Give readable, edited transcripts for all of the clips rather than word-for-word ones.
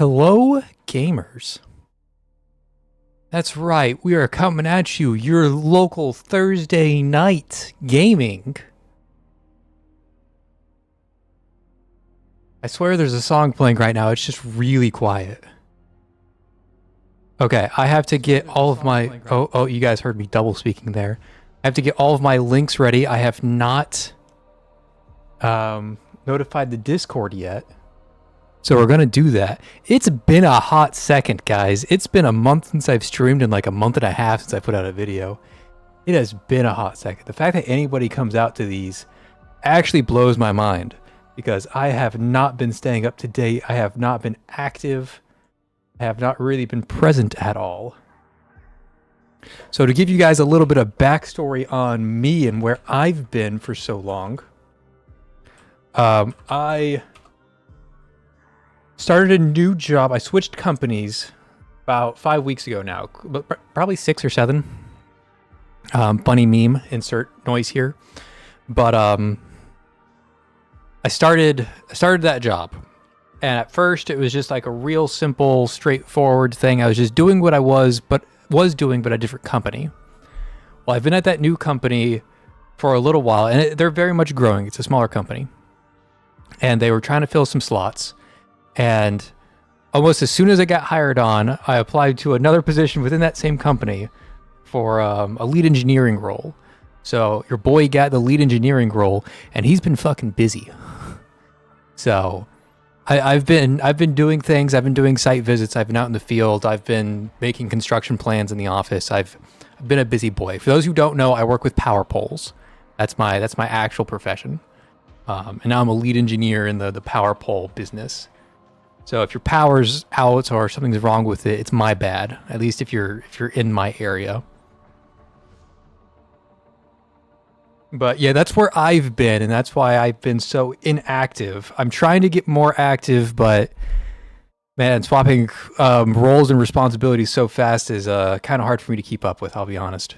Hello, gamers. That's right, we are coming at you, your local Thursday night gaming. I swear there's a song playing right now, it's just really quiet. Okay, I have to get all of my... Oh, you guys heard me double speaking there. I have to get all of my links ready. I have not notified the Discord yet. So we're going to do that. It's been a hot second, guys. It's been a month since I've streamed and like a month and a half since I put out a video. It has been a hot second. The fact that anybody comes out to these actually blows my mind because I have not been staying up to date. I have not been active. I have not really been present at all. So to give you guys a little bit of backstory on me and where I've been for so long, I started a new job. I switched companies about 5 weeks ago now, but probably 6 or 7. Funny meme, insert noise here. But I started that job. And at first it was just like a real simple, straightforward thing. I was just doing what I was doing, but a different company. Well, I've been at that new company for a little while, and they're very much growing. It's a smaller company. And they were trying to fill some slots. And almost as soon as I got hired on, I applied to another position within that same company for a lead engineering role. So your boy got the lead engineering role, and he's been fucking busy. So I've been doing things. I've been doing site visits. I've been out in the field. I've been making construction plans in the office. I've been a busy boy. For those who don't know, I work with power poles. That's my actual profession. And now I'm a lead engineer in the power pole business. So if your power's out or something's wrong with it, it's my bad. At least if you're in my area. But yeah, that's where I've been, and that's why I've been so inactive. I'm trying to get more active, but man, swapping roles and responsibilities so fast is kind of hard for me to keep up with, I'll be honest.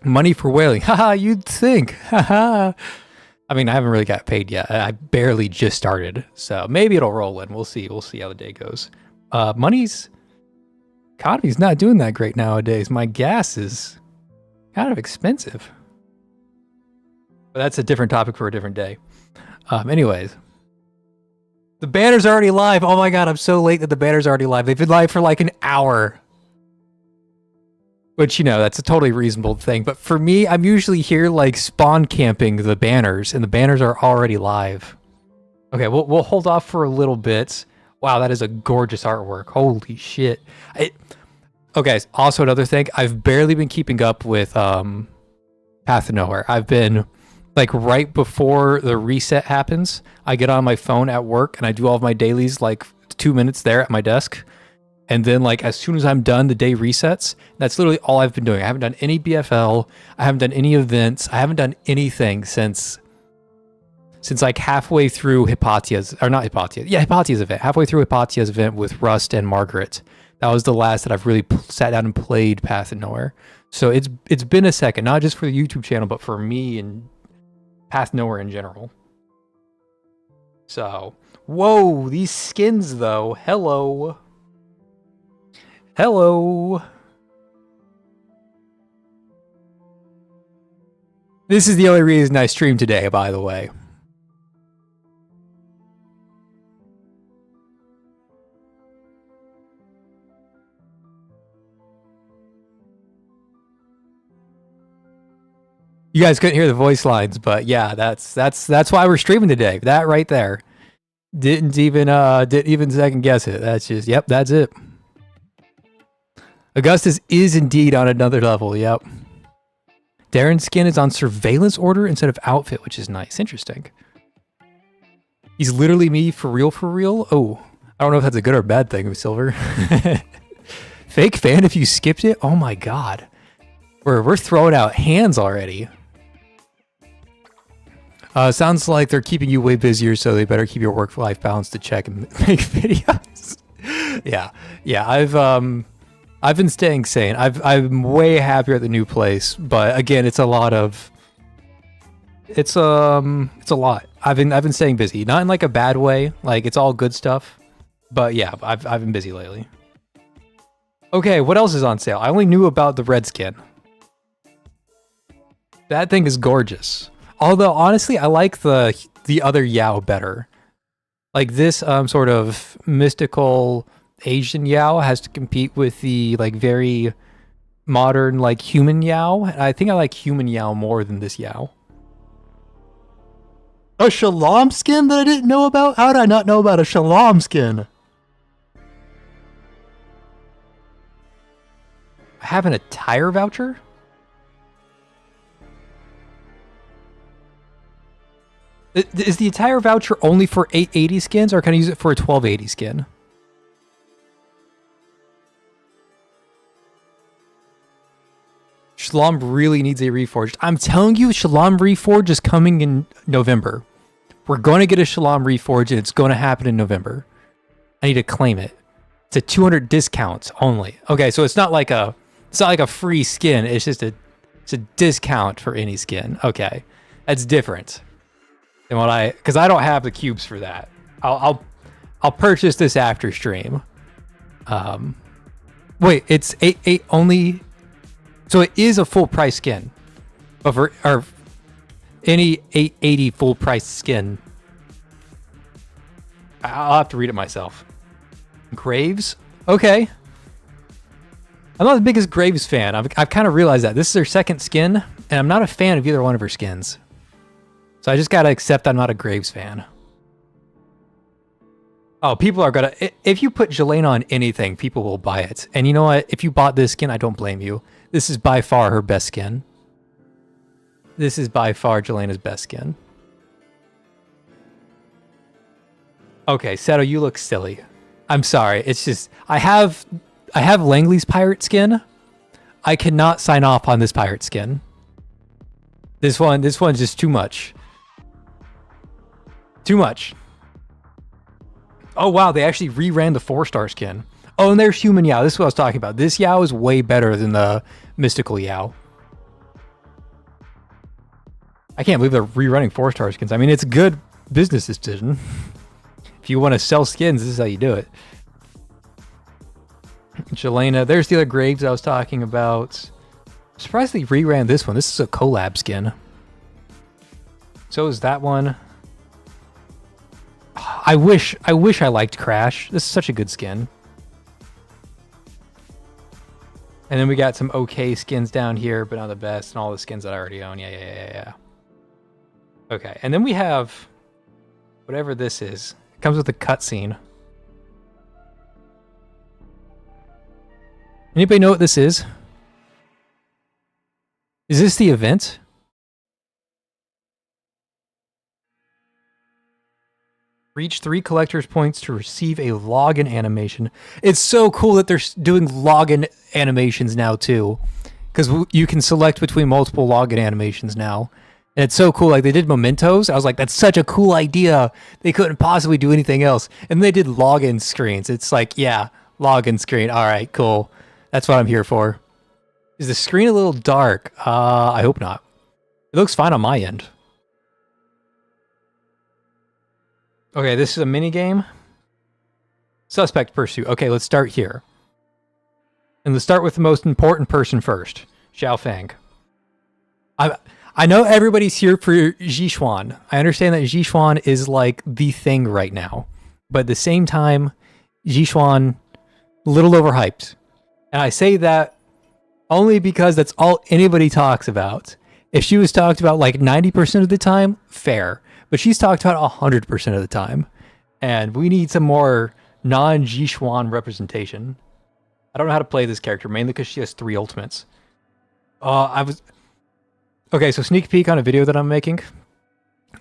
Money for whaling. Haha, you'd think. Haha. I mean, I haven't really got paid yet. I barely just started, so maybe it'll roll in. We'll see. We'll see how the day goes. Economy's not doing that great nowadays. My gas is kind of expensive. But that's a different topic for a different day. Anyways. The banner's already live. Oh my god, I'm so late that the banner's already live. They've been live for like an hour. Which, you know, that's a totally reasonable thing. But for me, I'm usually here like spawn camping the banners, and the banners are already live. Okay, we'll hold off for a little bit. Wow, that is a gorgeous artwork. Holy shit. Okay, also another thing, I've barely been keeping up with Path of Nowhere. I've been, like, right before the reset happens, I get on my phone at work and I do all of my dailies, like, 2 minutes there at my desk. And then, like, as soon as I'm done, the day resets. That's literally all I've been doing. I haven't done any BFL. I haven't done any events. I haven't done anything since like, halfway through Hypatia's event. Halfway through Hypatia's event with Rust and Margaret. That was the last that I've really sat down and played Path of Nowhere. So it's been a second, not just for the YouTube channel, but for me and Path of Nowhere in general. So, whoa, these skins though. Hello. Hello. This is the only reason I stream today, by the way. You guys couldn't hear the voice lines, but yeah, that's why we're streaming today. That right there. Didn't even second guess it. That's just, yep, that's it. Augustus is indeed on another level, yep. Darren's skin is on surveillance order instead of outfit, which is nice. Interesting. He's literally me for real, for real. Oh, I don't know if that's a good or bad thing with Silver. Fake fan if you skipped it? Oh my god. We're throwing out hands already. Sounds like they're keeping you way busier, so they better keep your work-life balance to check and make videos. Yeah. I've been staying sane. I'm way happier at the new place, but again, it's a lot of It's a lot. I've been staying busy, not in like a bad way. Like it's all good stuff, but yeah, I've been busy lately. Okay, what else is on sale? I only knew about the red skin. That thing is gorgeous. Although honestly, I like the other Yao better. Like this sort of mystical Asian Yao has to compete with the like very modern like human Yao. And I think I like human Yao more than this Yao. A Shalom skin that I didn't know about? How did I not know about a Shalom skin? I have an attire voucher? Is the attire voucher only for 880 skins, or can I use it for a 1280 skin? Shalom really needs a Reforged. I'm telling you, Shalom Reforged is coming in November. We're going to get a Shalom Reforged, and it's going to happen in November. I need to claim it. It's a 200 discount only. Okay, so it's not like a free skin. It's just it's a discount for any skin. Okay, that's different than what because I don't have the cubes for that. I'll purchase this after stream. Wait, it's 8 only. So it is a full price skin, but for or any 880 full price skin, I'll have to read it myself. Graves, okay. I'm not the biggest Graves fan. I've kind of realized that this is her second skin, and I'm not a fan of either one of her skins. So I just gotta accept I'm not a Graves fan. Oh, people are gonna. If you put Jelena on anything, people will buy it. And you know what? If you bought this skin, I don't blame you. This is by far her best skin. This is by far Jelena's best skin. Okay, Seto, you look silly. I'm sorry. It's just I have Langley's pirate skin. I cannot sign off on this pirate skin. This one's just too much. Too much. Oh wow, they actually reran the 4-star skin. Oh, and there's human Yao. This is what I was talking about. This Yao is way better than the mystical Yao. I can't believe they're rerunning 4-star skins. I mean, it's a good business decision. If you want to sell skins, this is how you do it. Jelena, there's the other Graves I was talking about. Surprised they reran this one. This is a collab skin. So is that one. I wish I liked Crash. This is such a good skin. And then we got some okay skins down here, but not the best, and all the skins that I already own. Yeah. Okay, and then we have whatever this is. It comes with a cutscene. Anybody know what this is? Is this the event? Reach 3 collector's points to receive a login animation. It's so cool that they're doing login animations now too, because you can select between multiple login animations now. And it's so cool. Like they did mementos. I was like, that's such a cool idea. They couldn't possibly do anything else. And they did login screens. It's like, yeah, login screen. All right, cool. That's what I'm here for. Is the screen a little dark? I hope not. It looks fine on my end. Okay, this is a mini game. Suspect pursuit. Okay, let's start here. And let's start with the most important person first. Xiao Fang. I know everybody's here for Zhishuan. I understand that Zhishuan is like the thing right now. But at the same time, Zhishuan, a little overhyped. And I say that only because that's all anybody talks about. If she was talked about like 90% of the time, fair. But she's talked about 100% of the time. And we need some more non-Zhishuan representation. I don't know how to play this character, mainly because she has 3 ultimates. Okay, so sneak peek on a video that I'm making.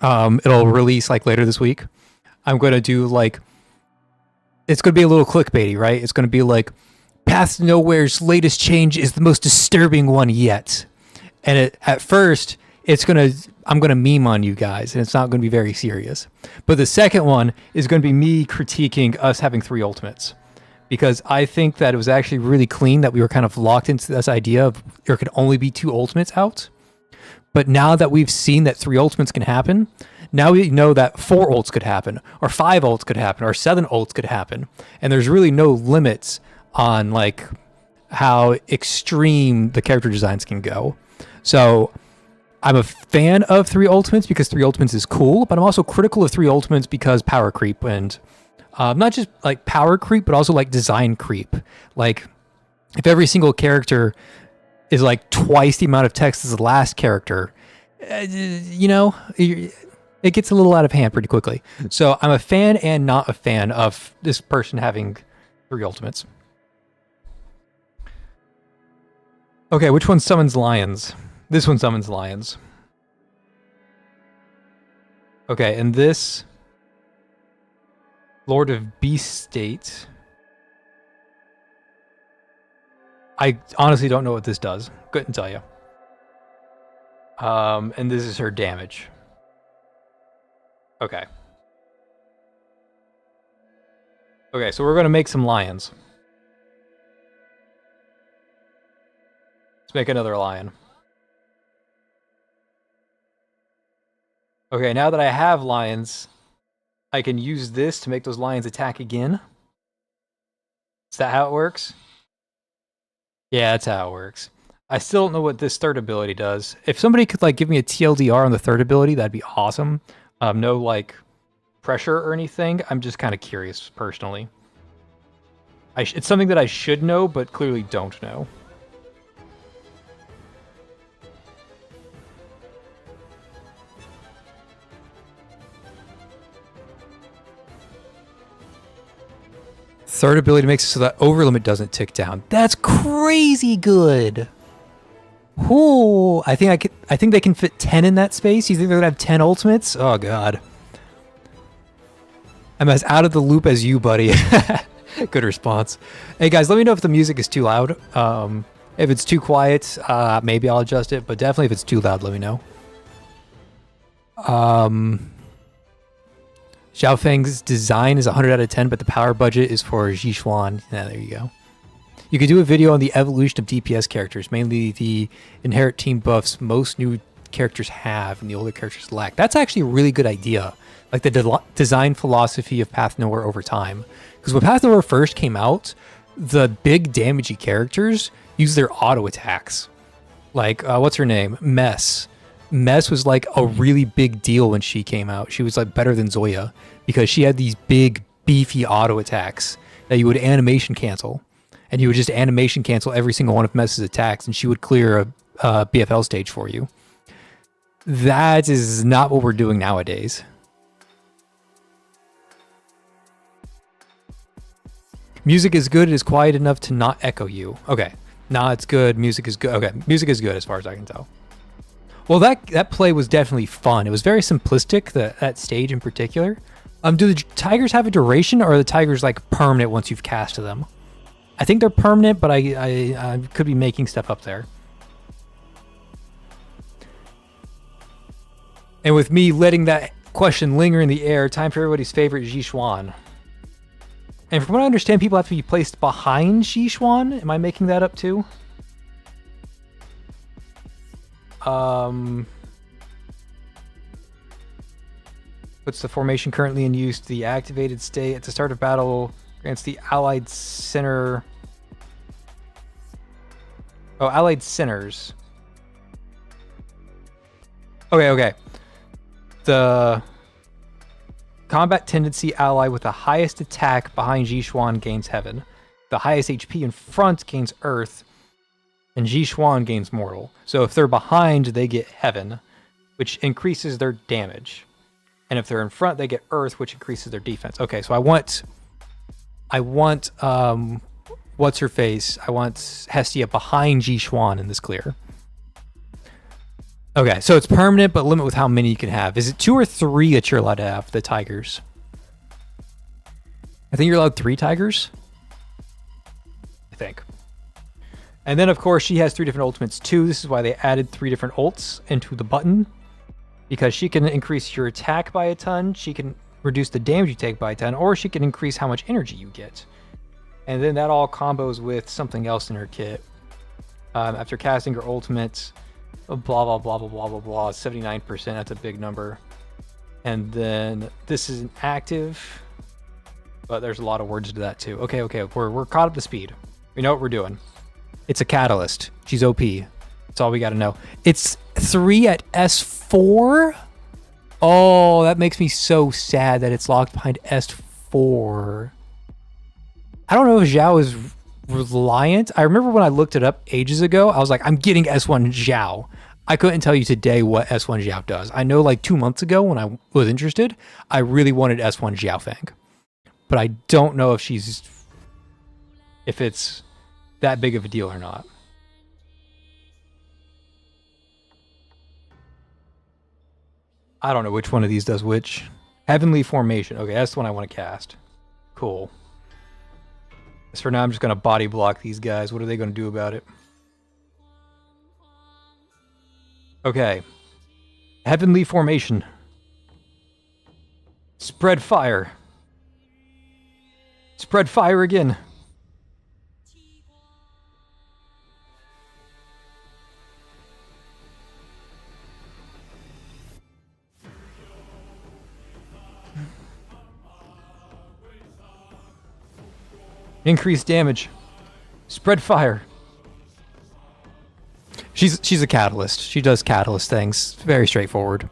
It'll release like later this week. I'm going to do like... It's going to be a little clickbaity, right? It's going to be like, Path to Nowhere's latest change is the most disturbing one yet. And at first... I'm going to meme on you guys, and it's not going to be very serious. But the second one is going to be me critiquing us having 3 ultimates. Because I think that it was actually really clean that we were kind of locked into this idea of there could only be 2 ultimates out. But now that we've seen that 3 ultimates can happen, now we know that 4 ults could happen, or 5 ults could happen, or 7 ults could happen. And there's really no limits on like how extreme the character designs can go. So I'm a fan of 3 ultimates because 3 ultimates is cool, but I'm also critical of 3 ultimates because power creep, and not just like power creep, but also like design creep. Like if every single character is like twice the amount of text as the last character, you know, it gets a little out of hand pretty quickly. So I'm a fan and not a fan of this person having 3 ultimates. Okay, which one summons lions? This one summons lions. Okay, and this Lord of Beast State, I honestly don't know what this does. Couldn't tell you. And this is her damage. Okay. Okay, so we're going to make some lions. Let's make another lion. Okay, now that I have lions, I can use this to make those lions attack again. Is that how it works? Yeah, that's how it works. I still don't know what this third ability does. If somebody could like give me a TLDR on the third ability, that'd be awesome. No like pressure or anything. I'm just kind of curious personally. It's something that I should know, but clearly don't know. Third ability makes it so that over limit doesn't tick down. That's crazy good. Ooh, I think they can fit 10 in that space. You think they're gonna have 10 ultimates? Oh god. I'm as out of the loop as you, buddy. Good response. Hey guys, let me know if the music is too loud. If it's too quiet, maybe I'll adjust it, but definitely if it's too loud, let me know. Xiao Feng's design is 100 out of 10, but the power budget is for Zixuan. Yeah, there you go. You could do a video on the evolution of DPS characters, mainly the inherent team buffs most new characters have and the older characters lack. That's actually a really good idea. Like the design philosophy of Path Nowhere over time. Because when Path Nowhere first came out, the big damagey characters use their auto attacks. Like, what's her name? Mess. Mess was like a really big deal when she came out. She was like better than Zoya because she had these big beefy auto attacks that you would animation cancel, and you would just animation cancel every single one of Mess's attacks, and she would clear a BFL stage for you. That is not what we're doing nowadays. Music is good. It is quiet enough to not echo you. Okay. Nah, it's good. Music is good. Okay. Music is good as far as I can tell. Well, that play was definitely fun. It was very simplistic, that stage in particular. Do the tigers have a duration, or are the tigers like permanent once you've cast them? I think they're permanent, but I could be making stuff up there. And with me letting that question linger in the air, time for everybody's favorite Zixuan. And from what I understand, people have to be placed behind Zixuan. Am I making that up too? What's the formation currently in use? The activated state at the start of battle grants the allied center. Oh, allied centers. Okay. The combat tendency ally with the highest attack behind Zixuan gains heaven. The highest HP in front gains earth. And Zixuan gains mortal. So if they're behind, they get heaven, which increases their damage. And if they're in front, they get earth, which increases their defense. Okay, so I want what's her face? I want Hestia behind Zixuan in this clear. Okay, so it's permanent, but limit with how many you can have. Is it 2 or 3 that you're allowed to have, the tigers? I think you're allowed 3 tigers. I think. And then, of course, she has 3 different ultimates, too. This is why they added 3 different ults into the button. Because she can increase your attack by a ton, she can reduce the damage you take by a ton, or she can increase how much energy you get. And then that all combos with something else in her kit. After casting her ultimate, Blah, blah, blah, blah, blah, blah, blah. 79%, that's a big number. And then this is an active, but there's a lot of words to that too. Okay, we're caught up to speed. We know what we're doing. It's a catalyst. She's OP. That's all we got to know. It's 3 at S4. Oh, that makes me so sad that it's locked behind S4. I don't know if Zhao is reliant. I remember when I looked it up ages ago, I was like, I'm getting S1 Zhao. I couldn't tell you today what S1 Zhao does. I know like 2 months ago when I was interested, I really wanted S1 Zhao Fang. But I don't know if it's that big of a deal or not. I don't know which one of these does which. Heavenly Formation. Okay, that's the one I want to cast. Cool. As for now, I'm just going to body block these guys. What are they going to do about it? Okay. Heavenly Formation. Spread fire. Spread fire again. Increase damage. Spread fire. She's a catalyst. She does catalyst things. Very straightforward.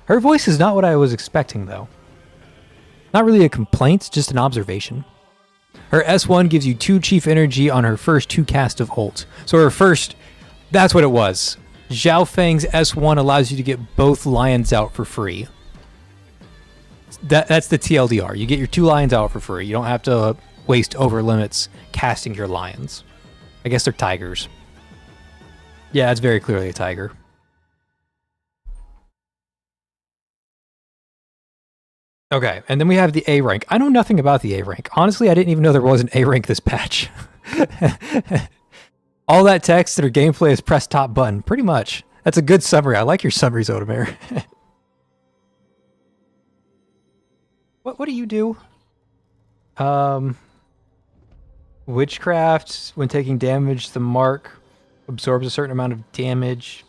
Her voice is not what I was expecting, though. Not really a complaint, just an observation. Her S1 gives you 2 chief energy on her first 2 cast of ult. So her first, that's what it was. Zhao Fang's S1 allows you to get both lions out for free. That's the TLDR. You get your 2 lions out for free. You don't have to waste over limits casting your lions. I guess they're tigers. Yeah, it's very clearly a tiger. Okay, and then we have the A rank. I know nothing about the A rank. Honestly, I didn't even know there was an A rank this patch. All that text and her gameplay is press top button. Pretty much. That's a good summary. I like your summaries, Odomir. What do you do? Witchcraft, when taking damage, the mark absorbs a certain amount of damage.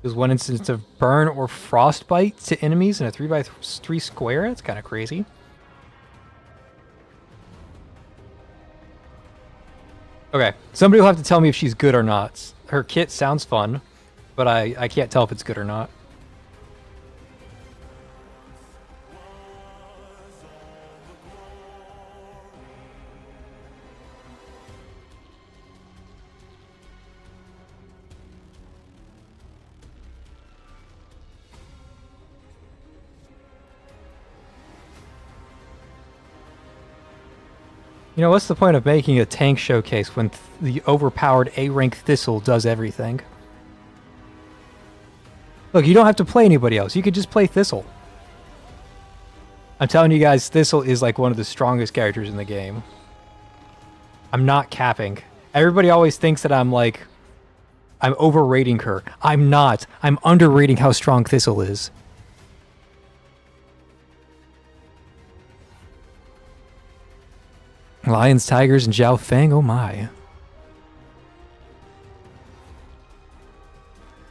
There's 1 instance of burn or frostbite to enemies in a 3x3 square. That's kind of crazy. Okay, somebody will have to tell me if she's good or not. Her kit sounds fun, but I can't tell if it's good or not. You know, what's the point of making a tank showcase when the overpowered A-rank Thistle does everything? Look, you don't have to play anybody else. You could just play Thistle. I'm telling you guys, Thistle is like one of the strongest characters in the game. I'm not capping. Everybody always thinks that I'm overrating her. I'm not. I'm underrating how strong Thistle is. Lions, tigers, and Zhao Fang, oh my.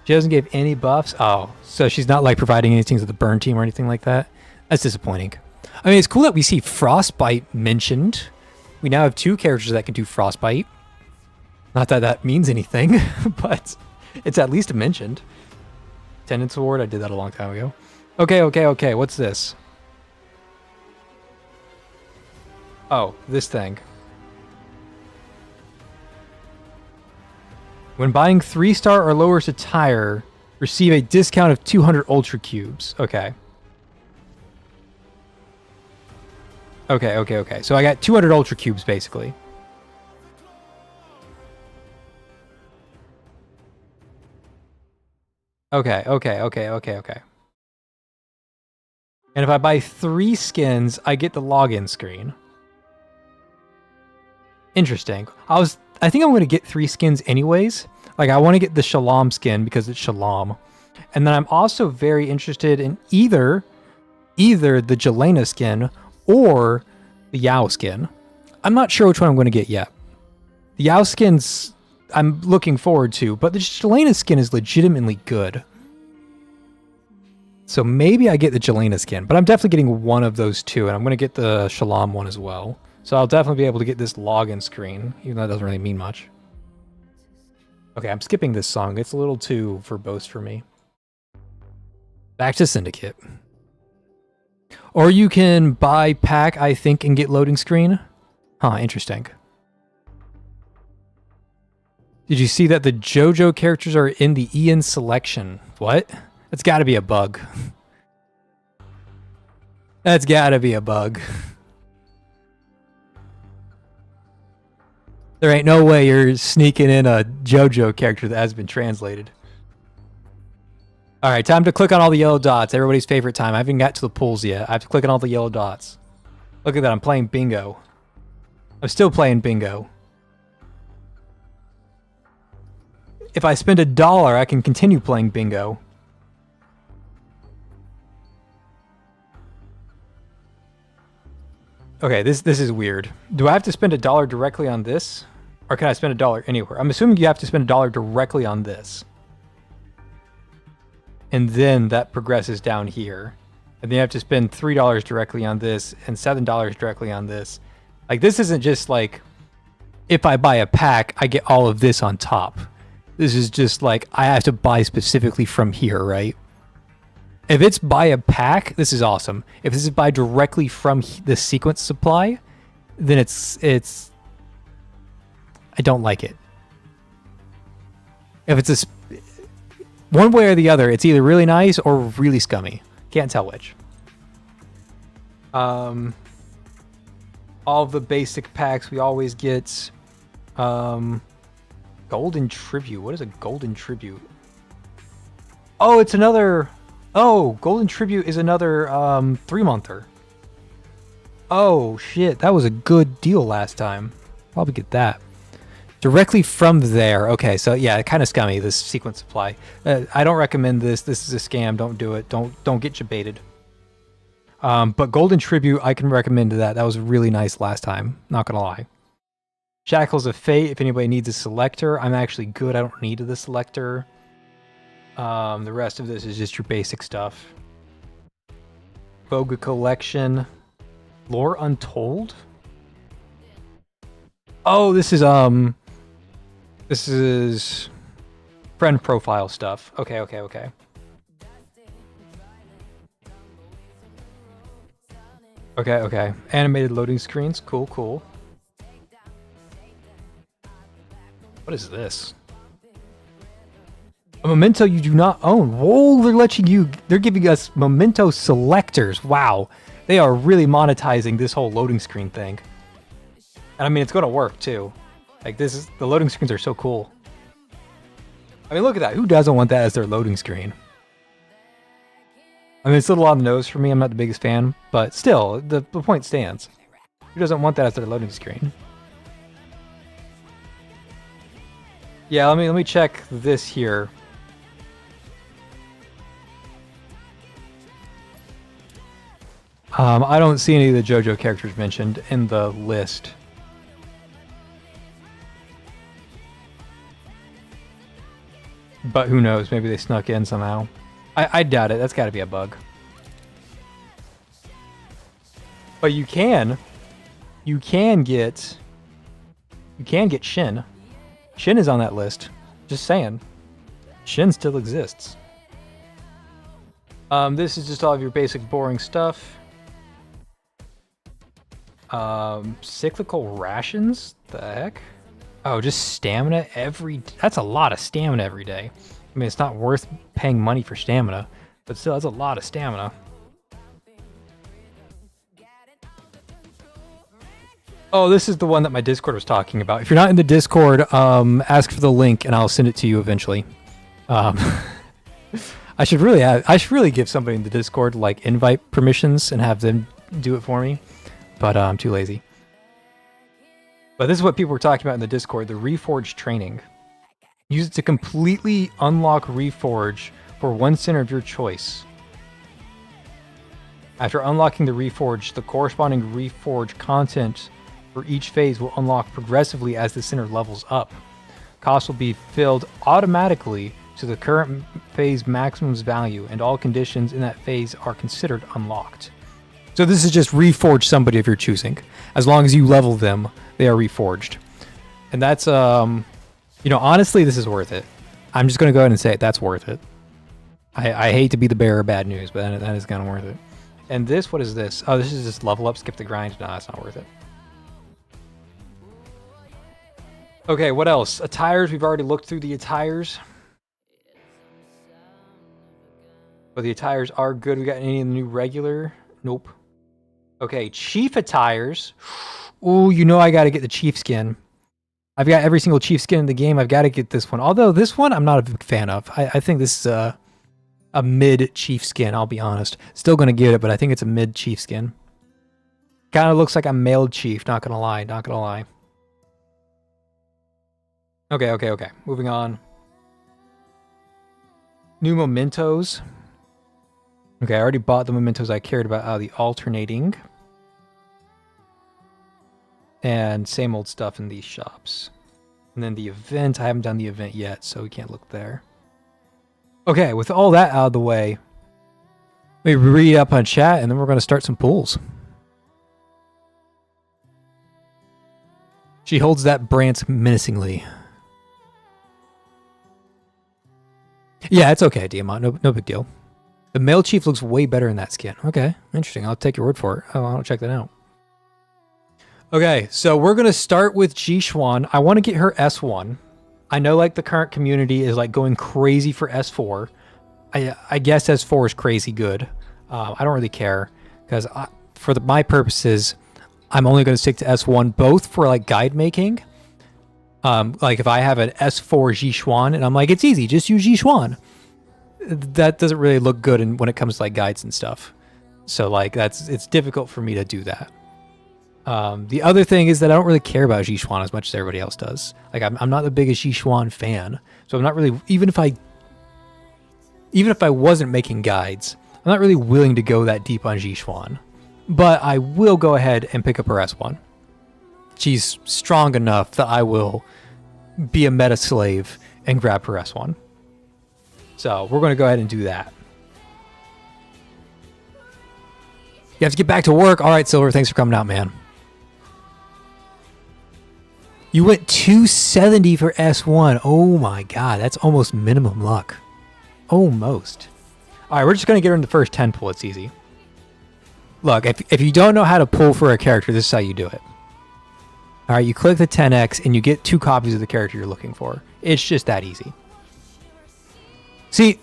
She doesn't give any buffs? Oh, so she's not like providing anything to the burn team or anything like that? That's disappointing. I mean, it's cool that we see Frostbite mentioned. We now have 2 characters that can do Frostbite. Not that that means anything, but it's at least mentioned. Attendance Award, I did that a long time ago. Okay, what's this? Oh, this thing. When buying 3-star or lower attire, receive a discount of 200 Ultra Cubes. Okay. Okay. So I got 200 Ultra Cubes, basically. Okay. And if I buy 3 skins, I get the login screen. Interesting. I think I'm going to get 3 skins anyways. Like, I want to get the Shalom skin because it's Shalom. And then I'm also very interested in either the Jelena skin or the Yao skin. I'm not sure which one I'm going to get yet. The Yao skin's I'm looking forward to. But the Jelena skin is legitimately good. So maybe I get the Jelena skin, but I'm definitely getting one of those two, and I'm going to get the Shalom one as well. So I'll definitely be able to get this login screen, even though that doesn't really mean much. Okay, I'm skipping this song. It's a little too verbose for me. Back to Syndicate. Or you can buy pack, I think, and get loading screen. Huh, interesting. Did you see that the JoJo characters are in the Ian selection? What? That's got to be a bug. That's got to be a bug. There ain't no way you're sneaking in a JoJo character that has been translated. All right, time to click on all the yellow dots. Everybody's favorite time. I haven't got to the pools yet. I have to click on all the yellow dots. Look at that. I'm playing bingo. I'm still playing bingo. If I spend $1, I can continue playing bingo. Okay, this is weird. Do I have to spend $1 directly on this? Or can I spend $1 anywhere? I'm assuming you have to spend $1 directly on this. And then that progresses down here. And then you have to spend $3 directly on this and $7 directly on this. Like, this isn't just like, if I buy a pack, I get all of this on top. This is just like, I have to buy specifically from here, right? If it's buy a pack, this is awesome. If this is buy directly from the sequence supply, then it's I don't like it. If it's one way or the other, it's either really nice or really scummy. Can't tell which. All the basic packs we always get. Golden Tribute. What is a Golden Tribute? Oh, it's another. Oh, Golden Tribute is another 3-monther. Oh, shit. That was a good deal last time. Probably get that. Directly from there. Okay, so yeah, kind of scummy, this sequence supply. I don't recommend this. This is a scam. Don't do it. Don't get you baited. But Golden Tribute, I can recommend that. That was really nice last time. Not going to lie. Shackles of Fate, if anybody needs a selector. I'm actually good. I don't need the selector. The rest of this is just your basic stuff. Voga Collection. Lore Untold? Oh, this is friend profile stuff. Okay. Okay. Animated loading screens. Cool. What is this? A memento you do not own. Whoa, they're giving us memento selectors. Wow. They are really monetizing this whole loading screen thing. And I mean, it's going to work too. Like, the loading screens are so cool. I mean, look at that. Who doesn't want that as their loading screen? I mean, it's a little on the nose for me. I'm not the biggest fan, but still, the point stands. Who doesn't want that as their loading screen? Yeah, let me check this here. I don't see any of the JoJo characters mentioned in the list. But who knows? Maybe they snuck in somehow. I doubt it. That's got to be a bug. But you can get Shin. Shin is on that list. Just saying. Shin still exists. This is just all of your basic boring stuff. Cyclical rations? The heck? Oh, just stamina that's a lot of stamina every day. I mean, it's not worth paying money for stamina, but still, that's a lot of stamina. Oh, this is the one that my Discord was talking about. If you're not in the Discord, ask for the link and I'll send it to you eventually. I should really give somebody in the Discord like invite permissions and have them do it for me, but I'm too lazy. But this is what people were talking about in the Discord, the Reforge training. Use it to completely unlock Reforge for one center of your choice. After unlocking the Reforge, the corresponding Reforge content for each phase will unlock progressively as the center levels up. Cost will be filled automatically to the current phase maximum's value, and all conditions in that phase are considered unlocked. So this is just reforge somebody if you're choosing. As long as you level them, they are reforged. And that's, you know, honestly, this is worth it. I'm just going to go ahead and say it. That's worth it. I hate to be the bearer of bad news, but that is kind of worth it. And this, what is this? Oh, this is just level up, skip the grind. No, that's not worth it. Okay, what else? Attires. We've already looked through the attires. But the attires are good. We got any of the new regular? Nope. Okay, chief attires. Ooh, you know I got to get the chief skin. I've got every single chief skin in the game. I've got to get this one. Although this one I'm not a big fan of. I think this is a mid chief skin, I'll be honest. Still going to get it, but I think it's a mid chief skin. Kind of looks like a male chief, not going to lie. Not going to lie. Okay. Moving on. New mementos. Okay, I already bought the mementos I cared about. The alternating. And same old stuff in these shops. And then the event, I haven't done the event yet, so we can't look there. Okay, with all that out of the way, we read up on chat, and then we're going to start some pulls. She holds that branch menacingly. Yeah, it's okay, Diamond. No big deal. The male chief looks way better in that skin. Okay, interesting. I'll take your word for it. Oh, I'll check that out. Okay, so we're going to start with Jishuan. I want to get her S1. I know like the current community is like going crazy for S4. I guess S4 is crazy good. I don't really care because for my purposes, I'm only going to stick to S1 both for like guide making. Like if I have an S4 Jishuan and I'm like, it's easy, just use Jishuan. That doesn't really look good when it comes to like guides and stuff. So like it's difficult for me to do that. The other thing is that I don't really care about Jishuan as much as everybody else does. Like I'm not the biggest Jishuan fan, so I'm not really even if I wasn't making guides, I'm not really willing to go that deep on Jishuan. But I will go ahead and pick up her S1. She's strong enough that I will be a meta slave and grab her S1. So we're going to go ahead and do that. You have to get back to work. All right, Silver, thanks for coming out, man. You went 270 for S1. Oh my god, that's almost minimum luck. Almost. All right, we're just going to get her in the first 10 pull. It's easy. Look, if you don't know how to pull for a character, this is how you do it. All right, you click the 10x and you get 2 copies of the character you're looking for. It's just that easy. See,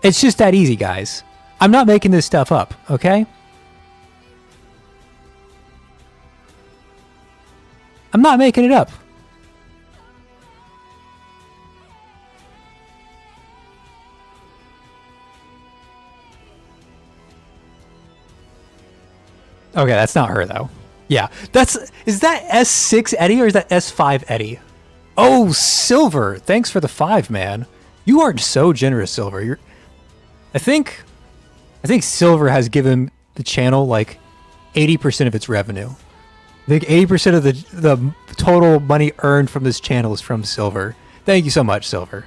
it's just that easy, guys. I'm not making this stuff up, okay? I'm not making it up. Okay, that's not her though. Yeah, is that S6 Eddie or is that S5 Eddie? Oh, Silver, thanks for the 5, man. You are so generous, Silver. I think Silver has given the channel like 80% of its revenue. I think 80% of the total money earned from this channel is from Silver. Thank you so much, Silver.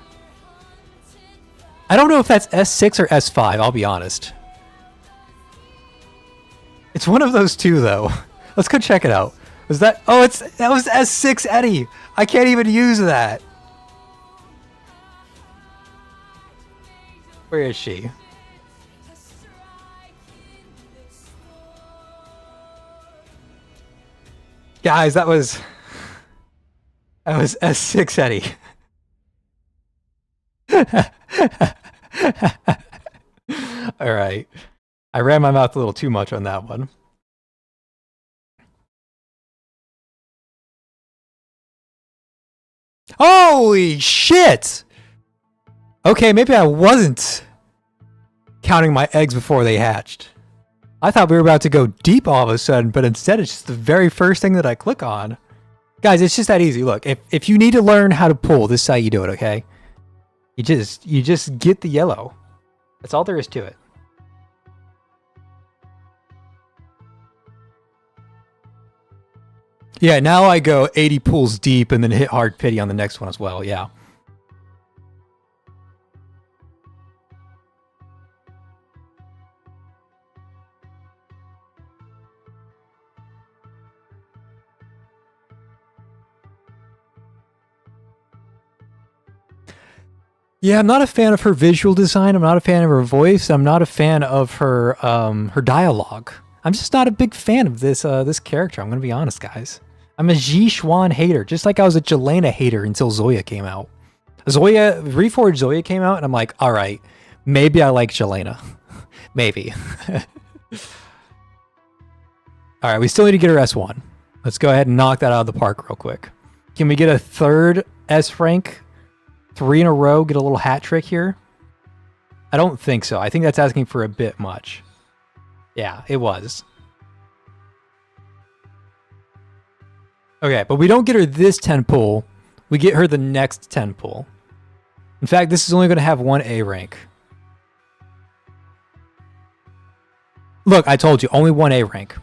I don't know if that's S6 or S5, I'll be honest. It's one of those two, though. Let's go check it out. Was that... Oh, that was S6 Eddie. I can't even use that. Where is she? Guys, that was S6 Eddie. All right. I ran my mouth a little too much on that one. Holy shit! Okay, maybe I wasn't counting my eggs before they hatched. I thought we were about to go deep all of a sudden, but instead it's just the very first thing that I click on. Guys, it's just that easy. Look, if you need to learn how to pull, this is how you do it, okay? You just get the yellow. That's all there is to it. Yeah, now I go 80 pulls deep and then hit hard pity on the next one as well. Yeah. Yeah, I'm not a fan of her visual design. I'm not a fan of her voice. I'm not a fan of her dialogue. I'm just not a big fan of this character. I'm gonna be honest, guys. I'm a Ji Xuan hater, just like I was a Jelena hater until Zoya came out. Reforged Zoya came out, and I'm like, all right, maybe I like Jelena. Maybe. All right, we still need to get her S1. Let's go ahead and knock that out of the park real quick. Can we get a third S rank? 3 in a row, get a little hat trick here? I don't think so. I think that's asking for a bit much. Yeah, it was. Okay, but we don't get her this 10 pull. We get her the next 10 pull. In fact, this is only going to have 1 A rank. Look, I told you, only 1 A rank.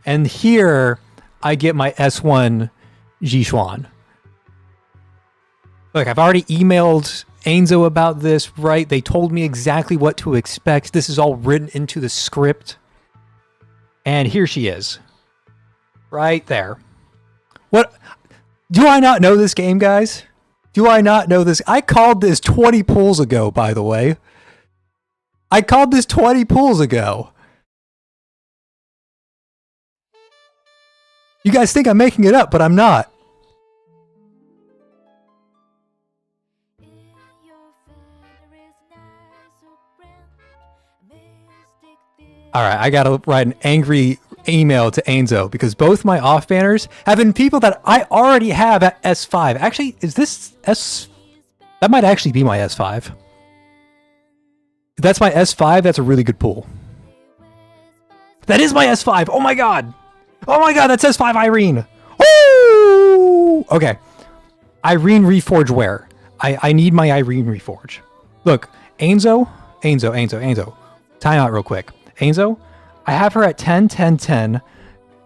And here, I get my S1 Ji Xuan. Look, I've already emailed Ainzo about this, right? They told me exactly what to expect. This is all written into the script. And here she is. Right there. What? Do I not know this game, guys? Do I not know this? I called this 20 pulls ago, by the way. I called this 20 pulls ago. You guys think I'm making it up, but I'm not. All right, I gotta write an angry email to Ainzo because both my off banners have been people that I already have at S5. Actually, is this S? That might actually be my S5. If that's my S5, that's a really good pull. That is my S5. Oh my god. Oh my god, that's S5 Irene. Woo! Okay. Irene Reforge where? I need my Irene Reforge. Look, Ainzo. Time out real quick. Ainzo, I have her at 10, 10, 10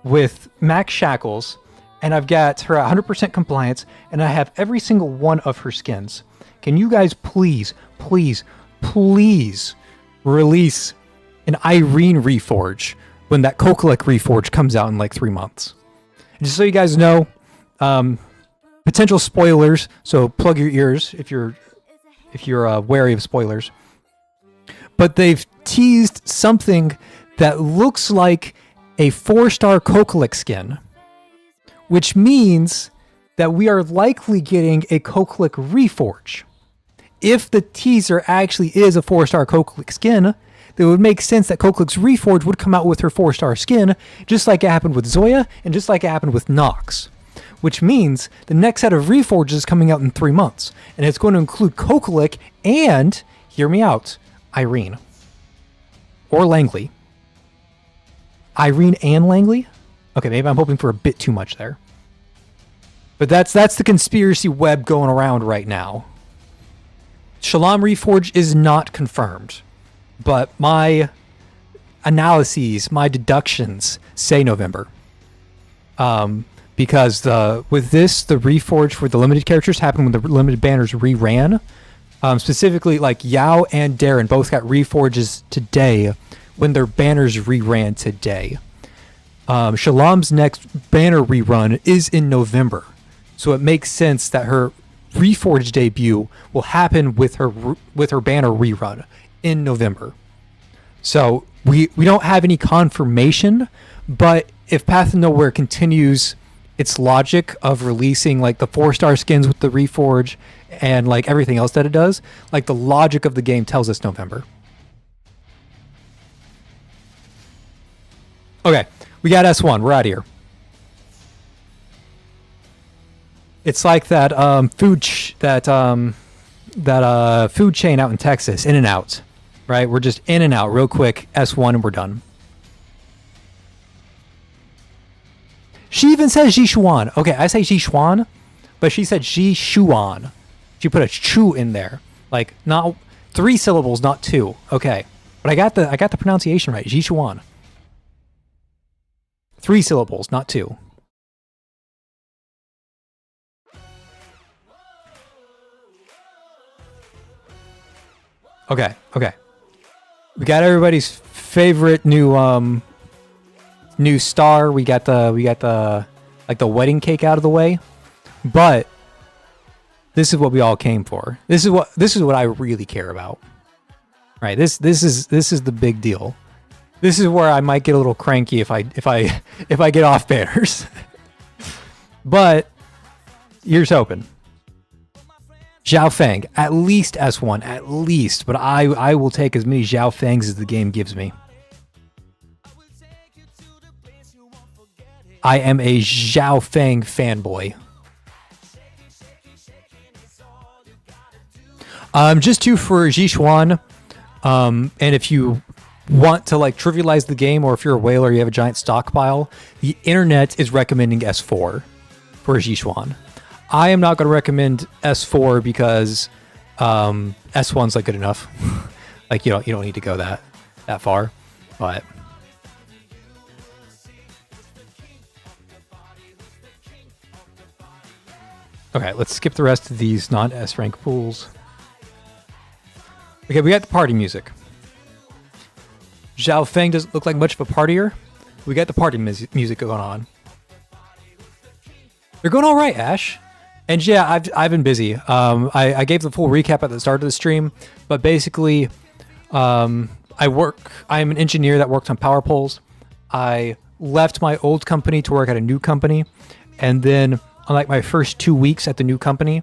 with max shackles, and I've got her at 100% compliance, and I have every single one of her skins. Can you guys please release an Irene Reforge when that Kokolek Reforge comes out in like 3 months? And just so you guys know, potential spoilers, so plug your ears if you're wary of spoilers. But they've teased something that looks like a 4-star Kokolek skin, which means that we are likely getting a Kokolek Reforge. If the teaser actually is a 4-star Kokolek skin, then it would make sense that Kokolek's Reforge would come out with her 4-star skin, just like it happened with Zoya, and just like it happened with Nox. Which means the next set of Reforges is coming out in 3 months, and it's going to include Kokolek and, hear me out, Irene. Or Langley. Irene and Langley? Okay, maybe I'm hoping for a bit too much there. But that's the conspiracy web going around right now. Shalom Reforge is not confirmed. But my analyses, my deductions say November. Because with this, the Reforge for the limited characters happened when the limited banners reran. Specifically, like Yao and Darren both got Reforges today when their banners reran today. Shalom's next banner rerun is in November. So it makes sense that her Reforged debut will happen with her banner rerun in November. So we don't have any confirmation, but if Path of Nowhere continues its logic of releasing like the 4-star skins with the Reforge and like everything else that it does, like the logic of the game tells us November. Okay, we got S1. We're out of here. It's like that food chain out in Texas, In and Out, right? We're just in and out real quick, S1, and we're done. She even says Ji Xuan. Okay, I say Ji Xuan, but she said Ji Xuan. She put a chu in there, like not 3 syllables, not 2. Okay, but I got the pronunciation right. Ji Xuan. 3 syllables, not 2. Okay. We got everybody's favorite new star. We got the like the wedding cake out of the way. But this is what we all came for. This is what I really care about. Right? This is the big deal. This is where I might get a little cranky if I get off banners. But here's hoping. Zhao Feng, at least S1, at least. But I will take as many Zhao Fengs as the game gives me. I am a Zhao Feng fanboy. Just 2 for Zhishuan. And if you want to like trivialize the game, or if you're a whaler, you have a giant stockpile, the internet is recommending S4 for Zhishuan. I am not going to recommend S4 because S1's like good enough. Like you don't need to go that far. But okay, let's skip the rest of these non-S rank pools. Okay, we got the party music. Zhao Feng doesn't look like much of a partier. We got the party music going on. They're going all right, Ash. And yeah, I've been busy. I gave the full recap at the start of the stream, but basically, I'm an engineer that worked on power poles. I left my old company to work at a new company, and then on like my first 2 weeks at the new company,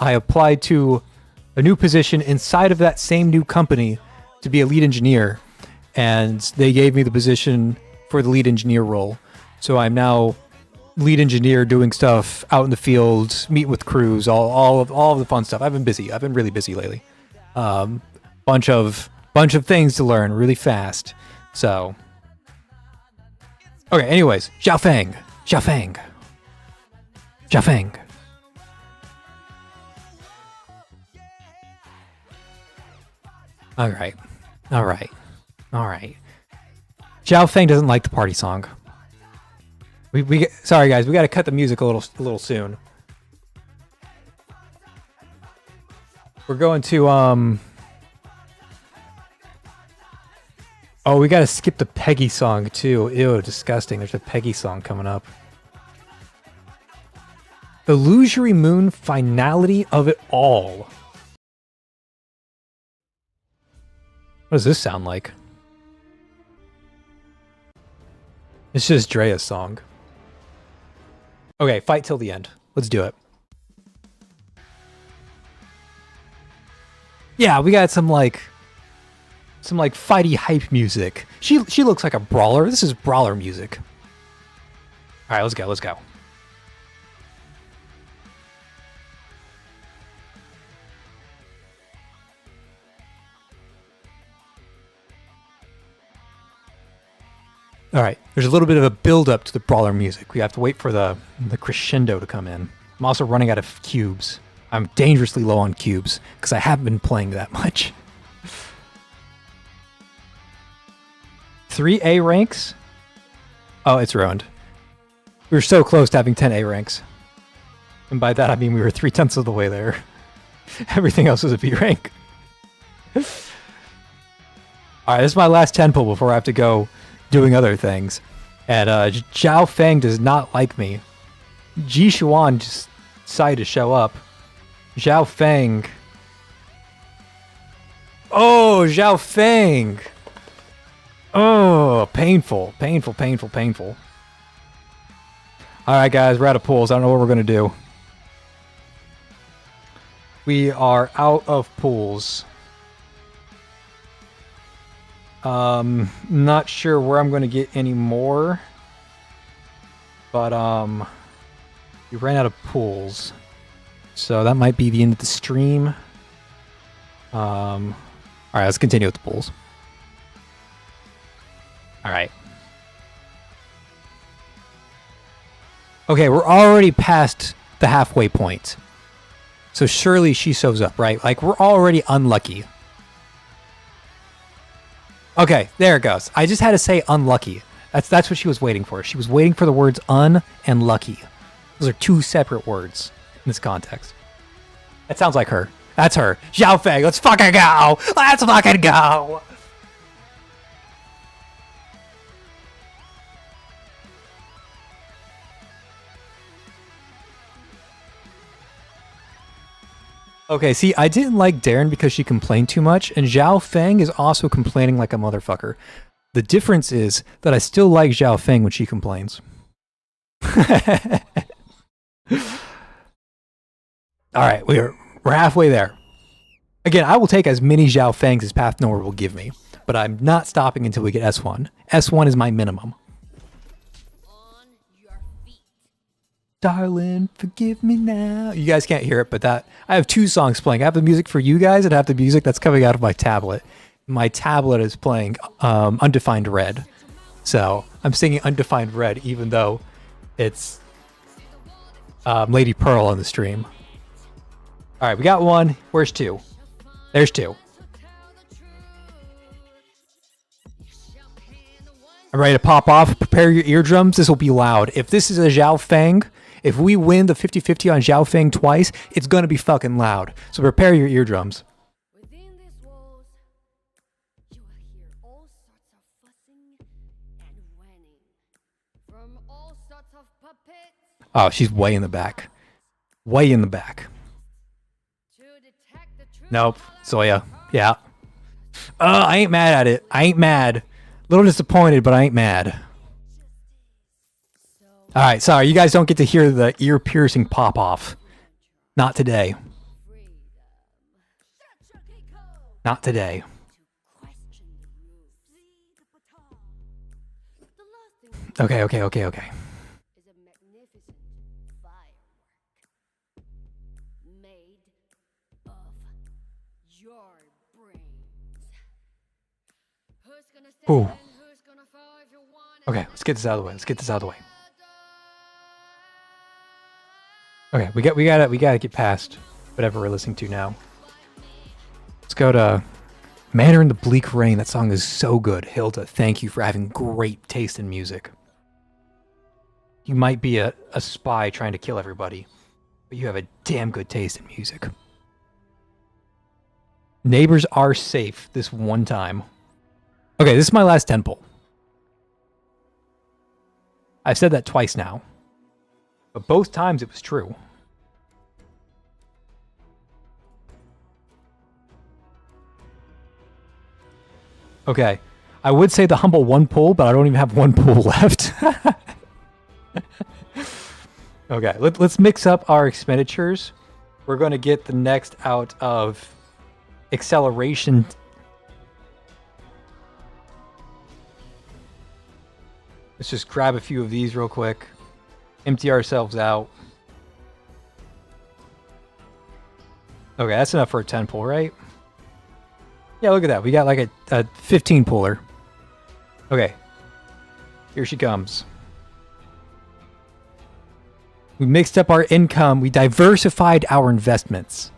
I applied to a new position inside of that same new company to be a lead engineer, and they gave me the position for the lead engineer role. So I'm now lead engineer doing stuff out in the field, meet with crews, all of the fun stuff. I've been busy. I've been really busy lately. Bunch of things to learn really fast. So okay, anyways, Zhao Feng. All right. Zhao Feng doesn't like the party song. Sorry guys, we got to cut the music a little soon. We're going to oh, we got to skip the Peggy song too. Ew, disgusting. There's a Peggy song coming up. Illusory Moon, finality of it all. What does this sound like? It's just Drea's song. Okay, fight till the end. Let's do it. Yeah, we got some fighty hype music. She looks like a brawler. This is brawler music. All right, let's go. All right, there's a little bit of a build-up to the brawler music. We have to wait for the crescendo to come in. I'm also running out of cubes. I'm dangerously low on cubes because I haven't been playing that much. 3 A ranks? Oh, it's ruined. We were so close to having 10 A ranks. And by that I mean we were 3/10 of the way there. Everything else was a B rank. Alright, this is my last 10 pull before I have to go doing other things. And Zhao Feng does not like me. Zhishuan just decided to show up. Zhao Feng. Oh, Zhao Feng. Oh, painful. Alright guys, we're out of pools. I don't know what we're going to do. We are out of pools. Not sure where I'm going to get any more. But, we ran out of pools. So that might be the end of the stream. Alright, let's continue with the pools. Alright. Okay, we're already past the halfway point. So surely she shows up, right? Like, we're already unlucky. Okay, there it goes. I just had to say unlucky. That's what she was waiting for. She was waiting for the words un and lucky. Those are two separate words in this context. That sounds like her. That's her. Xiao Feng, let's fucking go! Let's fucking go! Okay, see, I didn't like Darren because she complained too much, and Xiao Feng is also complaining like a motherfucker. The difference is that I still like Xiao Feng when she complains. Alright, we're halfway there. Again, I will take as many Xiao Fengs as Path Nowhere will give me, but I'm not stopping until we get S1. S1 is my minimum. On your feet. Darling, forgive me now. You guys can't hear it, but I have two songs playing. I have the music for you guys, and I have the music that's coming out of my tablet. My tablet is playing Undefined Red. So I'm singing Undefined Red, even though it's Lady Pearl on the stream. All right, we got one. Where's two? There's two. I'm ready to pop off. Prepare your eardrums. This will be loud. If this is a Xiao Feng, if we win the 50-50 on Xiao Feng twice, it's going to be fucking loud. So prepare your eardrums. Within these walls, you will hear all sorts of fussing and whining from all sorts of puppets. Oh, she's way in the back. Way in the back. To detect the truth. Nope. Zoya. Yeah. I ain't mad at it. I ain't mad. Little disappointed, but I ain't mad. All right, sorry. You guys don't get to hear the ear-piercing pop-off. Not today. Not today. Okay. Is a magnificent firework made of your brains. Who's gonna stand Ooh. and who's gonna fall if you want it? Okay, let's get this out of the way. Let's get this out of the way. Okay, we gotta get past whatever we're listening to now. Let's go to Manor in the Bleak Rain. That song is so good. Hilda, thank you for having great taste in music. You might be a spy trying to kill everybody, but you have a damn good taste in music. Neighbors are safe this one time. Okay, this is my last 10 pull. I've said that twice now, but both times it was true. Okay, I would say the humble one pull, but I don't even have one pull left. Okay, let's mix up our expenditures. We're going to get the next out of acceleration. Let's just grab a few of these real quick. Empty ourselves out. Okay, that's enough for a 10 pull, right? Yeah, look at that. We got like a 15 puller. Okay. Here she comes. We mixed up our income. We diversified our investments.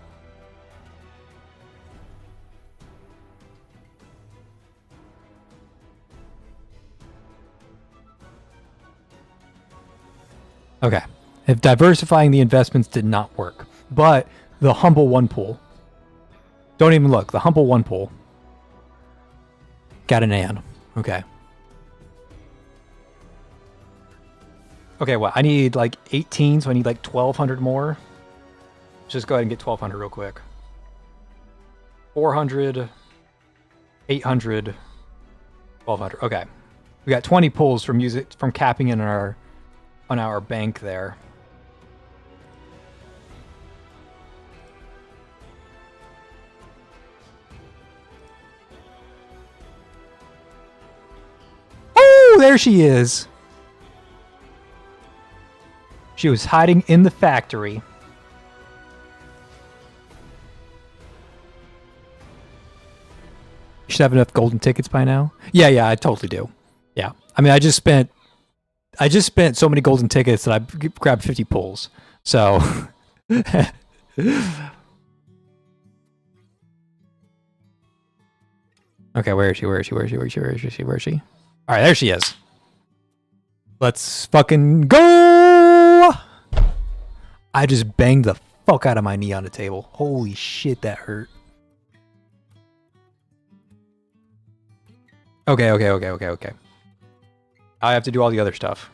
Okay. If diversifying the investments did not work, but the humble one pool. Don't even look. The humble one pool. Got an An. Okay. Okay, well, I need like 18, so I need like 1,200 more. Let's just go ahead and get 1,200 real quick. 400, 800, 1,200. Okay. We got 20 pulls from capping in on our bank there. Oh, there she is. She was hiding in the factory. You should have enough golden tickets by now. Yeah, I totally do. Yeah. I mean, I just spent so many golden tickets that I grabbed 50 pulls. So okay, where is she? All right, there she is. Let's fucking go! I just banged the fuck out of my knee on the table. Holy shit, that hurt. Okay. I have to do all the other stuff.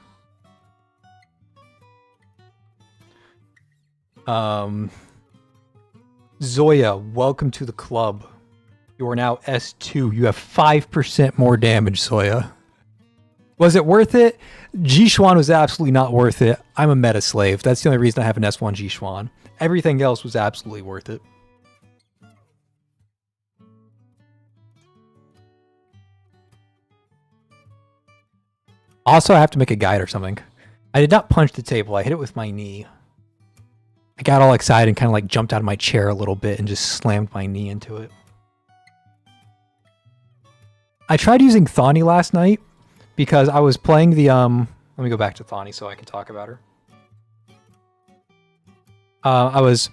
Zoya, welcome to the club. You are now S2. You have 5% more damage, Zoya. Was it worth it? Jishuan was absolutely not worth it. I'm a meta slave. That's the only reason I have an S1 Jishuan. Everything else was absolutely worth it. Also, I have to make a guide or something. I did not punch the table. I hit it with my knee. I got all excited and kind of like jumped out of my chair a little bit and just slammed my knee into it. I tried using Thani last night because I was playing the let me go back to Thani so I can talk about her. I was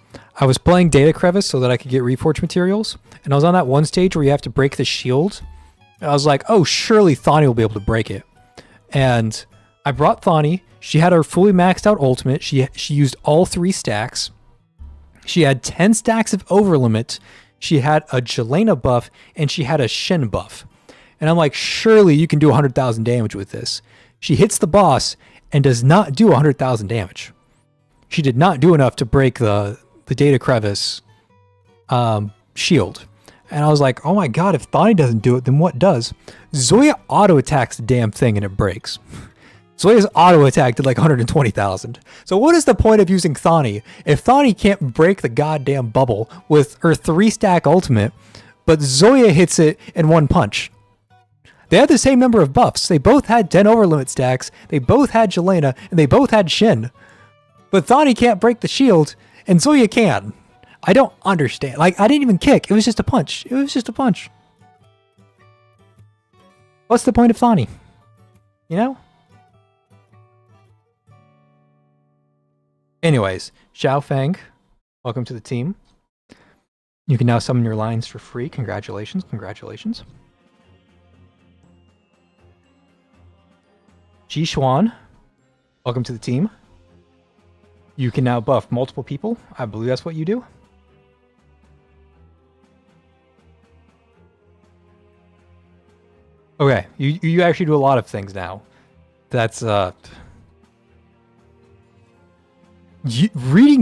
playing Data Crevice so that I could get Reforge materials, and I was on that one stage where you have to break the shield. And I was like, oh, surely Thani will be able to break it. And I brought Thani. She had her fully maxed out ultimate. She used all 3 stacks. She had 10 stacks of overlimit. She had a Jelena buff, and she had a Shen buff. And I'm like, surely you can do 100,000 damage with this. She hits the boss and does not do 100,000 damage. She did not do enough to break the Data Crevice shield. And I was like, oh my god, if Thani doesn't do it, then what does? Zoya auto attacks the damn thing and it breaks. Zoya's auto attack did like 120,000. So what is the point of using Thani if Thani can't break the goddamn bubble with her 3-stack ultimate, but Zoya hits it in one punch? They had the same number of buffs. They both had 10 overlimit stacks. They both had Jelena, and they both had Shin. But Thani can't break the shield, and Zoya can. I don't understand. Like, I didn't even kick. It was just a punch. It was just a punch. What's the point of Thani? You know? Anyways, Xiao Fang, welcome to the team. You can now summon your lines for free. Congratulations, congratulations. Jishuan, welcome to the team. You can now buff multiple people. I believe that's what you do. Okay, you actually do a lot of things now. That's reading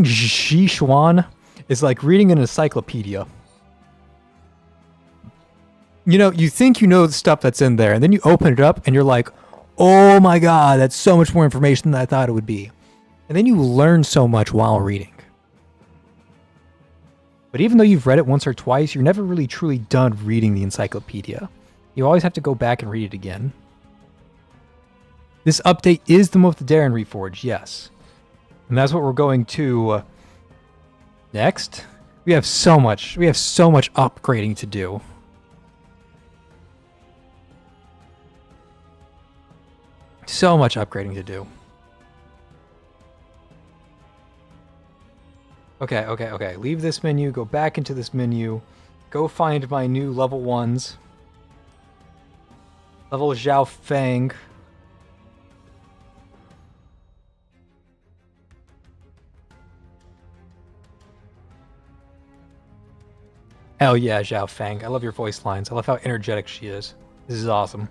Jishuan is like reading an encyclopedia. You know, you think you know the stuff that's in there, and then you open it up and you're like, oh my god, that's so much more information than I thought it would be. And then you learn so much while reading. But even though you've read it once or twice, you're never really truly done reading the encyclopedia. You always have to go back and read it again. This update is the most Darren Reforged, yes. And that's what we're going to next. We have so much upgrading to do. So much upgrading to do. Okay. Leave this menu, go back into this menu, go find my new level 1s. Level Xiao Fang. Hell yeah, Xiao Fang. I love your voice lines. I love how energetic she is. This is awesome.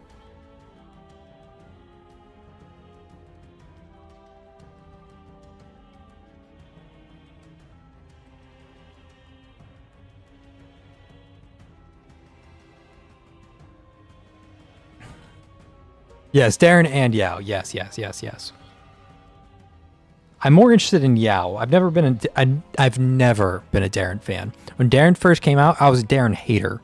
Yes, Darren and Yao. Yes. I'm more interested in Yao. I've never been a Darren fan. When Darren first came out, I was a Darren hater.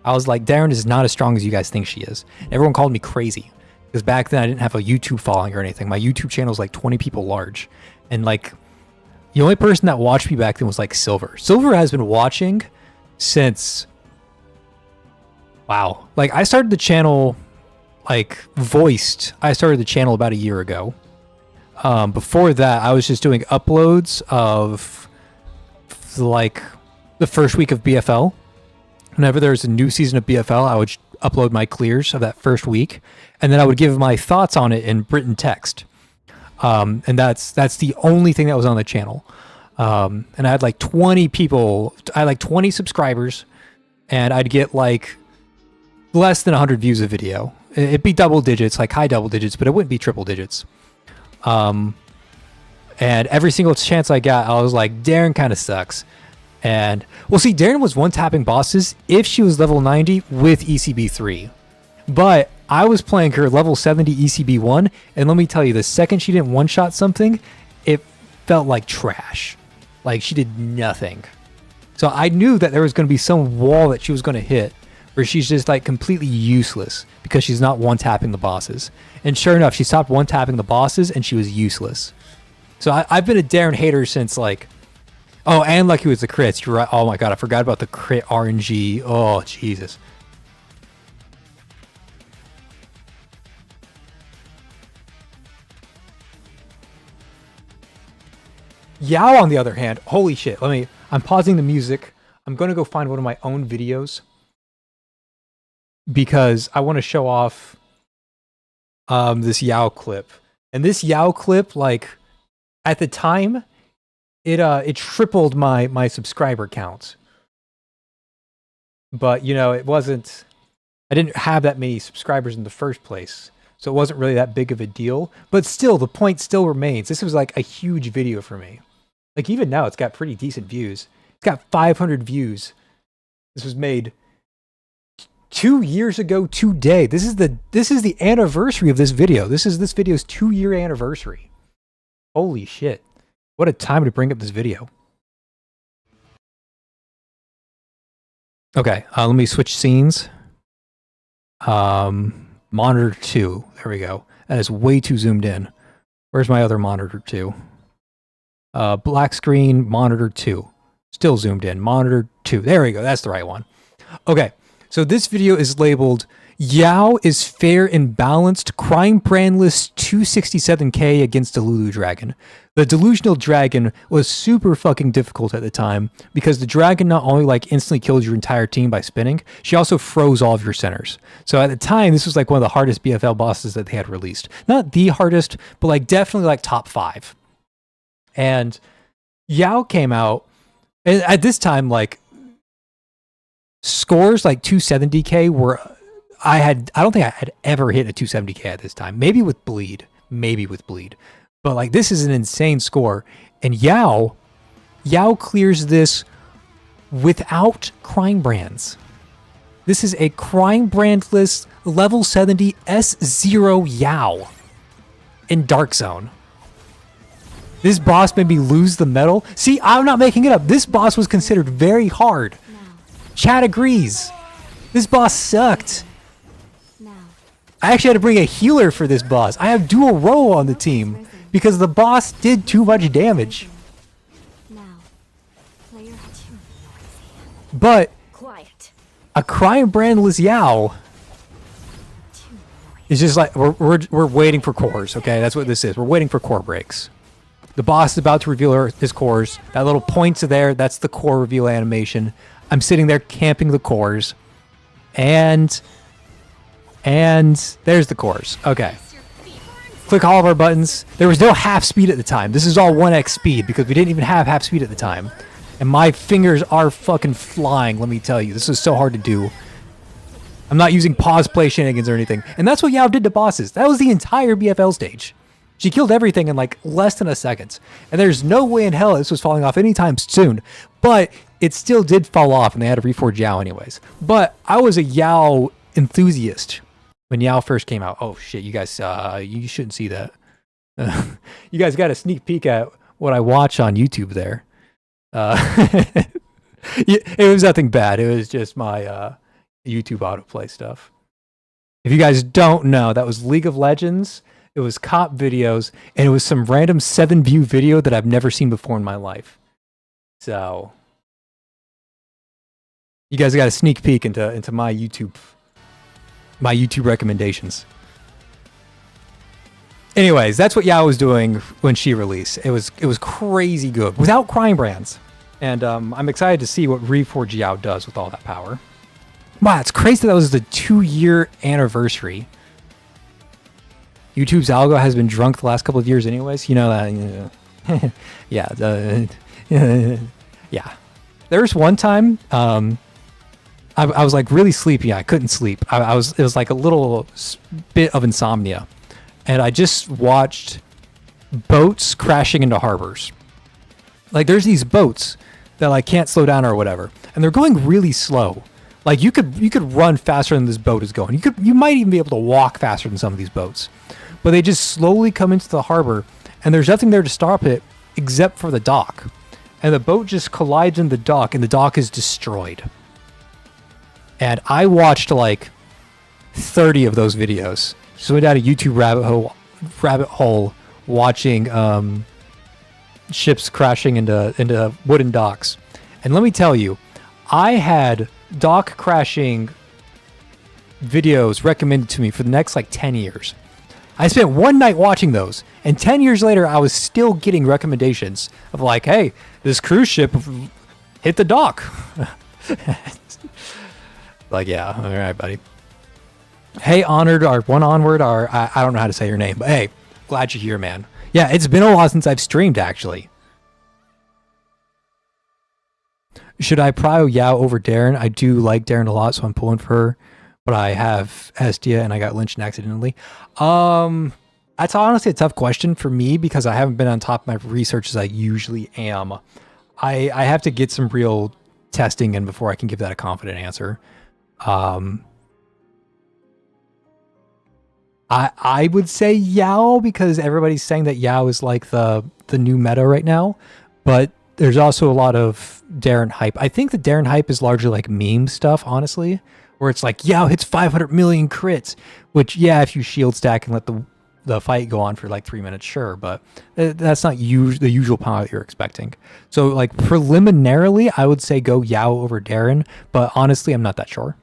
I was like, Darren is not as strong as you guys think she is. Everyone called me crazy because back then I didn't have a YouTube following or anything. My YouTube channel was like 20 people large, and like the only person that watched me back then was like Silver. Silver has been watching since wow. Like I started the channel. I started the channel about a year ago. Before that, I was just doing uploads of like the first week of BFL. Whenever there was a new season of BFL, upload my clears of that first week, and then I would give my thoughts on it in written text. And that's the only thing that was on the channel. And I had like 20 people. I had like 20 subscribers, and I'd get like less than 100 views a video. It'd be double digits, like high double digits, but it wouldn't be triple digits. And every single chance I got, I was like, Darren kind of sucks. And well, see, Darren was one-tapping bosses if she was level 90 with ECB 3. But I was playing her level 70 ECB 1, and let me tell you, the second she didn't one-shot something, it felt like trash. Like, she did nothing. So I knew that there was going to be some wall that she was going to hit where she's just like completely useless because she's not one-tapping the bosses. And sure enough, she stopped one-tapping the bosses and she was useless. So I've been a Darren hater since like... Oh, and Lucky was the crits. You're right. Oh my god, I forgot about the crit RNG. Oh, Jesus. Yao, on the other hand, holy shit. I'm pausing the music. I'm going to go find one of my own videos because I want to show off this Yao clip. And this Yao clip, like, at the time, it tripled my subscriber count. But, you know, I didn't have that many subscribers in the first place. So it wasn't really that big of a deal. But still, the point still remains. This was like a huge video for me. Like, even now, it's got pretty decent views. It's got 500 views. This was made 2 years ago today. This is the anniversary of this video. This is this video's 2-year anniversary. Holy shit. What a time to bring up this video. Okay, let me switch scenes. Monitor 2. There we go. That is way too zoomed in. Where's my other monitor 2? Black screen, monitor 2. Still zoomed in. Monitor 2. There we go. That's the right one. Okay, so this video is labeled Yao is fair and balanced, crime brandless 267k against the Lulu Dragon. The Delusional Dragon was super fucking difficult at the time because the dragon not only like instantly killed your entire team by spinning, she also froze all of your centers. So at the time, this was like one of the hardest BFL bosses that they had released. Not the hardest, but like definitely like top 5. And Yao came out, and at this time, like scores like 270k were... I don't think I had ever hit a 270k at this time. Maybe with bleed. But like, this is an insane score. And Yao clears this without crime brands. This is a crime brandless level 70 S0 Yao in Dark Zone. This boss made me lose the medal. See, I'm not making it up. This boss was considered very hard. Chad agrees. This boss sucked. I actually had to bring a healer for this boss. I have dual row on the team because the boss did too much damage. But a crime brandless Yao is just like we're waiting for cores. Okay, that's what this is. We're waiting for core breaks. The boss is about to reveal his cores. That little points there. That's the core reveal animation. I'm sitting there camping the cores, and there's the cores. Okay. Click all of our buttons. There was no half speed at the time. This is all 1x speed because we didn't even have half speed at the time. And my fingers are fucking flying, let me tell you. This is so hard to do. I'm not using pause play shenanigans or anything. And that's what Yao did to bosses. That was the entire BFL stage. She killed everything in like less than a second. And there's no way in hell this was falling off anytime soon. But it still did fall off and they had to reforge Yao anyways. But I was a Yao enthusiast when Yao first came out. Oh shit, you guys, you shouldn't see that. You guys got a sneak peek at what I watch on YouTube there. It was nothing bad. It was just my YouTube autoplay stuff. If you guys don't know, that was League of Legends. It was cop videos, and it was some random 7-view video that I've never seen before in my life. So you guys got a sneak peek into my YouTube recommendations. Anyways, that's what Yao was doing when she released. It was crazy good without crime brands, and I'm excited to see what Reforge Yao does with all that power. Wow, it's crazy that was the 2-year anniversary. YouTube's algo has been drunk the last couple of years anyways. You know that. Yeah. Yeah. There was one time I was like really sleepy. I couldn't sleep. It was like a little bit of insomnia. And I just watched boats crashing into harbors. Like there's these boats that like can't slow down or whatever. And they're going really slow. Like you could run faster than this boat is going. You might even be able to walk faster than some of these boats. But they just slowly come into the harbor and there's nothing there to stop it except for the dock. And the boat just collides in the dock and the dock is destroyed. And I watched like 30 of those videos. Just went down a YouTube rabbit hole watching ships crashing into wooden docks. And let me tell you, I had dock crashing videos recommended to me for the next like 10 years. I spent one night watching those, and 10 years later, I was still getting recommendations of like, hey, this cruise ship hit the dock. Like, yeah, all right, buddy. Hey, Honored, or One Onward, or I don't know how to say your name, but hey, glad you're here, man. Yeah, it's been a while since I've streamed, actually. Should I prio Yao over Darren? I do like Darren a lot, so I'm pulling for her. But I have Hestia and I got lynched accidentally. That's honestly a tough question for me because I haven't been on top of my research as I usually am. I have to get some real testing in before I can give that a confident answer. I would say Yao because everybody's saying that Yao is like the new meta right now, but there's also a lot of Darren hype. I think the Darren hype is largely like meme stuff, honestly, where it's like Yao hits 500 million crits, which yeah, if you shield stack and let the fight go on for like 3 minutes, sure, but that's not the usual power that you're expecting. So like preliminarily, I would say go Yao over Darren, but honestly, I'm not that sure.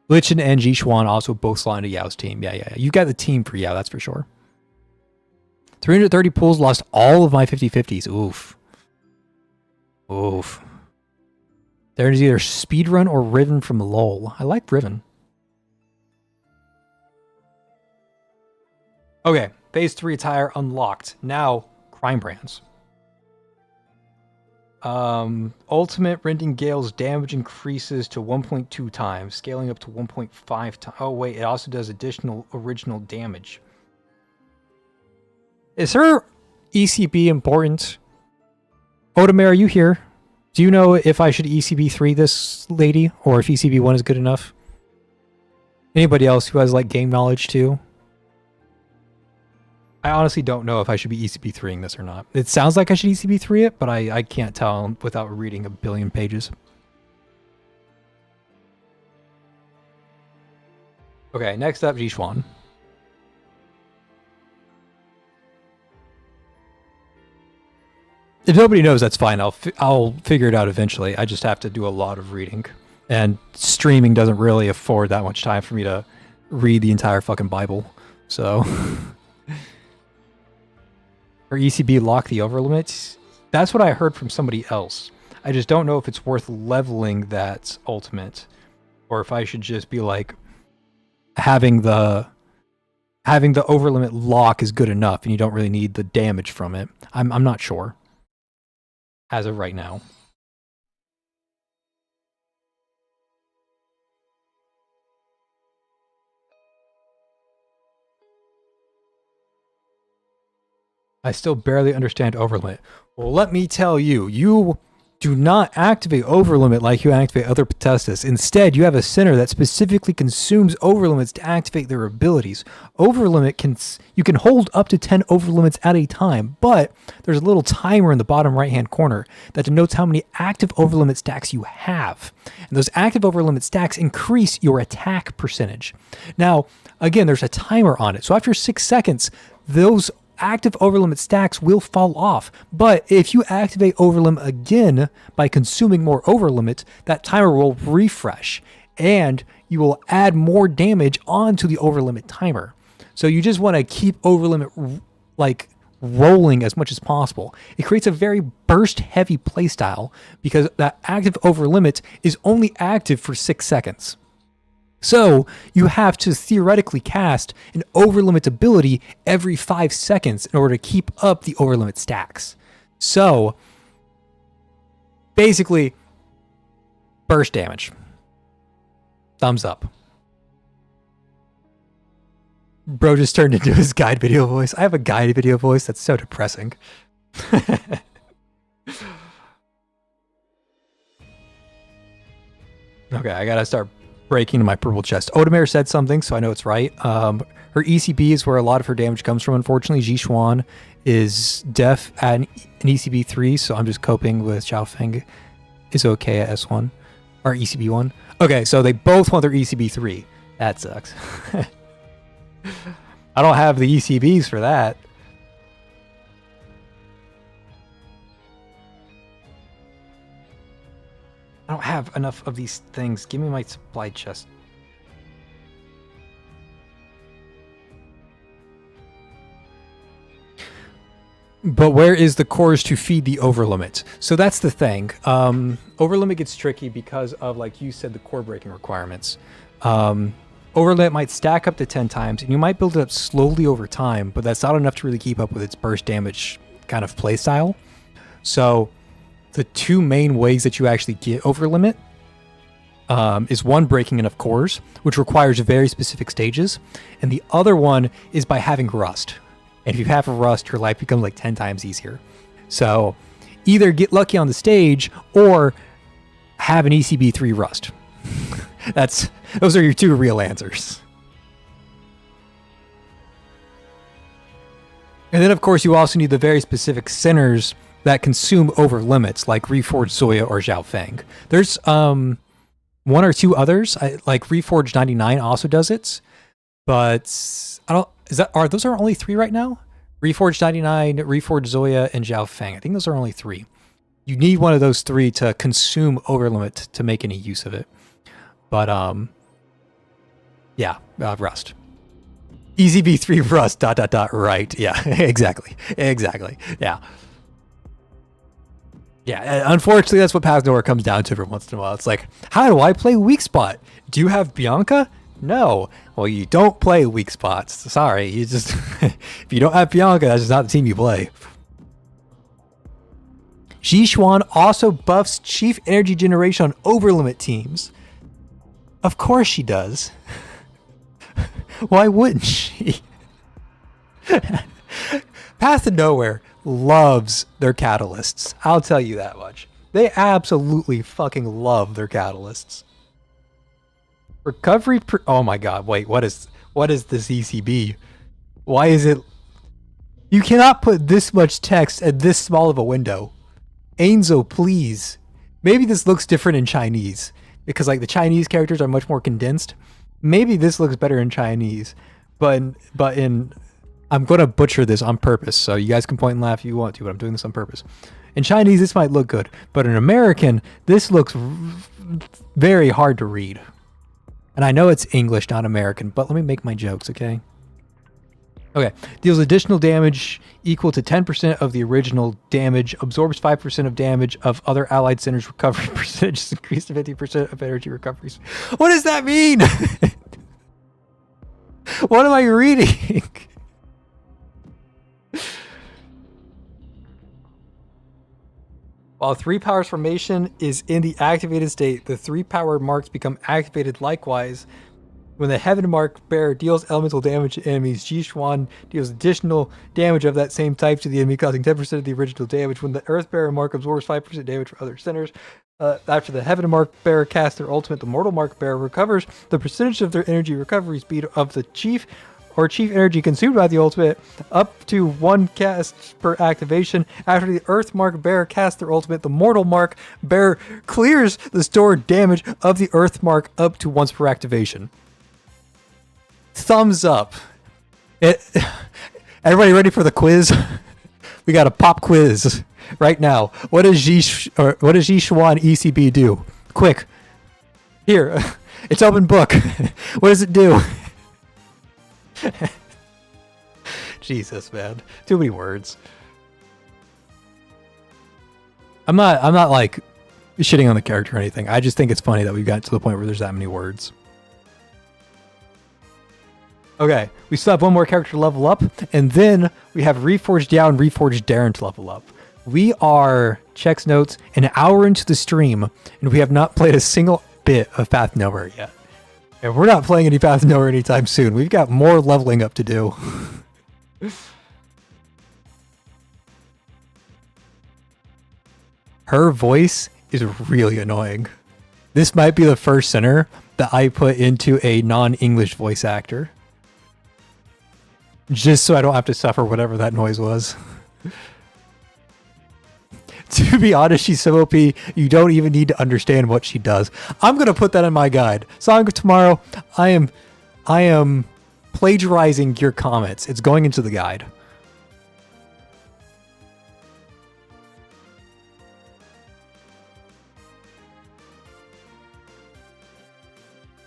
Lich and G Schwan also both slot into Yao's team. Yeah. You got the team for Yao, that's for sure. 330 pulls, lost all of my 50-50s. Oof. Darren is either speedrun or Riven from LOL. I like Riven. Okay, phase 3 attire unlocked. Now, crime brands. Ultimate rending Gale's damage increases to 1.2 times, scaling up to 1.5 times. Oh wait, it also does additional original damage. Is her ECB important? Odomare, are you here? Do you know if I should ECB 3 this lady, or if ECB 1 is good enough? Anybody else who has like game knowledge too? I honestly don't know if I should be ECB 3ing this or not. It sounds like I should ECB 3 it, but I can't tell without reading a billion pages. Okay, next up, Jishwan. If nobody knows, that's fine. I'll figure it out eventually. I just have to do a lot of reading. And streaming doesn't really afford that much time for me to read the entire fucking Bible. So... Or ECB lock the overlimit? That's what I heard from somebody else. I just don't know if it's worth leveling that ultimate, or if I should just be like having the overlimit lock is good enough, and you don't really need the damage from it. I'm not sure as of right now. I still barely understand overlimit. Well, let me tell you, you do not activate overlimit like you activate other Potestas. Instead, you have a center that specifically consumes overlimits to activate their abilities. Overlimit you can hold up to 10 overlimits at a time, but there's a little timer in the bottom right-hand corner that denotes how many active overlimit stacks you have. And those active overlimit stacks increase your attack percentage. Now, again, there's a timer on it. So after 6 seconds, those active overlimit stacks will fall off, but if you activate overlimit again by consuming more overlimit, that timer will refresh and you will add more damage onto the overlimit timer. So you just want to keep overlimit like rolling as much as possible. It creates a very burst-heavy playstyle because that active over limit is only active for 6 seconds. So you have to theoretically cast an over limit ability every 5 seconds in order to keep up the over limit stacks. So basically, burst damage. Thumbs up. Bro just turned into his guide video voice. I have a guide video voice that's so depressing. Okay, I gotta start breaking my purple chest. Odomare said something, so I know it's right. Her ECB is where a lot of her damage comes from. Unfortunately, Jixuan is deaf at an ECB 3, so I'm just coping with Xiaofeng is okay at S1. Or ECB 1. Okay, so they both want their ECB 3. That sucks. I don't have the ECBs for that. I don't have enough of these things. Give me my supply chest. But where is the cores to feed the overlimit? So that's the thing. Overlimit gets tricky because of, like you said, the core breaking requirements. Overlimit might stack up to 10 times, and you might build it up slowly over time, but that's not enough to really keep up with its burst damage kind of playstyle. So the two main ways that you actually get overlimit is one, breaking enough cores, which requires very specific stages, and the other one is by having rust. And if you have a rust, your life becomes like 10 times easier. So either get lucky on the stage or have an ECB 3 rust. Those are your two real answers. And then of course you also need the very specific centers that consume over limits, like Reforged Zoya or Xiaofeng. There's one or two others, like Reforged 99 also does it, but I don't. Those are only 3 right now? Reforged 99, Reforged Zoya, and Xiaofeng. I think those are only 3. You need one of those 3 to consume overlimit to make any use of it. But yeah, rust. EZB3 rust, ... right. Yeah, exactly. Yeah. Yeah, unfortunately, that's what Path Nowhere comes down to every once in a while. It's like, how do I play weak spot? Do you have Bianca? No. Well, you don't play weak spots. Sorry, you just... if you don't have Bianca, that's just not the team you play. Jixuan also buffs Chief Energy Generation on overlimit teams. Of course she does. Why wouldn't she? Path to Nowhere loves their catalysts. I'll tell you that much. They absolutely fucking love their catalysts. Recovery oh my god, wait, what is this ECB? Why is it... You cannot put this much text at this small of a window. Ainzo, please. Maybe this looks different in Chinese, because like the Chinese characters are much more condensed. Maybe this looks better in Chinese, but in I'm going to butcher this on purpose, so you guys can point and laugh if you want to, but I'm doing this on purpose. In Chinese, this might look good, but in American, this looks very hard to read. And I know it's English, not American, but let me make my jokes, okay? Okay. Deals additional damage equal to 10% of the original damage, absorbs 5% of damage of other allied centers' recovery percentage, increased to 50% of energy recoveries. What does that mean? What am I reading? While 3 powers formation is in the activated state, the 3 power marks become activated likewise. When the Heaven Mark bearer deals elemental damage to enemies, Jixuan deals additional damage of that same type to the enemy, causing 10% of the original damage. When the Earth Bearer Mark absorbs 5% damage from other centers, after the Heaven Mark bearer casts their ultimate, the Mortal Mark bearer recovers the percentage of their energy recovery speed of the Chief or Chief energy consumed by the ultimate up to 1 cast per activation. After the Earth Mark bearer casts their ultimate, the Mortal Mark bearer clears the stored damage of the Earth Mark up to once per activation. Thumbs up. Everybody ready for the quiz? We got a pop quiz right now. What does Jixuan ECB do? Quick. Here. It's open book. What does it do? Jesus, man. Too many words. I'm not like shitting on the character or anything. I just think it's funny that we've gotten to the point where there's that many words. Okay, we still have one more character to level up, and then we have Reforged Yao and Reforged Darren to level up. We are, checks notes, an hour into the stream, and we have not played a single bit of Path Nowhere yet. And we're not playing any Path Nowhere anytime soon. We've got more leveling up to do. Her voice is really annoying. This might be the first center that I put into a non-English voice actor. Just so I don't have to suffer whatever that noise was. To be honest, she's so OP, you don't even need to understand what she does. I'm going to put that in my guide. Song of Tomorrow, I am plagiarizing your comments. It's going into the guide.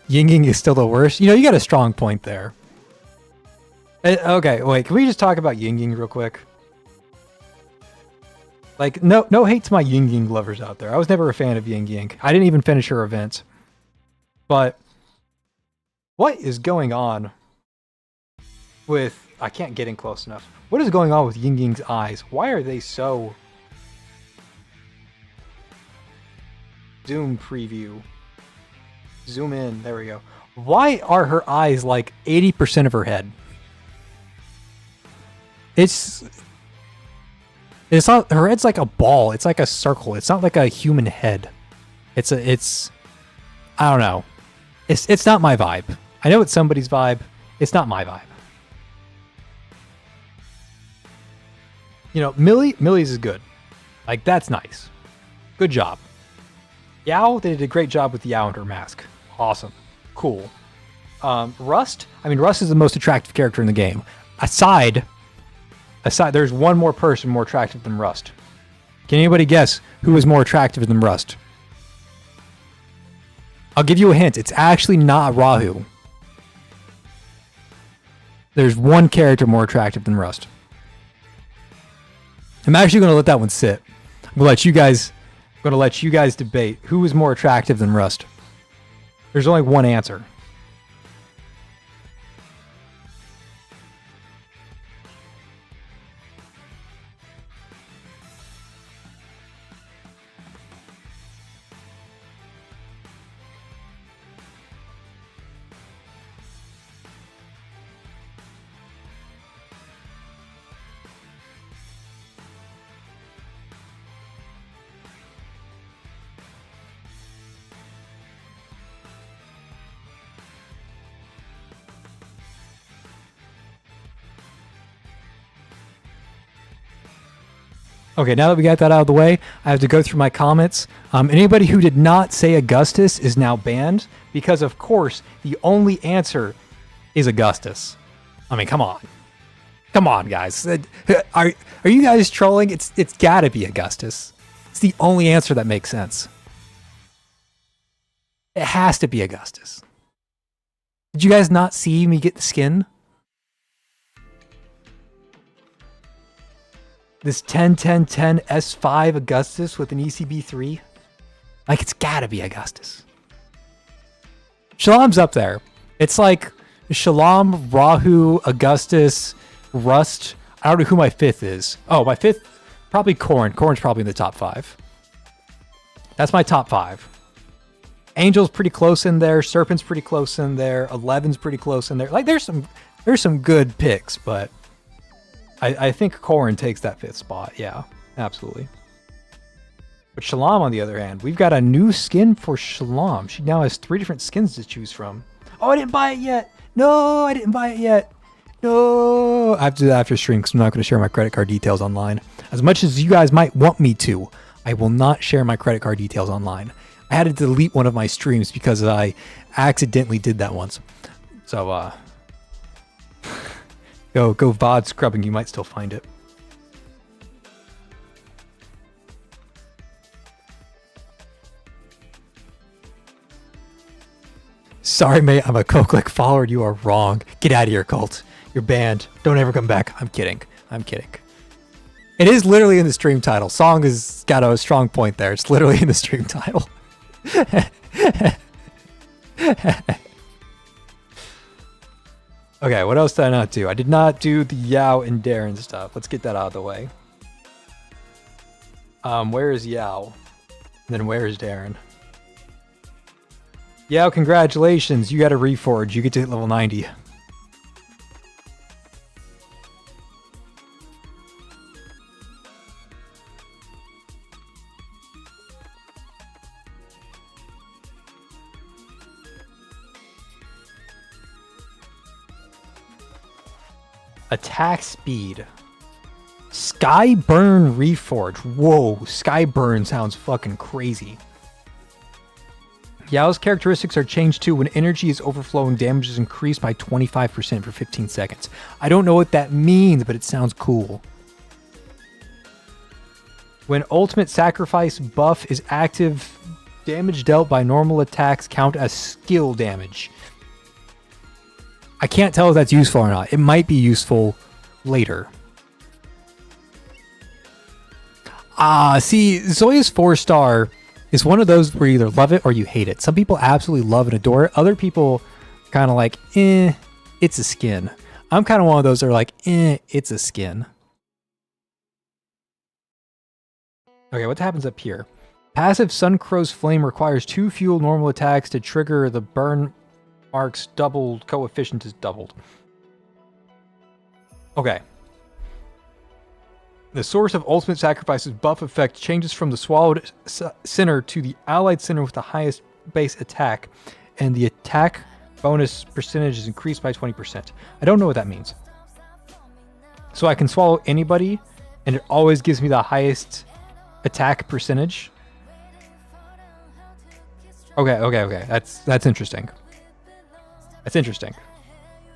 Yinging is still the worst. You know, you got a strong point there. Okay, wait, can we just talk about Yinging real quick? Like, no hate to my Yinging lovers out there. I was never a fan of Ying. I didn't even finish her event. But what is going on with... I can't get in close enough. What is going on with Ying's eyes? Why are they so... Zoom preview. Zoom in. There we go. Why are her eyes like 80% of her head? It's not, her head's like a ball. It's like a circle. It's not like a human head. It's I don't know. It's not my vibe. I know it's somebody's vibe. It's not my vibe. You know, Millie's is good. Like, that's nice. Good job. Yao, they did a great job with Yao and her mask. Awesome. Cool. Rust, I mean, Rust is the most attractive character in the game. Aside, there's one more person more attractive than Rust. Can anybody guess who is more attractive than Rust? I'll give you a hint. It's actually not Rahu. There's one character more attractive than Rust. I'm actually going to let that one sit. I'm going to let you guys debate who is more attractive than Rust. There's only one answer. Okay, now that we got that out of the way, I have to go through my comments. Anybody who did not say Augustus is now banned because, of course, the only answer is Augustus. I mean, come on. Come on, guys. Are you guys trolling? It's got to be Augustus. It's the only answer that makes sense. It has to be Augustus. Did you guys not see me get the skin? This 10-10-10 S5 Augustus with an ECB3? Like, it's gotta be Augustus. Shalom's up there. It's like Shalom, Rahu, Augustus, Rust. I don't know who my fifth is. Oh, my fifth, probably Corrin. Corrin's probably in the top 5. That's my top 5. Angel's pretty close in there. Serpent's pretty close in there. 11's pretty close in there. Like, there's some good picks, but I think Corrin takes that 5th spot. Yeah, absolutely. But Shalom, on the other hand, we've got a new skin for Shalom. She now has 3 different skins to choose from. Oh, I didn't buy it yet. No, I didn't buy it yet. No. I have to do that after stream because I'm not going to share my credit card details online. As much as you guys might want me to, I will not share my credit card details online. I had to delete one of my streams because I accidentally did that once. So, Go VOD scrubbing, you might still find it. Sorry, mate, I'm a Coke-like follower. You are wrong. Get out of here, cult. You're banned. Don't ever come back. I'm kidding. I'm kidding. It is literally in the stream title. Song has got a strong point there. It's literally in the stream title. Okay, what else did I not do? I did not do the Yao and Darren stuff. Let's get that out of the way. Where is Yao? And then where is Darren? Yao, congratulations. You got a reforge. You get to hit level 90. Attack speed. Skyburn Reforge. Whoa, Skyburn sounds fucking crazy. Yao's characteristics are changed too. When energy is overflowing, damage is increased by 25% for 15 seconds. I don't know what that means, but it sounds cool. When ultimate sacrifice buff is active, damage dealt by normal attacks count as skill damage. I can't tell if that's useful or not. It might be useful later. See, Zoya's 4-star is one of those where you either love it or you hate it. Some people absolutely love and adore it. Other people kind of like, it's a skin. I'm kind of one of those that are like, it's a skin. Okay, what happens up here? Passive Suncrow's Flame requires 2 fuel normal attacks to trigger the burn mark's doubled coefficient is doubled. Okay. The source of Ultimate Sacrifice's buff effect changes from the swallowed center to the allied center with the highest base attack, and the attack bonus percentage is increased by 20%. I don't know what that means. So I can swallow anybody, and it always gives me the highest attack percentage. Okay. That's interesting. That's interesting.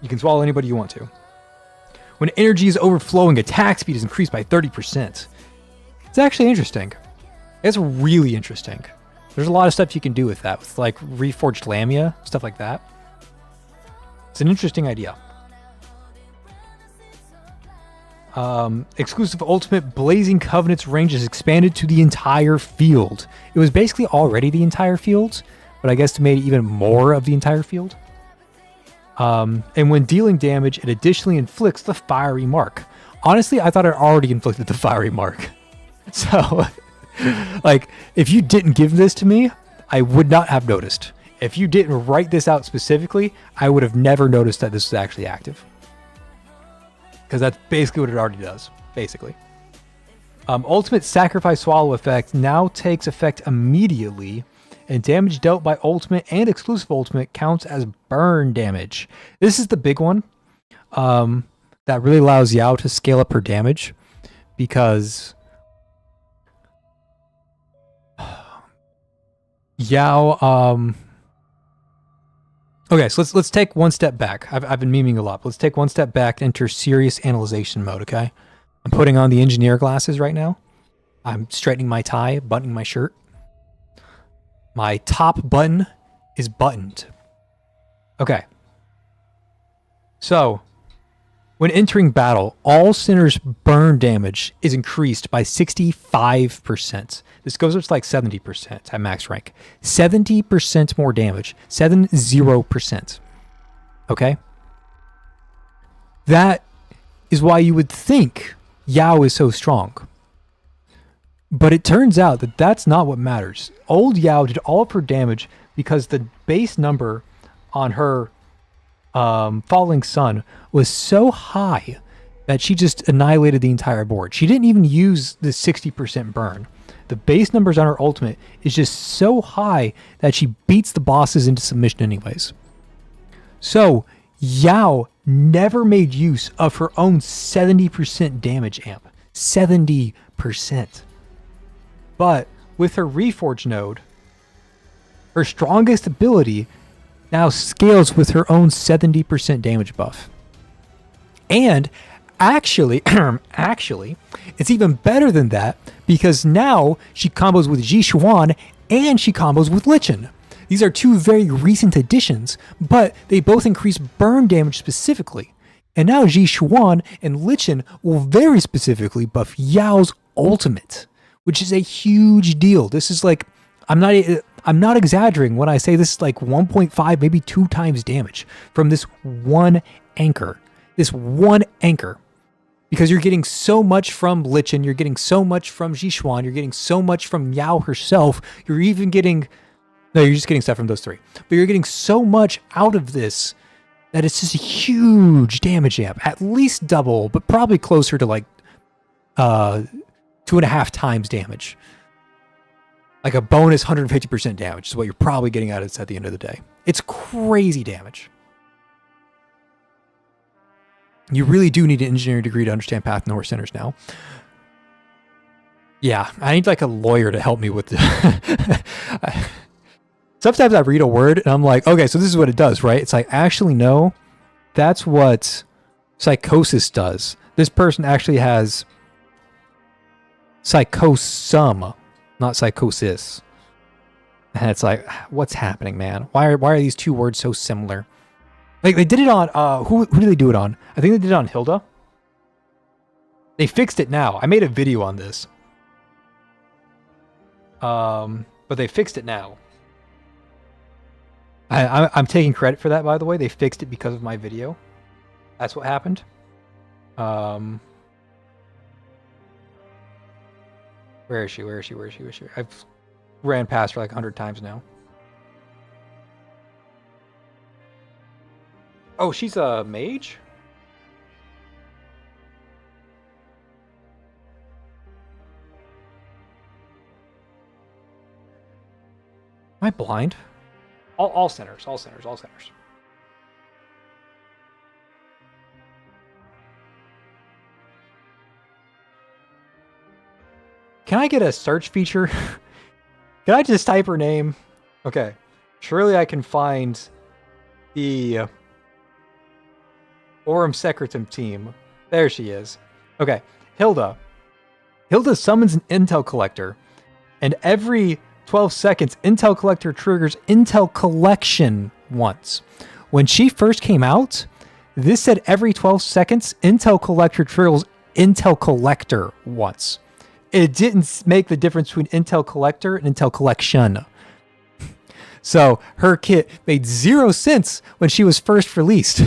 You can swallow anybody you want to. When energy is overflowing, attack speed is increased by 30%. It's actually interesting. It's really interesting. There's a lot of stuff you can do with that, with like reforged Lamia, stuff like that. It's an interesting idea. Exclusive Ultimate Blazing Covenant's range is expanded to the entire field. It was basically already the entire field, but I guess it made it even more of the entire field. And when dealing damage, it additionally inflicts the Fiery Mark. Honestly, I thought it already inflicted the Fiery Mark. So, like, if you didn't give this to me, I would not have noticed. If you didn't write this out specifically, I would have never noticed that this was actually active. Because that's basically what it already does, basically. Ultimate Sacrifice Swallow effect now takes effect immediately, and damage dealt by ultimate and exclusive ultimate counts as burn damage. This is the big one that really allows Yao to scale up her damage, because Yao... Okay, so let's take one step back. I've been memeing a lot. But let's take one step back and enter serious analyzation mode, okay? I'm putting on the engineer glasses right now. I'm straightening my tie, buttoning my shirt. My top button is buttoned. Okay. So, when entering battle, all sinners' burn damage is increased by 65%. This goes up to like 70% at max rank. 70% more damage. 70%. Okay? That is why you would think Yao is so strong. But it turns out that that's not what matters. Old Yao did all of her damage because the base number on her Falling Sun was so high that she just annihilated the entire board. She didn't even use the 60% burn. The base numbers on her ultimate is just so high that she beats the bosses into submission anyways. So Yao never made use of her own 70% damage amp. 70%. But with her Reforge node, her strongest ability now scales with her own 70% damage buff. And actually, it's even better than that, because now she combos with Jishuan and she combos with Lichen. These are two very recent additions, but they both increase burn damage specifically. And now Ji Xuan and Lichen will very specifically buff Yao's ultimate, which is a huge deal. This is like, I'm not exaggerating when I say this is like 1.5, maybe 2 times damage from this one anchor. This one anchor. Because you're getting so much from Lichen, you're getting so much from Ji Xuan, you're getting so much from Yao herself, you're even getting... No, you're just getting stuff from those 3. But you're getting so much out of this that it's just a huge damage amp. At least double, but probably closer to like 2.5 times damage. Like a bonus 150% damage is what you're probably getting out of this at the end of the day. It's crazy damage. You really do need an engineering degree to understand Path to Nowhere Centers now. Yeah, I need like a lawyer to help me with the... Sometimes I read a word and I'm like, okay, so this is what it does, right? It's like, actually, no, that's what psychosis does. This person actually has psychosum, not psychosis. And it's like, what's happening, man? Why are these 2 words so similar? Like they did it on, who did they do it on? I think they did it on Hilda. They fixed it now. I made a video on this. But they fixed it now. I'm taking credit for that, by the way. They fixed it because of my video. That's what happened. Where is she? Where is she? Where is she? Where is she? I've ran past her like 100 times now. Oh, she's a mage? Am I blind? All centers, all centers, all centers. Can I get a search feature? Can I just type her name? Okay. Surely I can find the Aurum Secretum team. There she is. Okay. Hilda. Hilda summons an intel collector, and every 12 seconds, Intel Collector triggers Intel Collection once. When she first came out, this said every 12 seconds, Intel Collector triggers Intel Collector once. It didn't make the difference between Intel Collector and Intel Collection. So her kit made 0 sense when she was first released.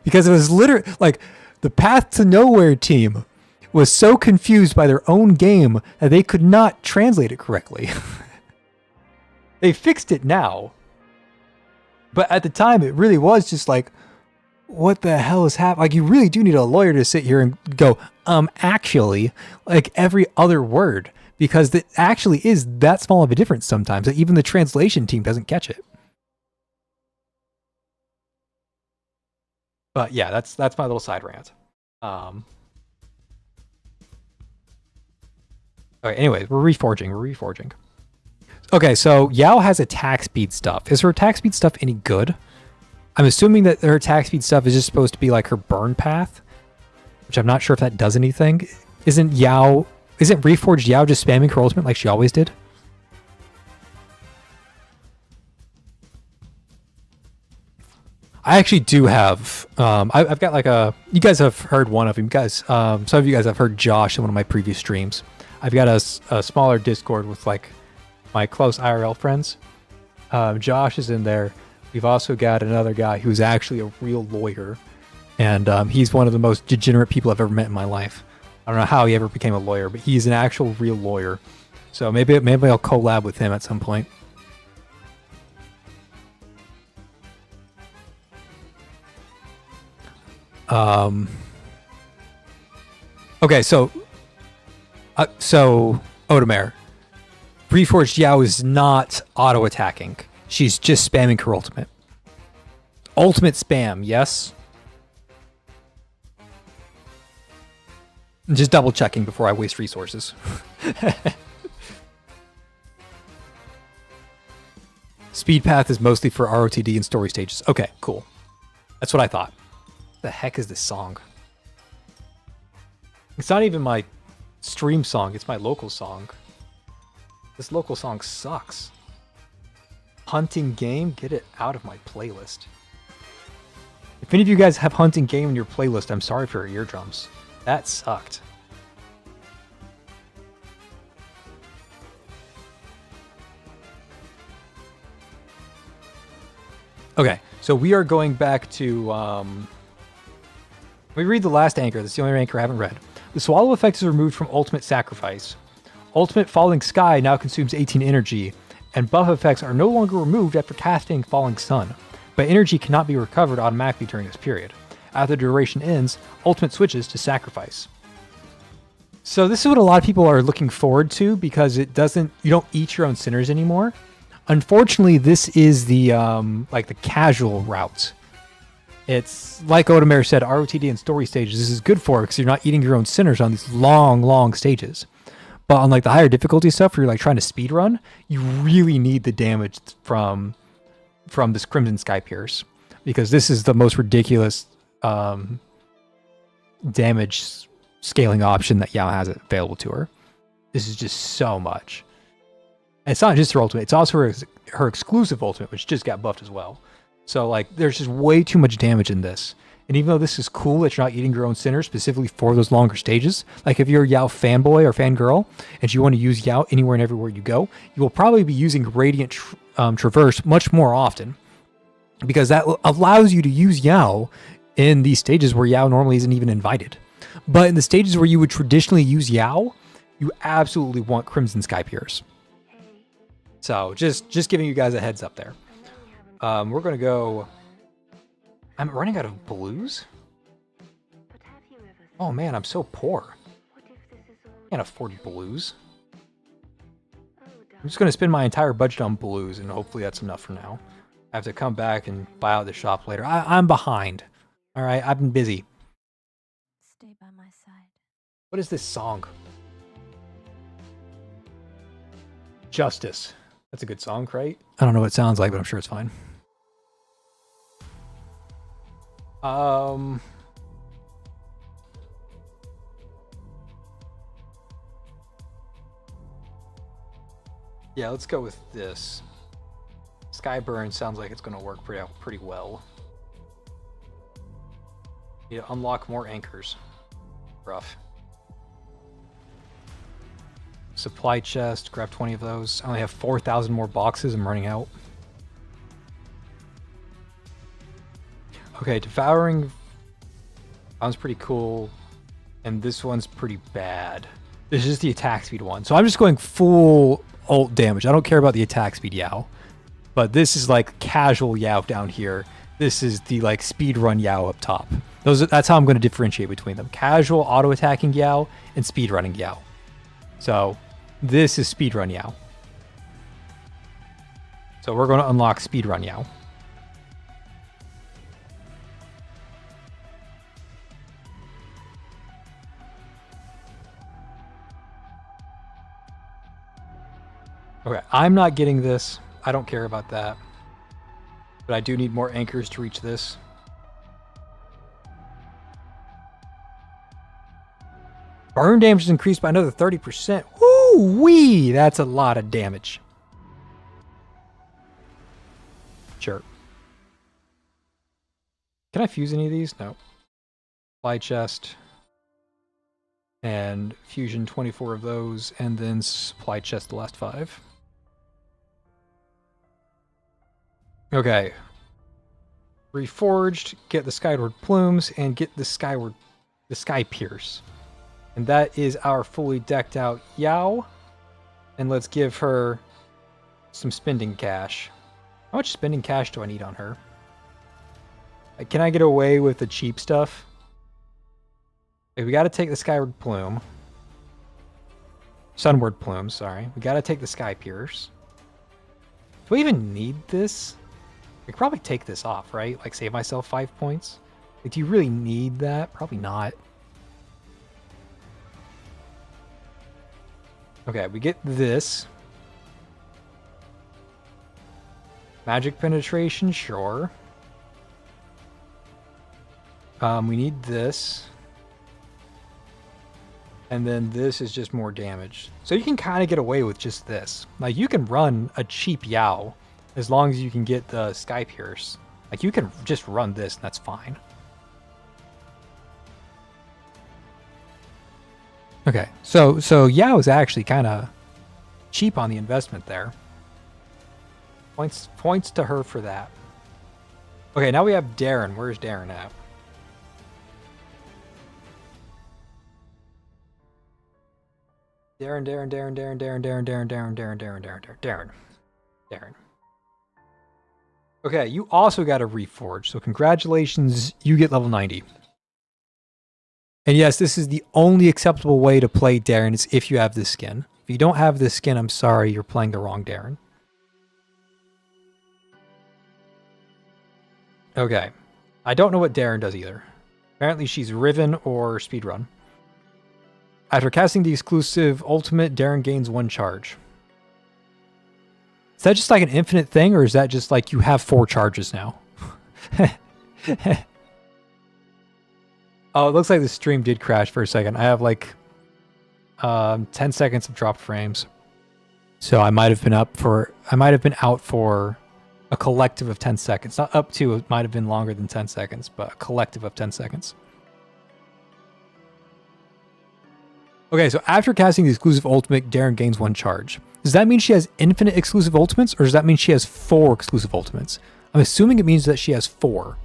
Because it was literally like the Path to Nowhere team was so confused by their own game that they could not translate it correctly. They fixed it now. But at the time, it really was just like, what the hell is happening? Like, you really do need a lawyer to sit here and go, actually, like every other word. Because it actually is that small of a difference sometimes that even the translation team doesn't catch it. But yeah, that's my little side rant. Okay, anyways, we're reforging. Okay, so Yao has attack speed stuff. Is her attack speed stuff any good? I'm assuming that her attack speed stuff is just supposed to be like her burn path, which I'm not sure if that does anything. Isn't Reforged Yao just spamming her ultimate like she always did? I actually do have, I've got like you guys have heard one of them. Some of you guys have heard Josh in one of my previous streams. I've got a smaller Discord with like my close IRL friends. Josh is in there. We've also got another guy who's actually a real lawyer. And he's one of the most degenerate people I've ever met in my life. I don't know how he ever became a lawyer, but he's an actual real lawyer. So maybe I'll collab with him at some point. Okay, so Odomer, Reforged Yao is not auto-attacking. She's just spamming her ultimate. Ultimate spam, yes? Just double checking before I waste resources. Speed path is mostly for ROTD and story stages. Okay, cool. That's what I thought. What the heck is this song? It's not even my stream song, it's my local song. This local song sucks. Hunting game, get it out of my playlist. If any of you guys have hunting game in your playlist, I'm sorry for your eardrums. That sucked. Okay, so we are going back to... Let me read the last anchor. That's the only anchor I haven't read. The swallow effect is removed from Ultimate Sacrifice. Ultimate Falling Sky now consumes 18 energy, and buff effects are no longer removed after casting Falling Sun, but energy cannot be recovered automatically during this period. After the duration ends, Ultimate switches to Sacrifice. So this is what a lot of people are looking forward to because you don't eat your own sinners anymore. Unfortunately, this is the like the casual route. It's like Odomer said, ROTD and story stages. This is good for because you're not eating your own sinners on these long stages. But on like the higher difficulty stuff, where you're like trying to speed run, you really need the damage from this Crimson Sky Pierce because this is the most ridiculous damage scaling option that Yao has available to her. This is just so much. And it's not just her ultimate; it's also her exclusive ultimate, which just got buffed as well. So like, there's just way too much damage in this. And even though this is cool that you're not eating your own sinners specifically for those longer stages, like if you're a Yao fanboy or fangirl and you want to use Yao anywhere and everywhere you go, you will probably be using Radiant Traverse much more often because that allows you to use Yao in these stages where Yao normally isn't even invited. But in the stages where you would traditionally use Yao, you absolutely want Crimson Sky Pierce. So just giving you guys a heads up there. We're going to go... I'm running out of blues? Oh man, I'm so poor. I can't afford blues. I'm just going to spend my entire budget on blues, and hopefully that's enough for now. I have to come back and buy out the shop later. I'm behind. Alright, I've been busy. Stay by my side. What is this song? Justice. That's a good song, right? I don't know what it sounds like, but I'm sure it's fine. Yeah, let's go with this. Skyburn sounds like it's going to work pretty well. Need to unlock more anchors. Rough. Supply chest, grab 20 of those. I only have 4,000 more boxes. I'm running out. Okay, Devouring sounds pretty cool. And this one's pretty bad. This is the attack speed one. So I'm just going full ult damage. I don't care about the attack speed Yao. But this is like casual Yao down here. This is the like speed run Yao up top. That's how I'm going to differentiate between them. Casual auto attacking Yao and speed running Yao. So this is speed run Yao. So we're going to unlock speed run Yao. Okay, I'm not getting this. I don't care about that. But I do need more anchors to reach this. Burn damage is increased by another 30%. Woo-wee! That's a lot of damage. Sure. Can I fuse any of these? No. Supply chest. And fusion 24 of those. And then supply chest the last 5. Okay. Reforged, get the Skyward Plumes, and get the Sky Pierce. And that is our fully decked out Yao. And let's give her some spending cash. How much spending cash do I need on her? Can I get away with the cheap stuff? Okay, we got to take the Skyward Plume. Sunward Plume, sorry. We got to take the Sky Pierce. Do we even need this? I could probably take this off, right? Like save myself 5 points. Like, do you really need that? Probably not. Okay, we get this. Magic penetration, sure. We need this. And then this is just more damage. So you can kind of get away with just this. Like, you can run a cheap Yao as long as you can get the Sky Pierce. Like, you can just run this, and that's fine. Okay, so Yao is actually kind of cheap on the investment there. Points to her for that. Okay, now we have Darren. Where's Darren at? Darren. Okay, you also got a reforge, so congratulations, you get level 90. And yes, this is the only acceptable way to play Darren is if you have this skin. If you don't have this skin, I'm sorry, you're playing the wrong Darren. Okay. I don't know what Darren does either. Apparently she's Riven or Speedrun. After casting the exclusive ultimate, Darren gains 1 charge. Is that just like an infinite thing, or is that just like you have 4 charges now? Oh, it looks like the stream did crash for a second. I have like 10 seconds of dropped frames. So I might have been out for a collective of 10 seconds. Not up to, it might have been longer than 10 seconds, but a collective of 10 seconds. Okay, so after casting the exclusive ultimate, Darren gains 1 charge. Does that mean she has infinite exclusive ultimates, or does that mean she has 4 exclusive ultimates? I'm assuming it means that she has 4.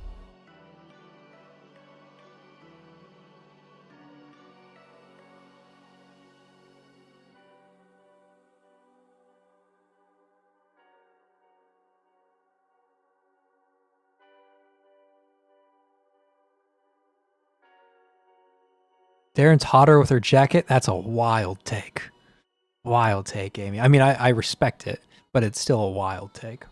Darren's hotter with her jacket? That's a wild take. Wild take, Amy. I mean, I respect it, but it's still a wild take.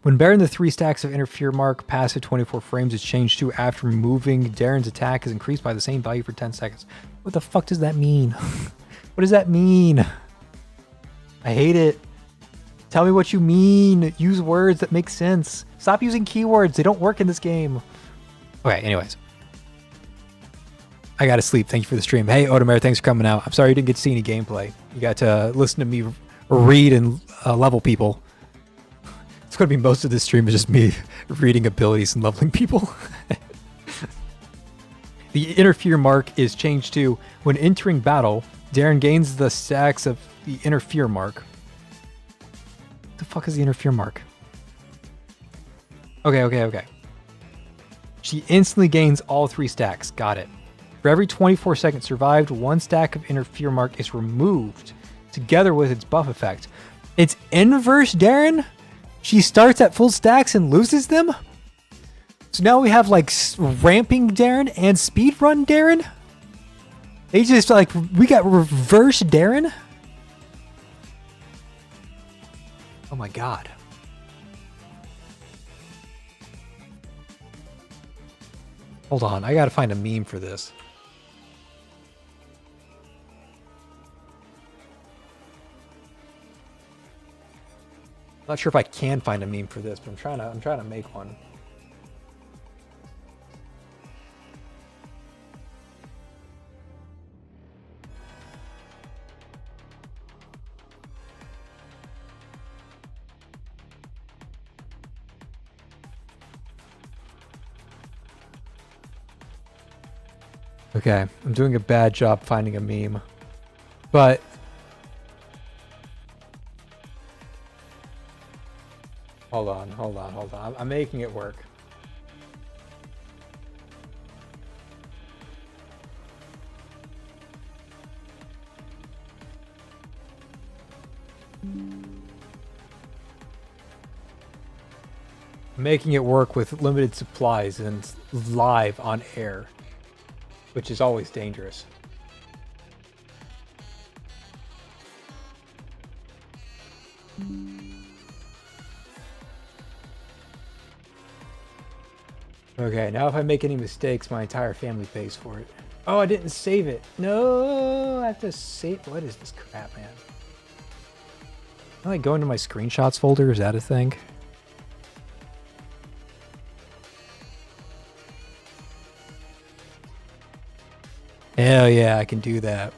When bearing the 3 stacks of interfere mark, passive 24 frames is changed to after moving, Darren's attack is increased by the same value for 10 seconds. What the fuck does that mean? What does that mean? I hate it. Tell me what you mean. Use words that make sense. Stop using keywords. They don't work in this game. Okay, anyways. I gotta sleep. Thank you for the stream. Hey, Odomare, thanks for coming out. I'm sorry you didn't get to see any gameplay. You got to listen to me read and level people. It's gonna be most of this stream is just me reading abilities and leveling people. The interfere mark is changed to when entering battle, Darren gains the stacks of the interfere mark. What the fuck is the interfere mark? Okay. She instantly gains all 3 stacks. Got it. For every 24 seconds survived, 1 stack of interfere mark is removed together with its buff effect. It's inverse Darren? She starts at full stacks and loses them? So now we have like ramping Darren and speedrun Darren? They just like, we got reverse Darren? Oh my god. Hold on, I gotta find a meme for this. Not sure if I can find a meme for this, but I'm trying to make one. Okay, I'm doing a bad job finding a meme. But hold on. I'm making it work. Making it work with limited supplies and live on air, which is always dangerous. Okay, now if I make any mistakes, my entire family pays for it. Oh, I didn't save it. No, I have to save. What is this crap, man? Can I like go into my screenshots folder? Is that a thing? Hell yeah, I can do that.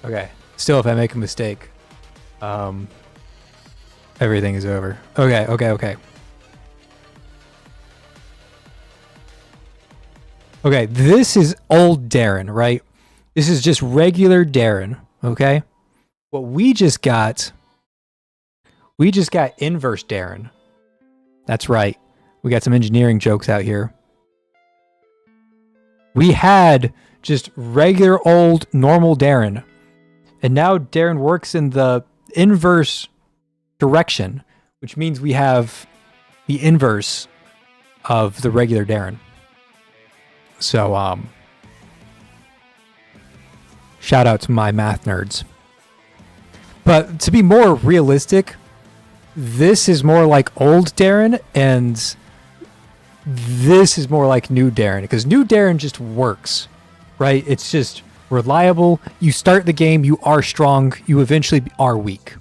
Okay, still if I make a mistake, everything is over. Okay. Okay, this is old Darren, right? This is just regular Darren, okay? What we just got inverse Darren. That's right. We got some engineering jokes out here. We had just regular old normal Darren. And now Darren works in the inverse direction, which means we have the inverse of the regular Darren. So, shout out to my math nerds. But to be more realistic, this is more like old Darren, and this is more like new Darren, because new Darren just works, right? It's just reliable. You start the game, you are strong, you eventually are weak.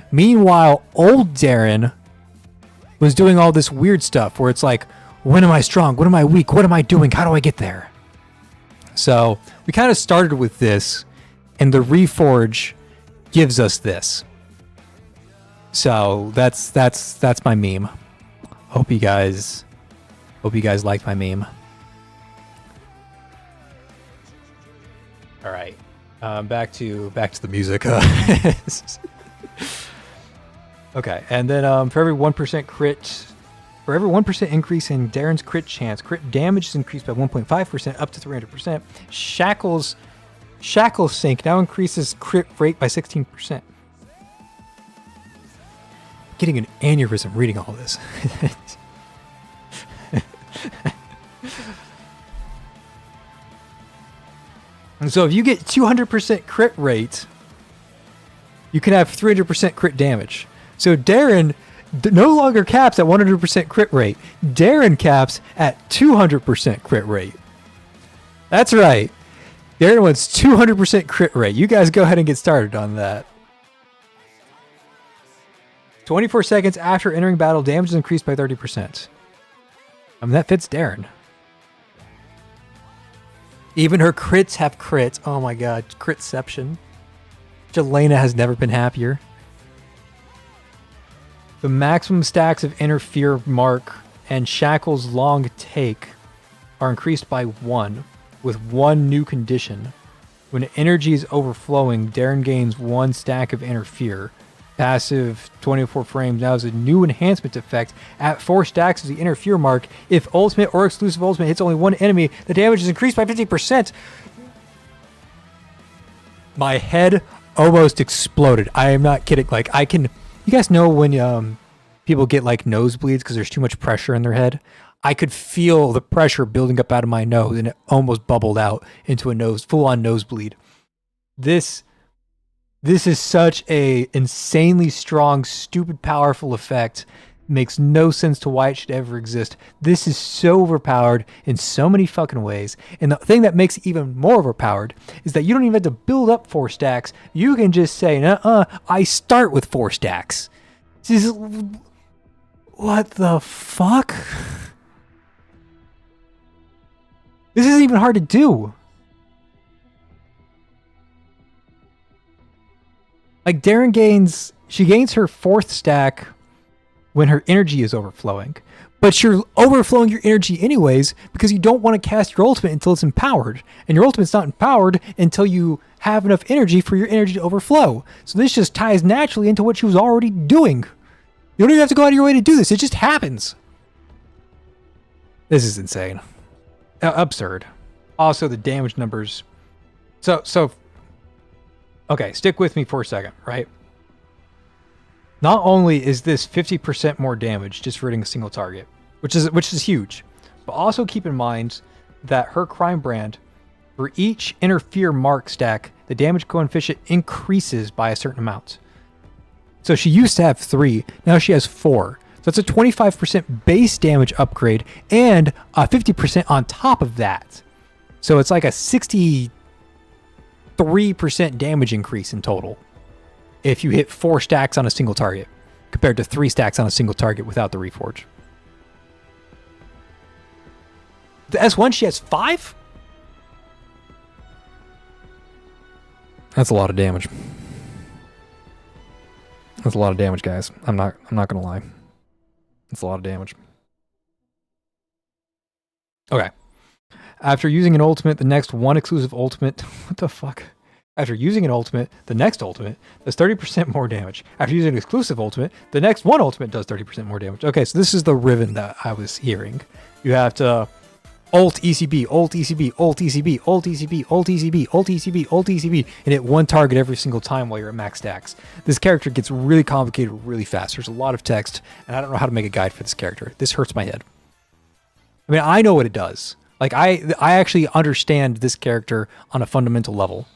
Meanwhile, old Darren was doing all this weird stuff where it's like, when am I strong? When am I weak? What am I doing? How do I get there? So we kind of started with this, and the Reforge gives us this. So that's my meme. Hope you guys like my meme. All right, back to the music. Okay, and then for every 1% increase in Darren's crit chance, crit damage is increased by 1.5% up to 300%. Shackle Sync now increases crit rate by 16%. Getting an aneurysm reading all this. And so if you get 200% crit rate, you can have 300% crit damage. So Darren no longer caps at 100% crit rate. Darren caps at 200% crit rate. That's right. Darren wants 200% crit rate. You guys go ahead and get started on that. 24 seconds after entering battle, damage is increased by 30%. I mean, that fits Darren. Even her crits have crits. Oh my god, critception. Jelena has never been happier. The maximum stacks of Interfere Mark and Shackle's Long Take are increased by 1, with 1 new condition. When energy is overflowing, Darren gains 1 stack of Interfere. Passive 24 frames now has a new enhancement effect at 4 stacks of the Interfere Mark. If ultimate or exclusive ultimate hits only 1 enemy, the damage is increased by 50%. My head almost exploded. I am not kidding. Like, I can... You guys know when people get like nosebleeds because there's too much pressure in their head? I could feel the pressure building up out of my nose, and it almost bubbled out into a full-on nosebleed. This is such a insanely strong, stupid, powerful effect. Makes no sense to why it should ever exist. This is so overpowered in so many fucking ways. And the thing that makes it even more overpowered is that you don't even have to build up 4 stacks. You can just say, I start with 4 stacks. What the fuck? This isn't even hard to do. Like, Darren gains her 4th stack when her energy is overflowing. But you're overflowing your energy anyways because you don't want to cast your ultimate until it's empowered. And your ultimate's not empowered until you have enough energy for your energy to overflow. So this just ties naturally into what she was already doing. You don't even have to go out of your way to do this. It just happens. This is insane. Absurd. Also, the damage numbers. So, okay, stick with me for a second, right? Not only is this 50% more damage just for hitting a single target, which is huge, but also keep in mind that her crime brand, for each Interfere Mark stack, the damage coefficient increases by a certain amount. So she used to have 3, now she has 4. So that's a 25% base damage upgrade and a 50% on top of that. So it's like a 63% damage increase in total if you hit 4 stacks on a single target, compared to 3 stacks on a single target without the Reforge. The S1, she has 5? That's a lot of damage. That's a lot of damage, guys. I'm not gonna lie. It's a lot of damage. Okay. After using an ultimate, the next one exclusive ultimate. What the fuck? After using an ultimate, the next ultimate does 30% more damage. After using an exclusive ultimate, the next one ultimate does 30% more damage. Okay, so this is the ribbon that I was hearing. You have to ult ECB, ult ECB, ult ECB, ult ECB, ult ECB, ult ECB, ult ECB, and hit one target every single time while you're at max stacks. This character gets really complicated really fast. There's a lot of text, and I don't know how to make a guide for this character. This hurts my head. I mean, I know what it does. Like, I actually understand this character on a fundamental level.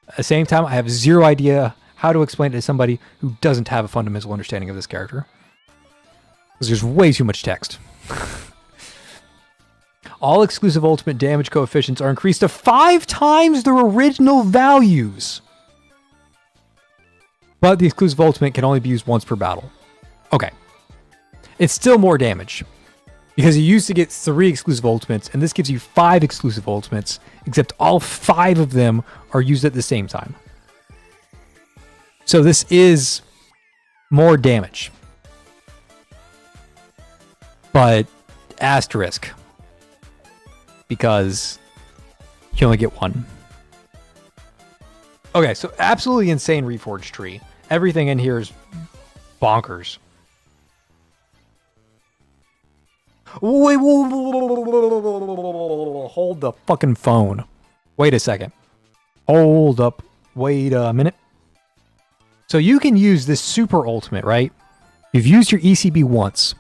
At the same time, I have zero idea how to explain it to somebody who doesn't have a fundamental understanding of this character. Because there's way too much text. All exclusive ultimate damage coefficients are increased to 5 times their original values. But the exclusive ultimate can only be used once per battle. Okay. It's still more damage. Because you used to get 3 exclusive ultimates, and this gives you 5 exclusive ultimates, except all 5 of them are used at the same time. So this is more damage. But asterisk. Because you only get 1. Okay, so absolutely insane Reforged tree. Everything in here is bonkers. Wait, hold the fucking phone. Wait a second. Hold up. Wait a minute. So you can use this super ultimate, right? You've used your ECB once.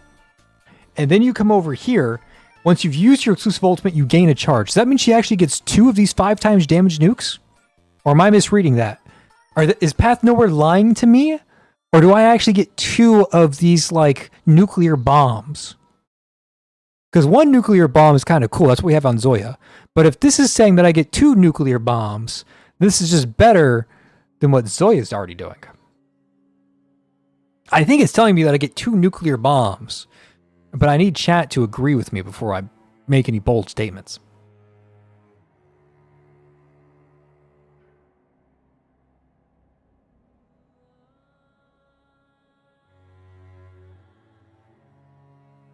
And then you come over here. Once you've used your exclusive ultimate, you gain a charge. Does that mean she actually gets 2 of these 5 times damage nukes? Or am I misreading that? Is Path Nowhere lying to me? Or do I actually get 2 of these, like, nuclear bombs? Because 1 nuclear bomb is kind of cool. That's what we have on Zoya. But if this is saying that I get 2 nuclear bombs, this is just better than what Zoya is already doing. I think it's telling me that I get 2 nuclear bombs. But I need chat to agree with me before I make any bold statements.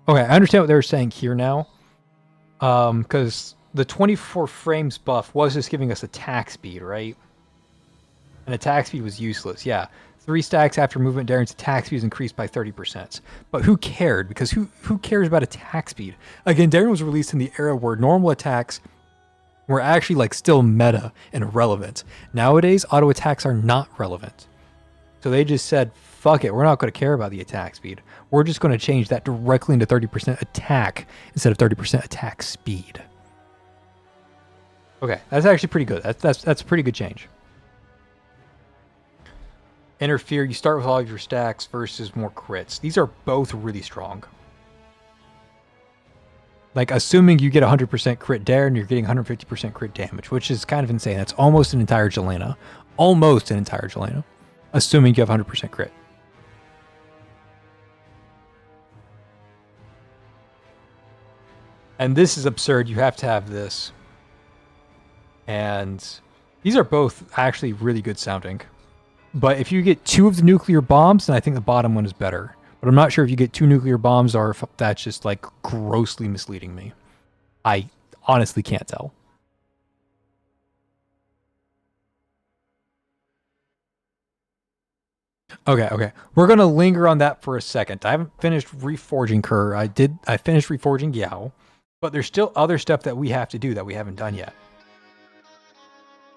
Okay, I understand what they were saying here now. Because the 24 frames buff was just giving us attack speed, right? And attack speed was useless, yeah. 3 stacks after movement, Darren's attack speed is increased by 30%. But who cared? Because who cares about attack speed? Again, Darren was released in the era where normal attacks were actually like still meta and relevant. Nowadays, auto attacks are not relevant. So they just said, fuck it, we're not going to care about the attack speed. We're just going to change that directly into 30% attack instead of 30% attack speed. Okay, that's actually pretty good. That's a pretty good change. Interfere, you start with all of your stacks versus more crits. These are both really strong. Like, assuming you get 100% crit Darren, you're getting 150% crit damage, which is kind of insane. That's almost an entire Jelena. Almost an entire Jelena. Assuming you have 100% crit. And this is absurd. You have to have this. And these are both actually really good sounding. But if you get 2 of the nuclear bombs, then I think the bottom one is better. But I'm not sure if you get 2 nuclear bombs or if that's just like grossly misleading me. I honestly can't tell. Okay. We're going to linger on that for a second. I haven't finished reforging Kerr. I finished reforging Yao. But there's still other stuff that we have to do that we haven't done yet.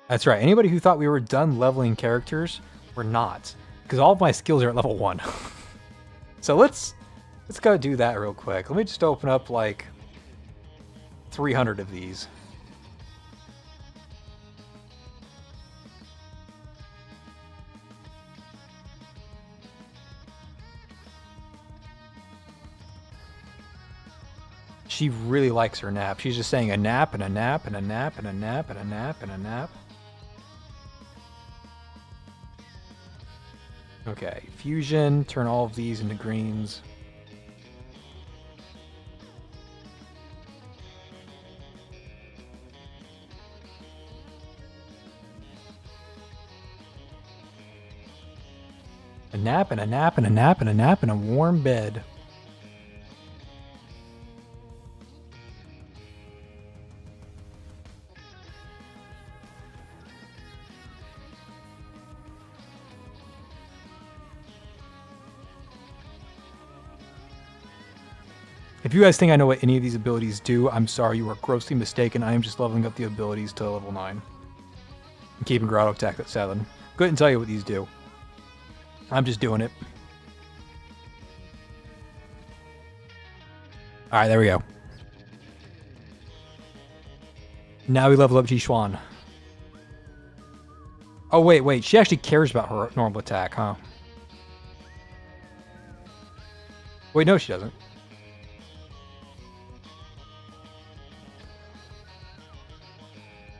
That's right. Anybody who thought we were done leveling characters, we're not. Because all of my skills are at level 1. So let's go do that real quick. Let me just open up like 300 of these. She really likes her nap. She's just saying a nap and a nap and a nap and a nap and a nap and a nap. Okay, fusion, turn all of these into greens. A nap and a nap and a nap and a nap and a warm bed. If you guys think I know what any of these abilities do, I'm sorry, you are grossly mistaken. I am just leveling up the abilities to level 9. I'm keeping Grotto attack at 7. Couldn't tell you what these do. I'm just doing it. Alright, there we go. Now we level up Ji-Xuan. Oh, wait. She actually cares about her normal attack, huh? Wait, no, she doesn't.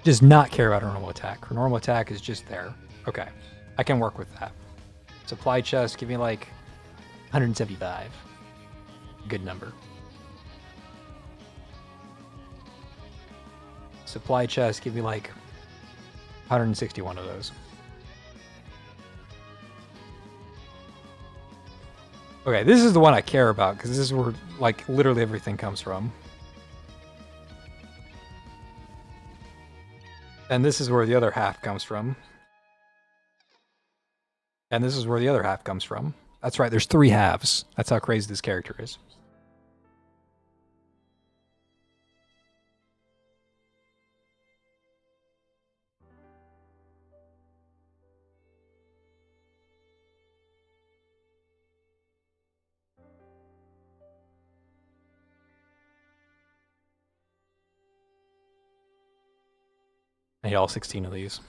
Does not care about her normal attack. Her normal attack is just there. Okay. I can work with that. Supply chest, give me like 175. Good number. Supply chest, give me like 161 of those. Okay, this is the one I care about because this is where like literally everything comes from. And this is where the other half comes from. And this is where the other half comes from. That's right, there's 3 halves. That's how crazy this character is. I need all 16 of these.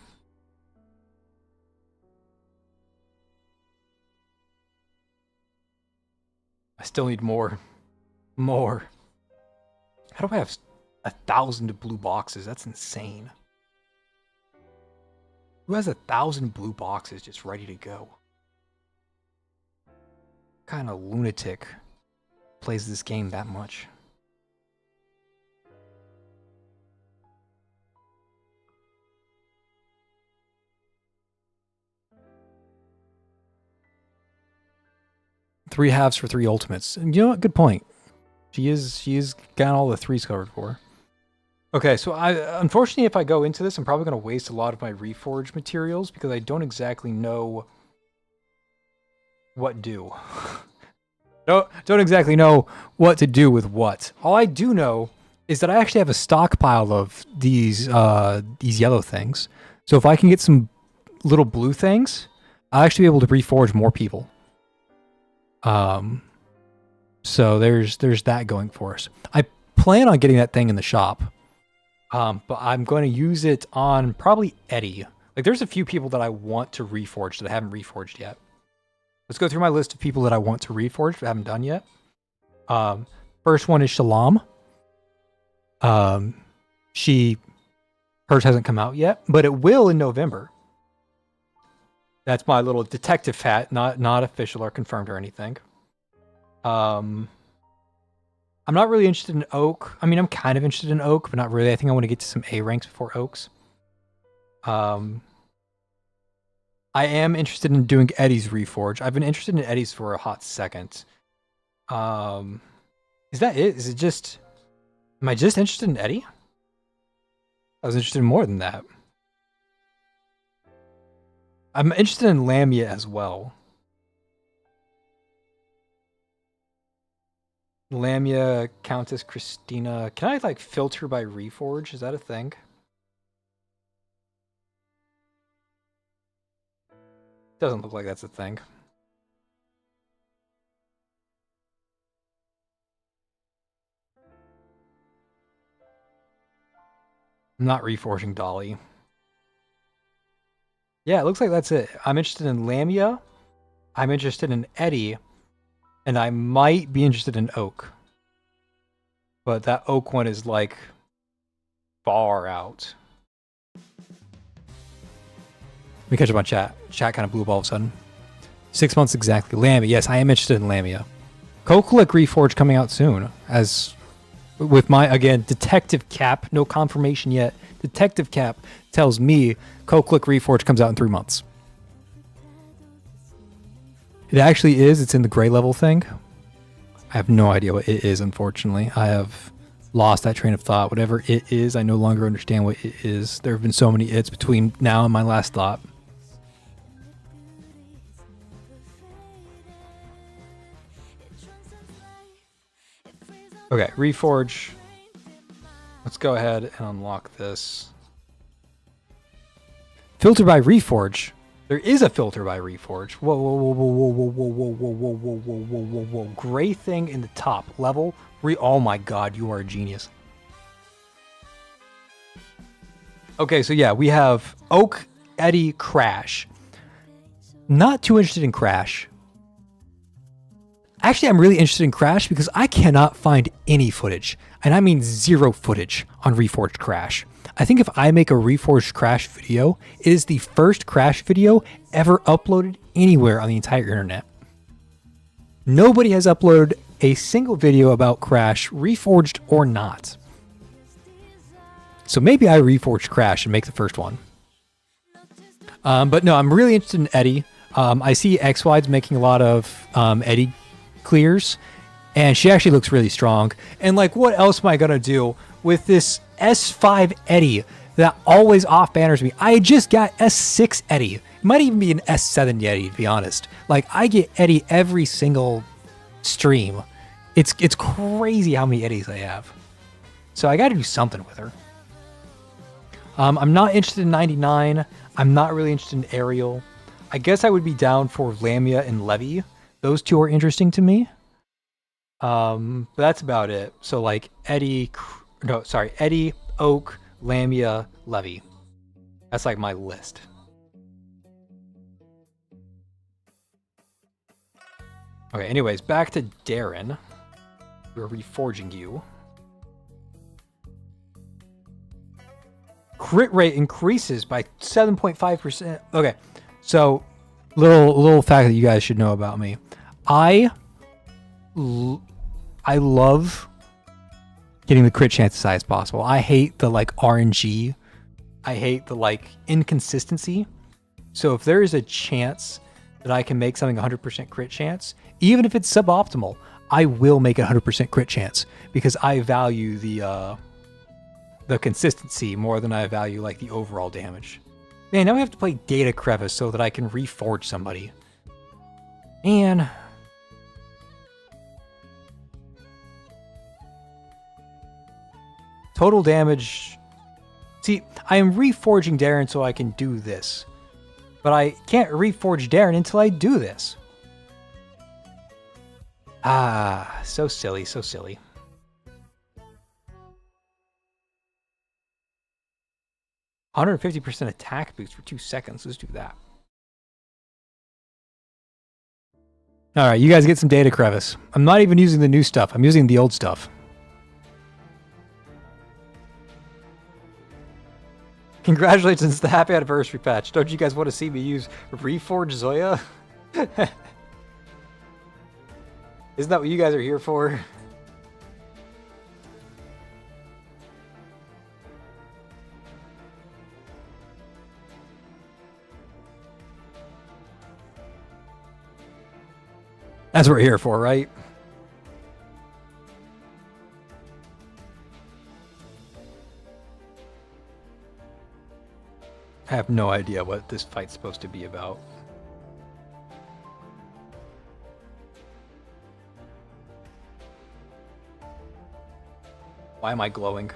I still need more. More. How do I have 1,000 blue boxes? That's insane. Who has 1,000 blue boxes just ready to go? What kind of lunatic plays this game that much? Three halves for 3 ultimates. And you know what? Good point. She is got all the 3s covered for her. Okay, so unfortunately, if I go into this, I'm probably going to waste a lot of my reforged materials because I don't exactly know what do. Don't exactly know what to do with what. All I do know is that I actually have a stockpile of these yellow things. So if I can get some little blue things, I'll actually be able to reforge more people. So there's that going for us. I plan on getting that thing in the shop. But I'm going to use it on probably Eddie. Like there's a few people that I want to reforge that I haven't reforged yet. Let's go through my list of people that I want to reforge but haven't done yet. First one is Shalom. Hers hasn't come out yet, but it will in November. That's my little detective hat, not official or confirmed or anything. I'm not really interested in Oak. I mean, I'm kind of interested in Oak, but not really. I think I want to get to some A ranks before Oaks. I am interested in doing Eddie's Reforge. I've been interested in Eddie's for a hot second. Is that it? Is it just... Am I just interested in Eddie? I was interested in more than that. I'm interested in Lamia as well. Lamia, Countess Christina. Can I like filter by Reforge? Is that a thing? Doesn't look like that's a thing. I'm not reforging Dolly. Yeah, it looks like that's it. I'm interested in Lamia. I'm interested in Eddie. And I might be interested in Oak. But that Oak one is like far out. Let me catch up on chat. Chat kind of blew up all of a sudden. 6 months exactly. Lamia. Yes, I am interested in Lamia. Kokalik Reforge coming out soon. As with my, again, Detective Cap. No confirmation yet. Detective Cap tells me Kokalik Reforge comes out in 3 months. It actually is. It's in the gray level thing. I have no idea what it is, unfortunately. I have lost that train of thought. Whatever it is, I no longer understand what it is. There have been so many it's between now and my last thought. Okay, Reforge. Let's go ahead and unlock this. Filter by Reforge. There is a filter by Reforge. Whoa, whoa, whoa, whoa, whoa, whoa, whoa, whoa, whoa, whoa, whoa, whoa, whoa, whoa. Gray thing in the top level. Oh my god, you are a genius. Okay, so yeah, we have Oak, Eddie, Crash. Not too interested in Crash. Actually, I'm really interested in Crash because I cannot find any footage, and I mean 0 footage on Reforged Crash. I think if I make a Reforged Crash video, it is the first Crash video ever uploaded anywhere on the entire internet. Nobody has uploaded a single video about Crash, Reforged or not. So maybe I Reforged Crash and make the first one. But no, I'm really interested in Eddie. I see XWide's making a lot of Eddie clears, and she actually looks really strong. And like, what else am I gonna do with this S5 Eddie that always off banners me? I just got S6 Eddie. It might even be an S7 Eddie, to be honest. Like, I get Eddie every single stream. It's crazy how many Eddies I have. So I got to do something with her. I'm not interested in 99. I'm not really interested in Ariel. I guess I would be down for Lamia and Levy. Those two are interesting to me. But that's about it. So like Eddie, Oak, Lamia, Levy. That's like my list. Okay, anyways, back to Darren. We're reforging you. Crit rate increases by 7.5%. Okay, so little fact that you guys should know about me. I love getting the crit chance as high as possible. I hate the like RNG. I hate the like inconsistency. So if there is a chance that I can make something 100% crit chance, even if it's suboptimal, I will make it 100% crit chance because I value the consistency more than I value like the overall damage. Man, now we have to play Data Crevice so that I can reforge somebody. And total damage. See, I am reforging Darren so I can do this. But I can't reforge Darren until I do this. Ah, so silly, so silly. %150% attack boost for 2 seconds. Let's do that. All right, you guys get some Data Crevice. I'm not even using the new stuff. I'm using the old stuff. Congratulations to the happy anniversary patch. Don't you guys want to see me use Reforge Zoya? Isn't that what you guys are here for? That's what we're here for, right? I have no idea what this fight's supposed to be about. Why am I glowing?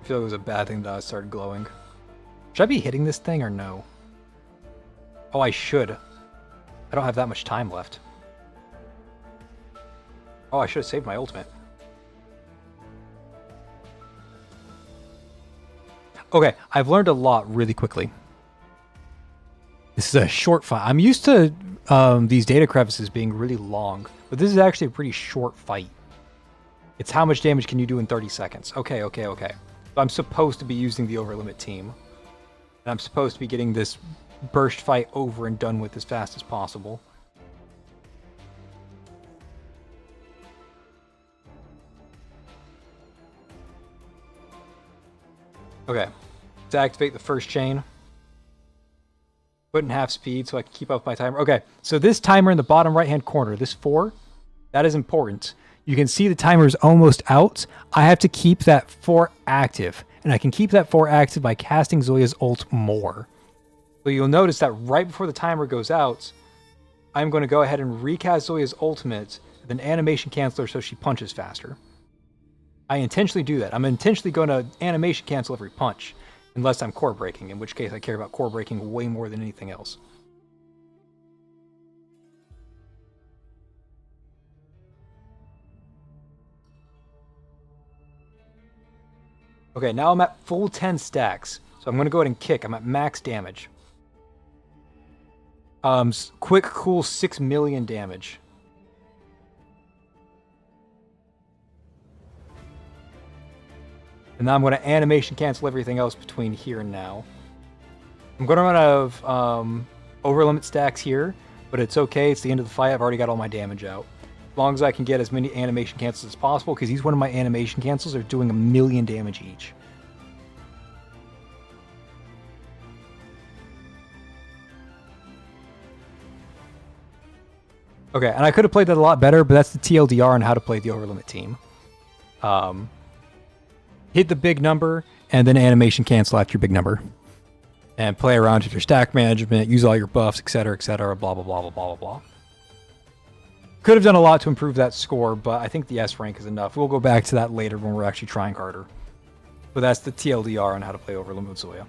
I feel like it was a bad thing that I started glowing. Should I be hitting this thing or no? Oh, I should. I don't have that much time left. Oh, I should have saved my ultimate. Okay, I've learned a lot really quickly. This is a short fight. I'm used to these data crevices being really long, but this is actually a pretty short fight. It's how much damage can you do in 30 seconds. Okay. So I'm supposed to be using the overlimit team. And I'm supposed to be getting this burst fight over and done with as fast as possible. Okay, to activate the first chain, put in half speed so I can keep up my timer. Okay, so this timer in the bottom right hand corner, this 4, that is important. You can see the timer is almost out. I have to keep that 4 active, and I can keep that 4 active by casting Zoya's ult more. So you'll notice that right before the timer goes out, I'm going to go ahead and recast Zoya's ultimate then animation canceler so she punches faster. I intentionally do that. I'm intentionally going to animation cancel every punch, unless I'm core breaking, in which case I care about core breaking way more than anything else. Okay, now I'm at full 10 stacks, so I'm going to go ahead and kick. I'm at max damage. Quick, cool 6 million damage. And now I'm going to animation cancel everything else between here and now. I'm going to run out of over limit stacks here, but it's okay. It's the end of the fight. I've already got all my damage out. As long as I can get as many animation cancels as possible, because each one of my animation cancels are doing 1 million damage each. Okay, and I could have played that a lot better, but that's the TLDR on how to play the overlimit team. Hit the big number, and then animation cancel after your big number. And play around with your stack management, use all your buffs, etc., blah, blah, blah, blah, blah, blah. Could have done a lot to improve that score, but I think the S rank is enough. We'll go back to that later when we're actually trying harder. But that's the TLDR on how to play overlimit with Zoya.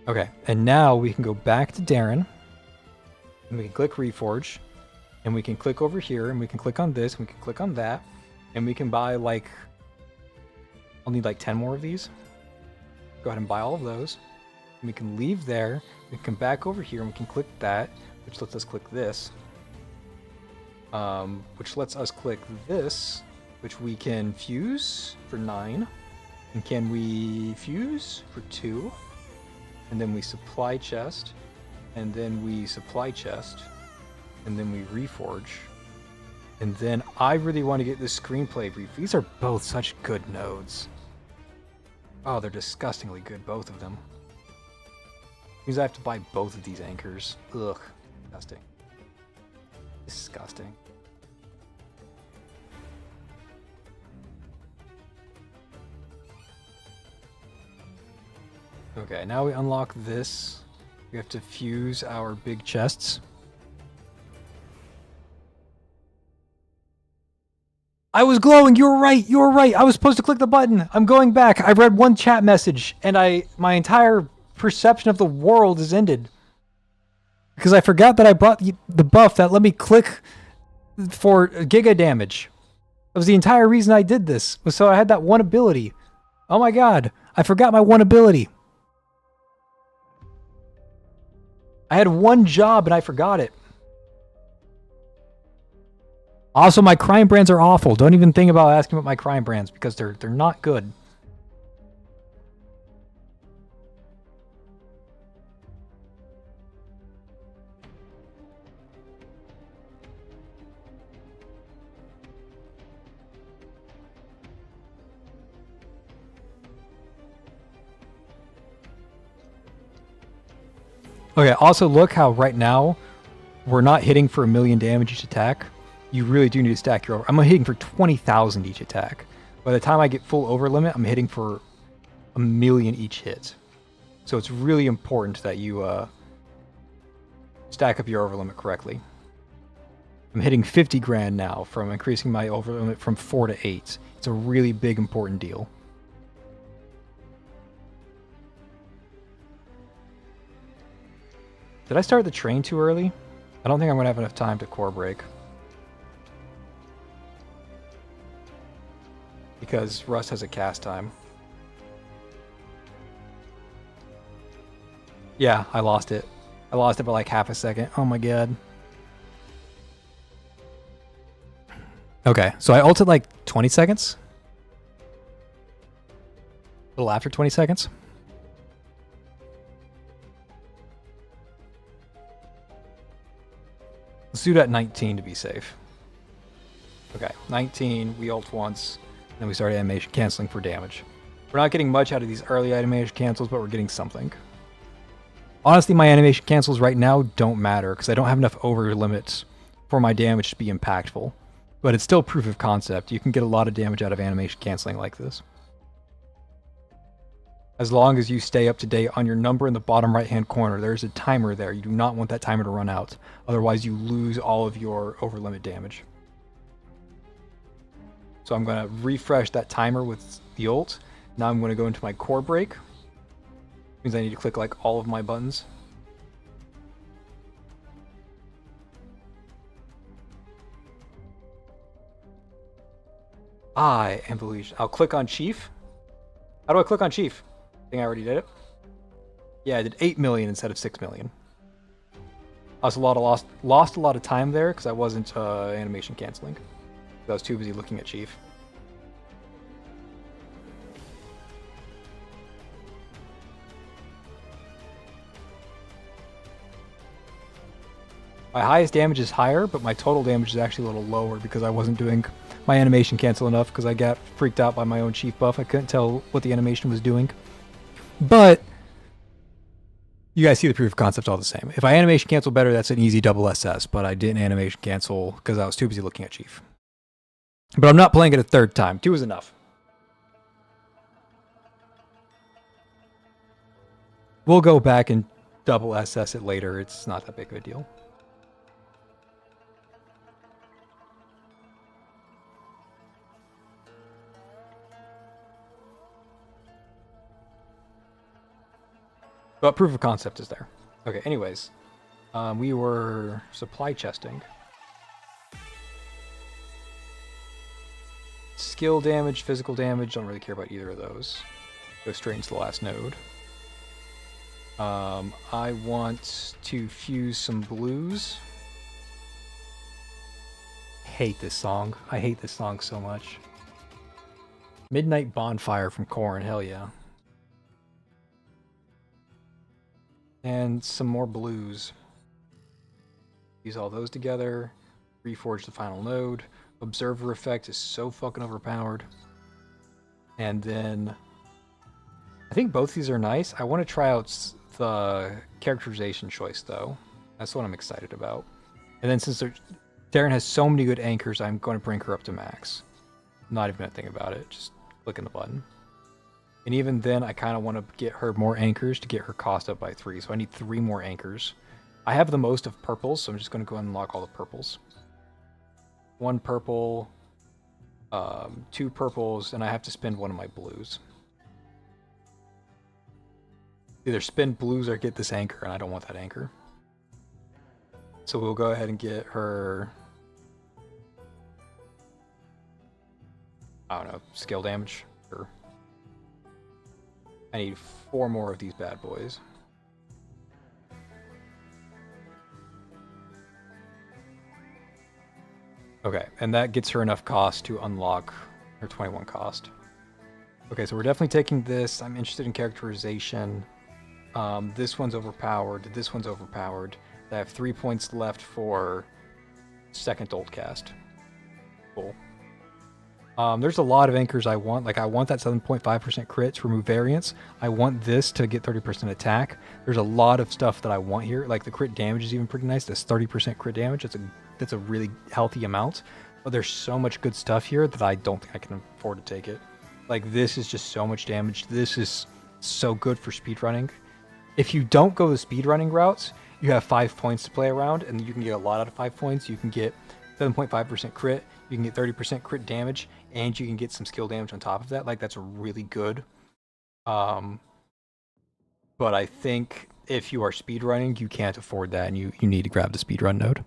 Okay, and now we can go back to Darren, and we can click Reforge, and we can click over here, and we can click on this, and we can click on that, and we can buy, like, I'll need like 10 more of these. Go ahead and buy all of those. And we can leave there, we can come back over here, and we can click that, which lets us click this, which lets us click this, which we can fuse for 9, and can we fuse for 2? And then we supply chest, and then we supply chest, and then we reforge. And then I really want to get this screenplay brief. These are both such good nodes. Oh, they're disgustingly good, both of them. Means I have to buy both of these anchors. Ugh, disgusting. Disgusting. Okay, now we unlock this. We have to fuse our big chests. I was glowing. You were right. You were right. I was supposed to click the button. I'm going back. I read one chat message, and my entire perception of the world is ended. Because I forgot that I brought the buff that let me click for giga damage. That was the entire reason I did this. Was so I had that one ability. Oh my god. I forgot my one ability. I had one job and I forgot it. Also, my crime brands are awful. Don't even think about asking about my crime brands because they're not good. Okay, also look how right now we're not hitting for 1 million damage each attack. You really do need to stack your over. I'm hitting for 20,000 each attack. By the time I get full over limit, I'm hitting for 1 million each hit. So it's really important that you stack up your over limit correctly. I'm hitting 50 grand now from increasing my over limit from 4 to 8. It's a really big important deal. Did I start the train too early? I don't think I'm going to have enough time to core break. Because Rust has a cast time. Yeah, I lost it. I lost it by like half a second. Oh my god. Okay, so I ulted like 20 seconds. A little after 20 seconds. Let's do that 19 to be safe. Okay, 19, we ult once, then we start animation canceling for damage. We're not getting much out of these early animation cancels, but we're getting something. Honestly, my animation cancels right now don't matter, because I don't have enough over limits for my damage to be impactful. But it's still proof of concept. You can get a lot of damage out of animation canceling like this. As long as you stay up to date on your number in the bottom right-hand corner, there's a timer there. You do not want that timer to run out. Otherwise, you lose all of your over-limit damage. So I'm going to refresh that timer with the ult. Now I'm going to go into my core break. Means I need to click like all of my buttons. I am Belushi. I'll click on Chief. How do I click on Chief? I think I already did it. Yeah, I did 8 million instead of 6 million. I was lost a lot of time there because I wasn't animation canceling. I was too busy looking at Chief. My highest damage is higher, but my total damage is actually a little lower because I wasn't doing my animation cancel enough because I got freaked out by my own Chief buff. I couldn't tell what the animation was doing. But you guys see the proof of concept all the same. If I animation cancel better, that's an easy double SS, but I didn't animation cancel because I was too busy looking at Chief. But I'm not playing it a third time. 2 is enough. We'll go back and double SS it later. It's not that big of a deal. But proof of concept is there. Okay, anyways. We were supply chesting. Skill damage, physical damage, don't really care about either of those. Go straight into the last node. I want to fuse some blues. Hate this song. I hate this song so much. Midnight Bonfire from Korn, hell yeah. And some more blues. Use all those together. Reforge the final node. Observer effect is so fucking overpowered. And then I think both these are nice. I want to try out the characterization choice though. That's what I'm excited about. And then since Darren has so many good anchors, I'm going to bring her up to max. Not even gonna think about it. Just clicking the button. And even then, I kind of want to get her more anchors to get her cost up by 3. So I need 3 more anchors. I have the most of purples, so I'm just going to go and unlock all the purples. 1 purple, 2 purples, and I have to spend 1 of my blues. Either spend blues or get this anchor, and I don't want that anchor. So we'll go ahead and get her, I don't know, skill damage. Or I need 4 more of these bad boys. Okay, and that gets her enough cost to unlock her 21 cost. Okay, so we're definitely taking this. I'm interested in characterization. This one's overpowered. This one's overpowered. I have 3 points left for second ult cast. Cool. There's a lot of anchors I want. Like, I want that 7.5% crit to remove variance. I want this to get 30% attack. There's a lot of stuff that I want here. Like, the crit damage is even pretty nice. That's 30% crit damage. That's a really healthy amount. But there's so much good stuff here that I don't think I can afford to take it. Like, this is just so much damage. This is so good for speedrunning. If you don't go the speedrunning routes, you have 5 points to play around, and you can get a lot out of 5 points. You can get 7.5% crit, you can get 30% crit damage, and you can get some skill damage on top of that. Like, that's really good. But I think if you are speedrunning, you can't afford that, and you need to grab the speedrun node.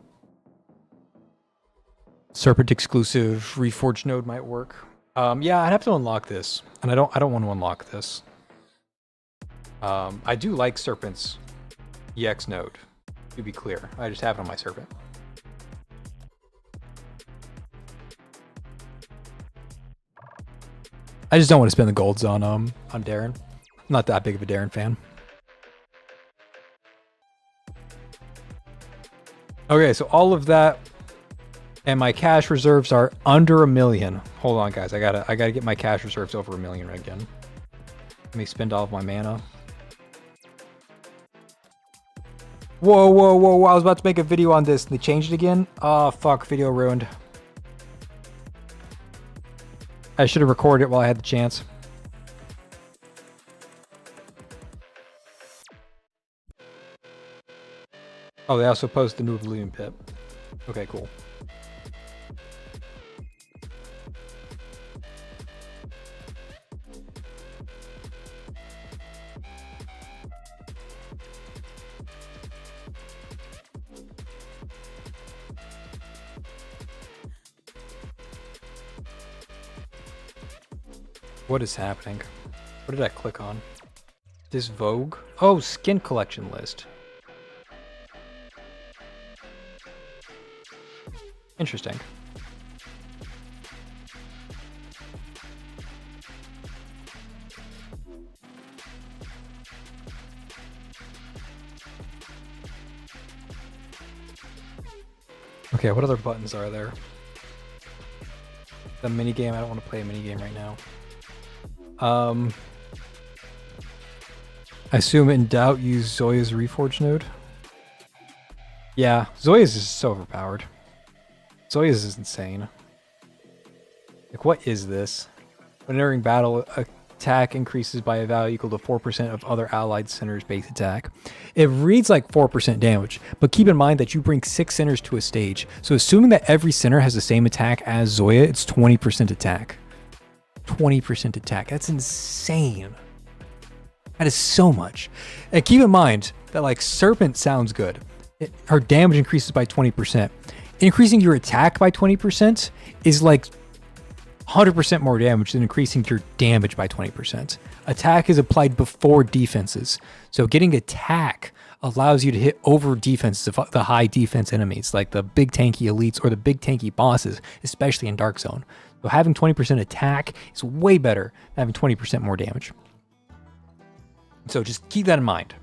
Serpent exclusive Reforged node might work. Yeah, I'd have to unlock this, and I don't want to unlock this. I do like Serpent's EX node, to be clear. I just have it on my Serpent. I just don't want to spend the golds on Darren. I'm not that big of a Darren fan. Okay, so all of that, and my cash reserves are under 1 million. Hold on, guys. I gotta get my cash reserves over 1 million again. Let me spend all of my mana. Whoa, whoa, whoa, whoa. I was about to make a video on this and they changed it again. Oh, fuck. Video ruined. I should have recorded it while I had the chance. Oh, they also post the new Balloon Pip. Okay, cool. What is happening? What did I click on? This Vogue? Oh, skin collection list. Interesting. Okay, what other buttons are there? The minigame, I don't want to play a minigame right now. I assume in doubt use Zoya's Reforge node. Yeah, Zoya's is so overpowered. Zoya's is insane. Like, what is this? When entering battle, attack increases by a value equal to 4% of other allied centers' base attack. It reads like 4% damage, but keep in mind that you bring 6 centers to a stage. So assuming that every center has the same attack as Zoya, it's 20% attack. 20% attack. That's insane. That is so much. And keep in mind that like Serpent sounds good. Her damage increases by 20%. Increasing your attack by 20% is like 100% more damage than increasing your damage by 20%. Attack is applied before defenses. So getting attack allows you to hit over defenses of the high defense enemies, like the big tanky elites or the big tanky bosses, especially in Dark Zone. So having 20% attack is way better than having 20% more damage. So just keep that in mind.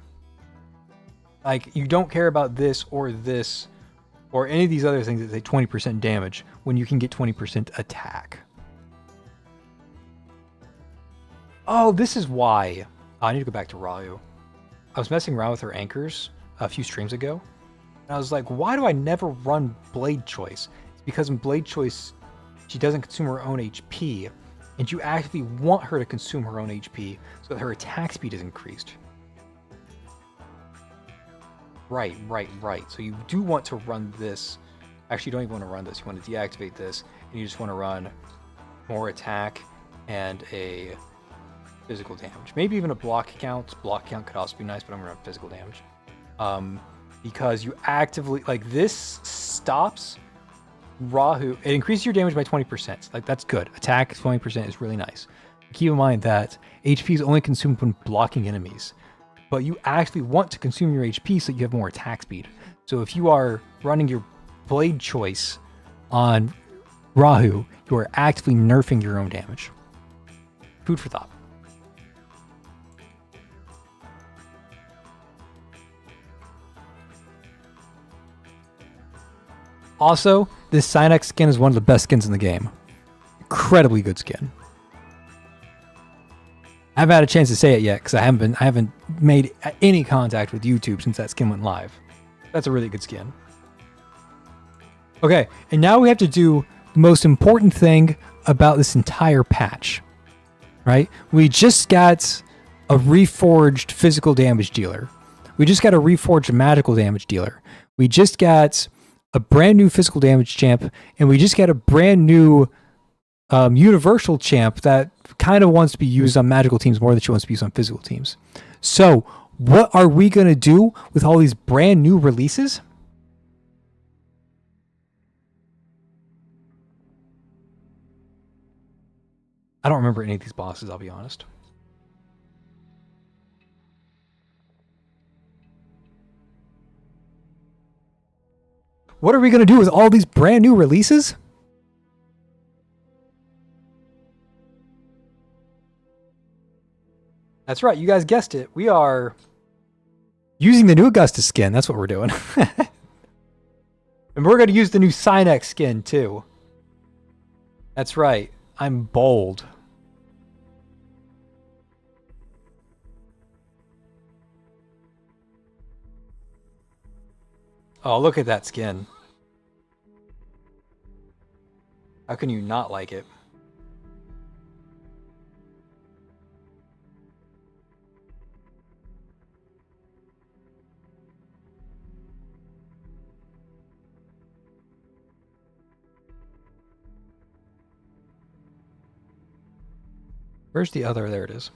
Like, you don't care about this or any of these other things that say 20% damage when you can get 20% attack. Oh, this is why. Oh, I need to go back to Rahu. I was messing around with her anchors a few streams ago. And I was like, why do I never run Blade Choice? It's because in Blade Choice, she doesn't consume her own HP. And you actively want her to consume her own HP so that her attack speed is increased. Right. So you do want to run this. Actually, you don't even want to run this. You want to deactivate this, and you just want to run more attack and a physical damage. Maybe even a block count. Block count could also be nice, but I'm going to run physical damage. Because you actively, like, this stops Rahu. It increases your damage by 20%. Like, that's good. Attack 20% is really nice. Keep in mind that HP is only consumed when blocking enemies. But you actually want to consume your HP so you have more attack speed. So if you are running your Blade Choice on Rahu, you are actively nerfing your own damage. Food for thought. Also, this Cynex skin is one of the best skins in the game. Incredibly good skin. I haven't had a chance to say it yet because I haven't made any contact with YouTube since that skin went live. That's a really good skin. Okay, and now we have to do the most important thing about this entire patch, right? We just got a reforged physical damage dealer. We just got a reforged magical damage dealer. We just got a brand new physical damage champ, and we just got a brand new universal champ that kind of wants to be used on magical teams more than she wants to be used on physical teams. So what are we going to do with all these brand new releases? I don't remember any of these bosses, I'll be honest. What are we going to do with all these brand new releases? That's right, you guys guessed it. We are using the new Augustus skin. That's what we're doing. And we're going to use the new Cynex skin, too. That's right. I'm bold. Oh, look at that skin. How can you not like it? Where's the other? There it is.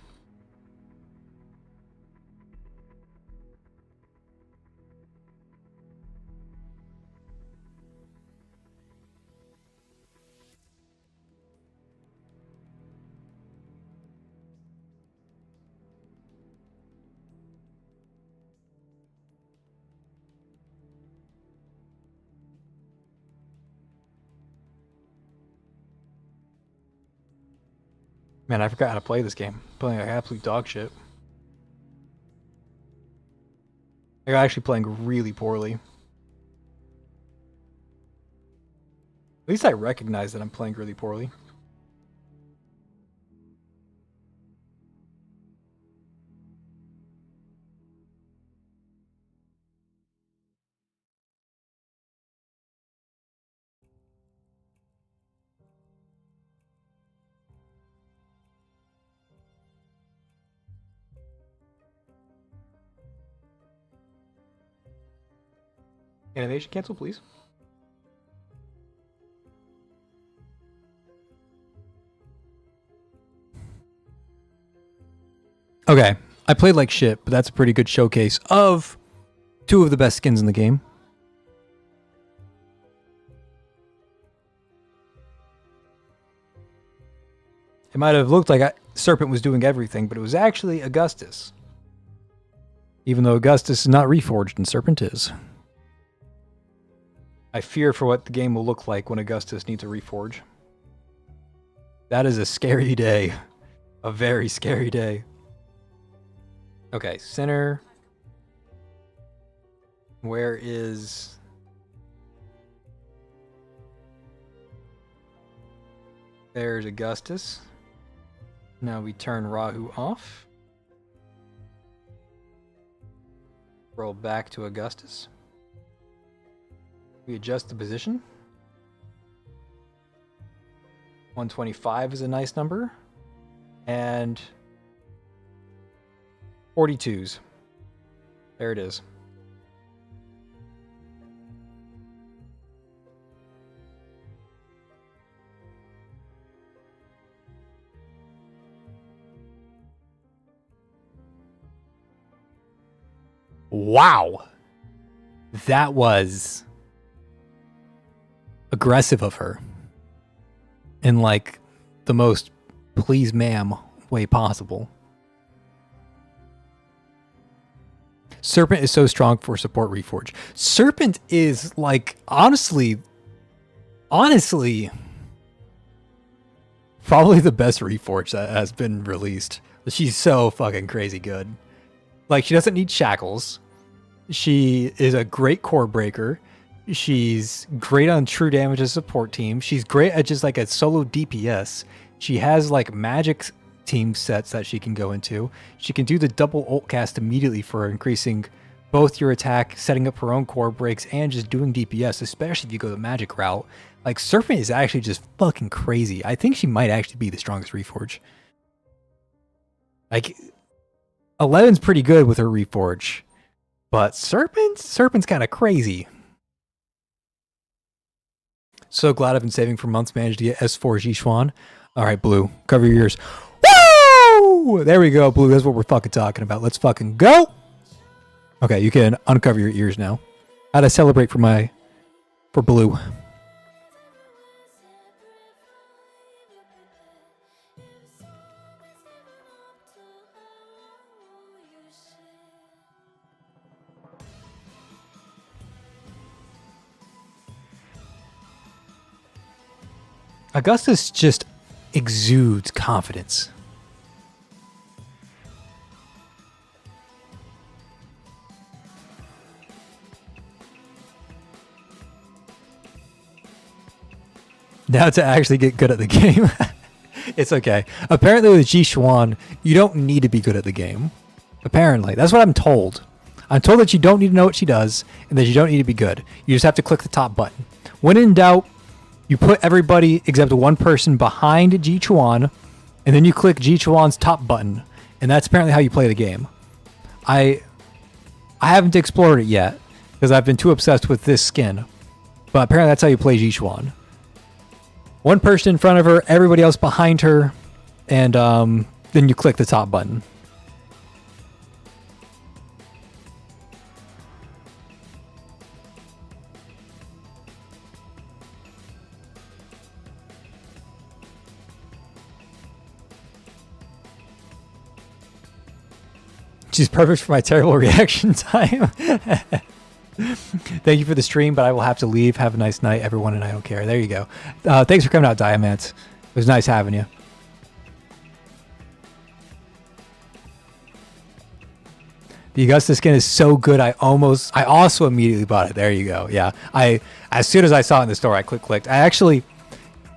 Man, I forgot how to play this game. Playing like absolute dog shit. I'm actually playing really poorly. At least I recognize that I'm playing really poorly. Animation cancel, please. Okay, I played like shit, but that's a pretty good showcase of two of the best skins in the game. It might have looked like Serpent was doing everything, but it was actually Augustus. Even though Augustus is not reforged and Serpent is. I fear for what the game will look like when Augustus needs a reforge. That is a scary day. A very scary day. Okay, center. Where is... There's Augustus. Now we turn Rahu off. Roll back to Augustus. We adjust the position. 125 is a nice number. And 42s. There it is. Wow. That was aggressive of her. In like the most please ma'am way possible. Serpent is so strong for support reforge. Serpent is like honestly probably the best reforge that has been released. She's so fucking crazy good. Like, she doesn't need shackles. She is a great core breaker. She's great on true damage as a support team. She's great at just like a solo DPS. She has like magic team sets that she can go into. She can do the double ult cast immediately for increasing both your attack, setting up her own core breaks, and just doing DPS, especially if you go the magic route. Like, Serpent is actually just fucking crazy. I think she might actually be the strongest reforge. Like, 11's pretty good with her reforge, but Serpent's kind of crazy. So glad I've been saving for months, managed to get S4 Jishuan. All right, Blue, cover your ears. Woo! There we go, Blue. That's what we're fucking talking about. Let's fucking go. Okay, you can uncover your ears now. How'd I celebrate for Blue? Augustus just exudes confidence. Now to actually get good at the game. It's okay. Apparently with Jishuan, you don't need to be good at the game. Apparently. That's what I'm told. I'm told that you don't need to know what she does, and that you don't need to be good. You just have to click the top button. When in doubt, you put everybody except one person behind Jishuan, and then you click Jishuan's top button, and that's apparently how you play the game. I haven't explored it yet, because I've been too obsessed with this skin, but apparently that's how you play Jishuan. One person in front of her, everybody else behind her, and then you click the top button. She's perfect for my terrible reaction time. Thank you for the stream, but I will have to leave. Have a nice night, everyone, and I don't care. There you go. Thanks for coming out, Diamant. It was nice having you. The Augustus skin is so good. I also immediately bought it. There you go. Yeah. As soon as I saw it in the store, I clicked. I actually,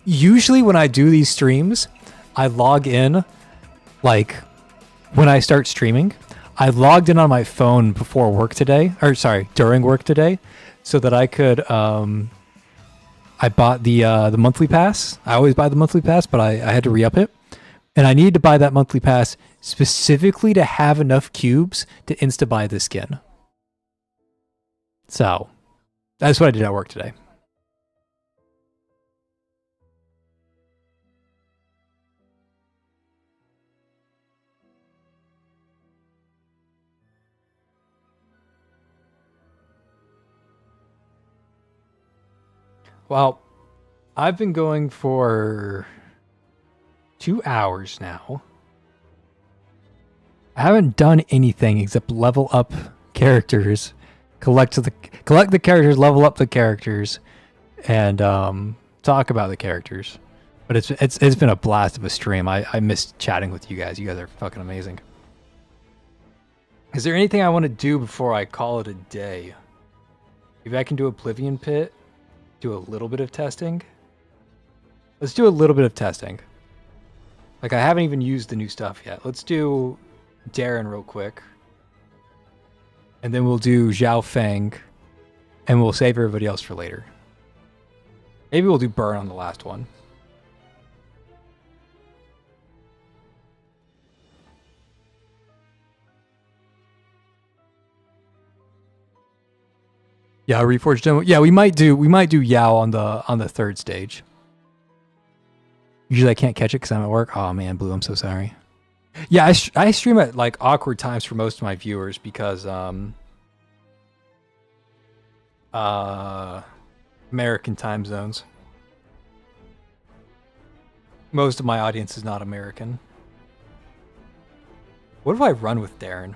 usually when I do these streams, I log in, like when I start streaming, I logged in on my phone before work today, or sorry, during work today, so that I could, I bought the monthly pass. I always buy the monthly pass, but I had to re-up it. And I needed to buy that monthly pass specifically to have enough cubes to insta-buy the skin. So, that's what I did at work today. Well, I've been going for 2 hours now. I haven't done anything except level up characters, collect the characters, level up the characters, and talk about the characters. But it's been a blast of a stream. I miss chatting with you guys. You guys are fucking amazing. Is there anything I want to do before I call it a day? Maybe I can do Oblivion Pit. Do a little bit of testing. Let's do a little bit of testing. Like, I haven't even used the new stuff yet. Let's do Darren real quick. And then we'll do Zhao Feng. And we'll save everybody else for later. Maybe we'll do Burn on the last one. Yeah, Reforged demo. Yeah, we might do Yao on the third stage. Usually I can't catch it because I'm at work. Oh man, Blue, I'm so sorry. Yeah, I stream at like awkward times for most of my viewers because American time zones. Most of my audience is not American. What if I run with Darren?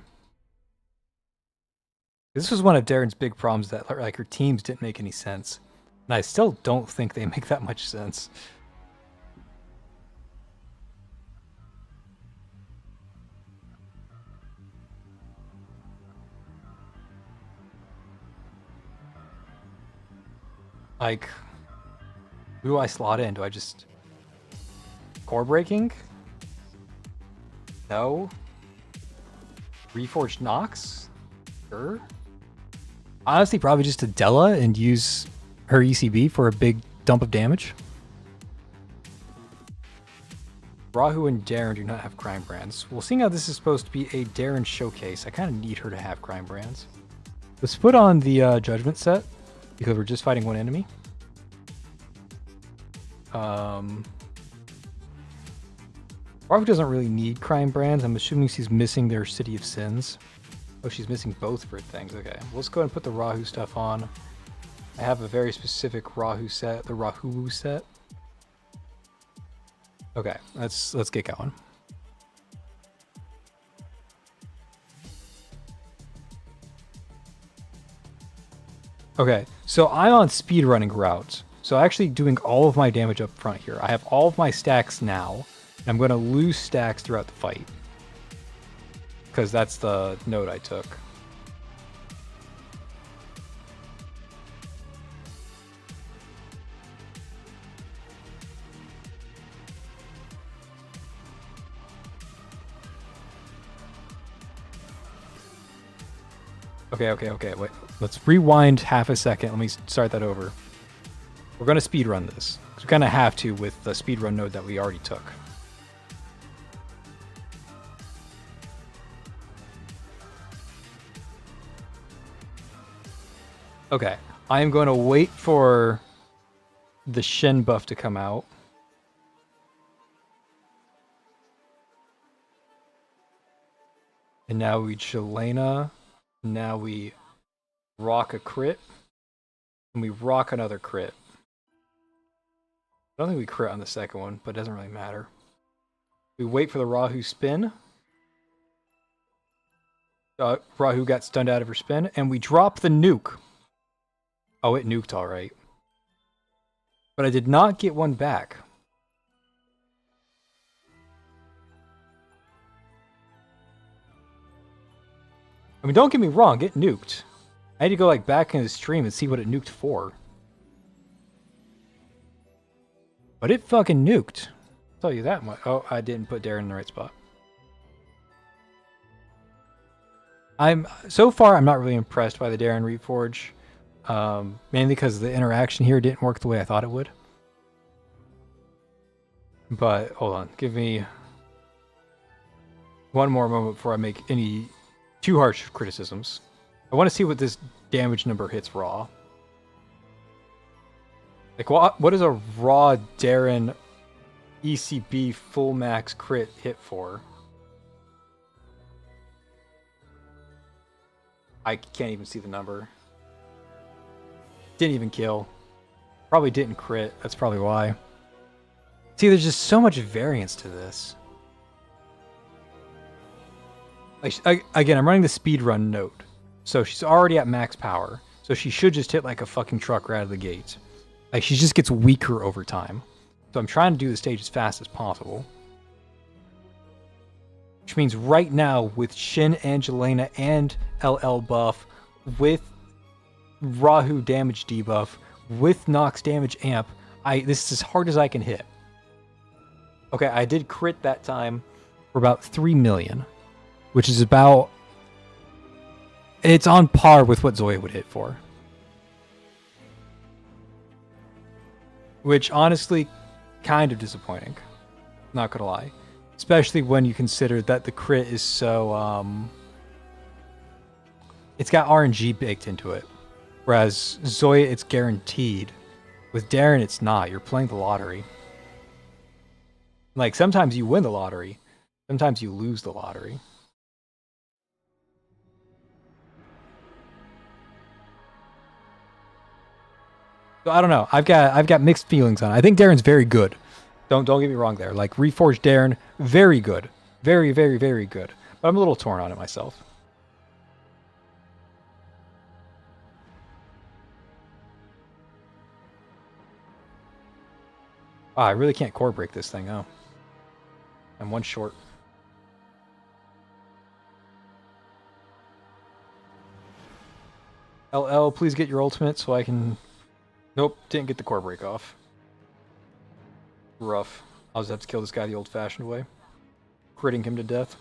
This was one of Darren's big problems, that like her teams didn't make any sense. And I still don't think they make that much sense. Like, who do I slot in? Do I just... Core breaking? No. Reforged Nox? Sure. Honestly, probably just Adela and use her ECB for a big dump of damage. Rahu and Darren do not have crime brands. Well, seeing how this is supposed to be a Darren showcase, I kind of need her to have crime brands. Let's put on the Judgment set, because we're just fighting one enemy. Rahu doesn't really need crime brands. I'm assuming she's missing their City of Sins. Oh, she's missing both for things. Okay, let's go ahead and put the Rahu stuff on. I have a very specific Rahu set, the Rahu set. Okay, let's get going. Okay, so I'm on speedrunning routes. So actually doing all of my damage up front here. I have all of my stacks now. And I'm going to lose stacks throughout the fight. Because that's the note I took. Okay, wait. Let's rewind half a second. Let me start that over. We're going to speedrun this. Because we kind of have to with the speedrun node that we already took. Okay, I am going to wait for the Shen buff to come out. And now we Jelena. Now we rock a crit. And we rock another crit. I don't think we crit on the second one, but it doesn't really matter. We wait for the Rahu spin. Rahu got stunned out of her spin, and we drop the nuke. Oh, it nuked all right. But I did not get one back. I mean, don't get me wrong, it nuked. I had to go like back in the stream and see what it nuked for. But it fucking nuked. I'll tell you that much. Oh, I didn't put Darren in the right spot. So far, I'm not really impressed by the Darren Reforge. Mainly because the interaction here didn't work the way I thought it would. But, hold on. Give me one more moment before I make any too harsh criticisms. I want to see what this damage number hits raw. Like, what is a raw Darren ECB full max crit hit for? I can't even see the number. Didn't even kill. Probably didn't crit. That's probably why. See, there's just so much variance to this. Again, I'm running the speedrun note. So she's already at max power. So she should just hit like a fucking truck right out of the gate. Like, she just gets weaker over time. So I'm trying to do the stage as fast as possible. Which means right now, with Shin, Angelina, and LL buff, with Rahu damage debuff, with Nox damage amp, this is as hard as I can hit. Okay, I did crit that time for about 3 million. Which is about... It's on par with what Zoya would hit for. Which, honestly, kind of disappointing. Not gonna lie. Especially when you consider that the crit is so, it's got RNG baked into it. Whereas Zoya, it's guaranteed. With Darren, it's not. You're playing the lottery. Like, sometimes you win the lottery. Sometimes you lose the lottery. So I don't know. I've got mixed feelings on it. I think Darren's very good. Don't get me wrong there. Like, Reforged Darren, very good. Very, very, very good. But I'm a little torn on it myself. I really can't core break this thing, oh. I'm one short. LL, please get your ultimate so I can... Nope, didn't get the core break off. Rough. I'll just have to kill this guy the old-fashioned way. Critting him to death.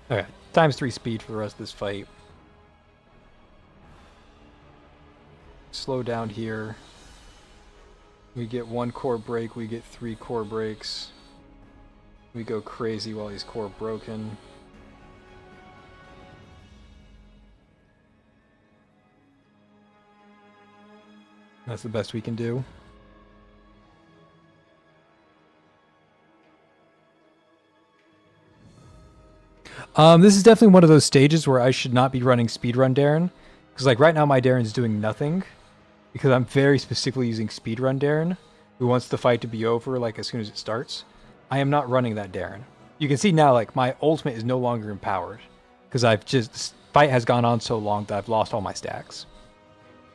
Okay, ×3 speed for the rest of this fight. Slow down here. We get 1 core break, we get 3 core breaks. We go crazy while he's core broken. That's the best we can do. This is definitely one of those stages where I should not be running speedrun Darren. Because like right now my Darren's doing nothing. Because I'm very specifically using speedrun Darren, who wants the fight to be over like as soon as it starts. I am not running that Darren. You can see now like my ultimate is no longer empowered. Because this fight has gone on so long that I've lost all my stacks.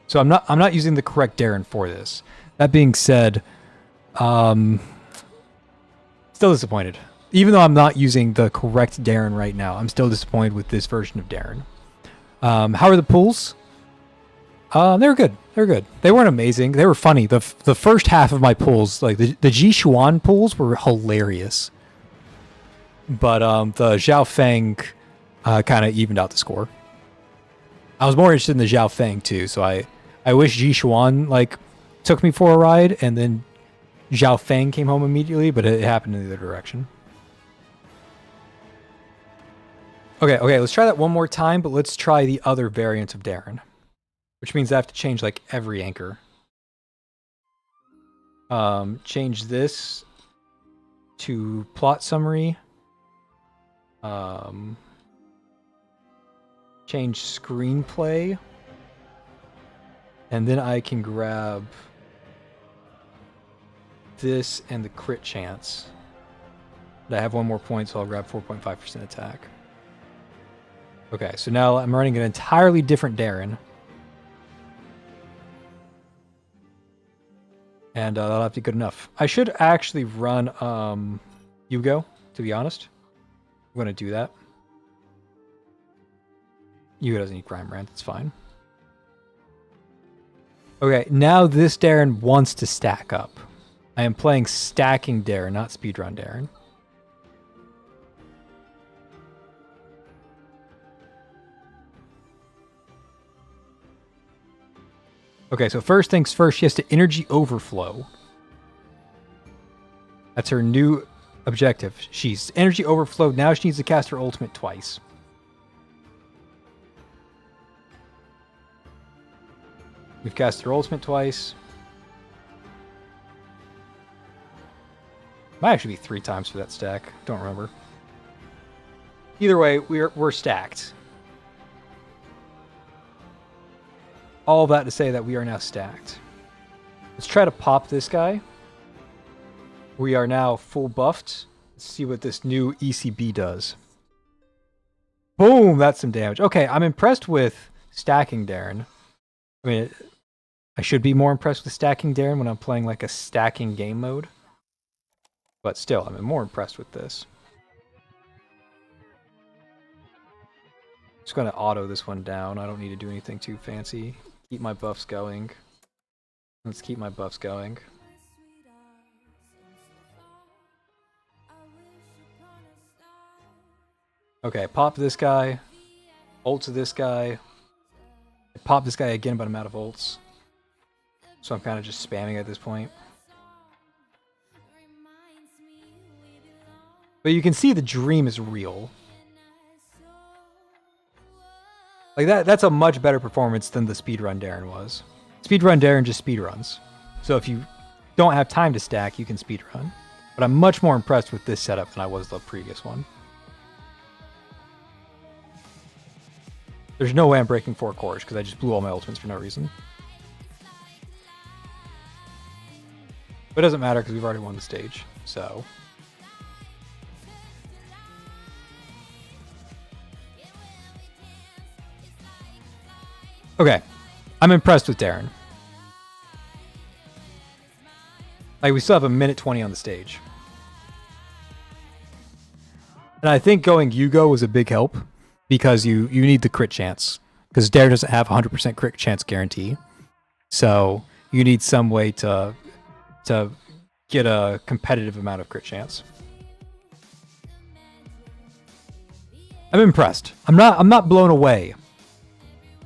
So I'm not using the correct Darren for this. That being said, still disappointed. Even though I'm not using the correct Darren right now, I'm still disappointed with this version of Darren. How are the pools? They were good. They were good. They weren't amazing. They were funny. The first half of my pools, like the Ji Xuan pools, were hilarious. But the Zhao Feng kind of evened out the score. I was more interested in the Zhao Feng too, so I wish Ji Xuan like took me for a ride, and then Zhao Feng came home immediately, but it happened in the other direction. Okay, let's try that one more time, but let's try the other variant of Darren. Which means I have to change, like, every anchor. Change this to plot summary. Change screenplay. And then I can grab this and the crit chance. But I have one more point, so I'll grab 4.5% attack. Okay, so now I'm running an entirely different Darren. And that'll have to be good enough. I should actually run Hugo, to be honest. I'm going to do that. Hugo doesn't need Crime Rant, it's fine. Okay, now this Darren wants to stack up. I am playing stacking Darren, not speedrun Darren. Okay, so first things first, she has to energy overflow. That's her new objective. She's energy overflowed. Now she needs to cast her ultimate twice. We've cast her ultimate twice. Might actually be 3 times for that stack. Don't remember. Either way, we're stacked. All that to say that we are now stacked. Let's try to pop this guy. We are now full buffed. Let's see what this new ECB does. Boom! That's some damage. Okay, I'm impressed with stacking Darren. I mean, I should be more impressed with stacking Darren when I'm playing like a stacking game mode. But still, I'm more impressed with this. Just going to auto this one down. I don't need to do anything too fancy. Keep my buffs going. Let's keep my buffs going. Okay, pop this guy. Ult to this guy. Pop this guy again, but I'm out of ults. So I'm kind of just spamming at this point. But you can see the dream is real. Like that's a much better performance than the speedrun Darren was. Speedrun Darren just speedruns. So if you don't have time to stack, you can speedrun. But I'm much more impressed with this setup than I was the previous one. There's no way I'm breaking 4 cores because I just blew all my ultimates for no reason. But it doesn't matter because we've already won the stage, so... Okay, I'm impressed with Darren. Like, we still have 1:20 on the stage. And I think going Hugo was a big help, because you need the crit chance. Because Darren doesn't have 100% crit chance guarantee. So, you need some way to get a competitive amount of crit chance. I'm impressed. I'm not blown away.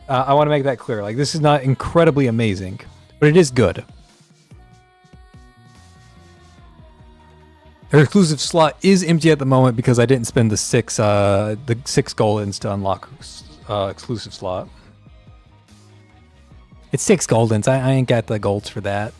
I want to make that clear. Like, this is not incredibly amazing, but it is good. Her exclusive slot is empty at the moment because I didn't spend the 6 goldens to unlock exclusive slot. It's 6 goldens. I ain't got the golds for that.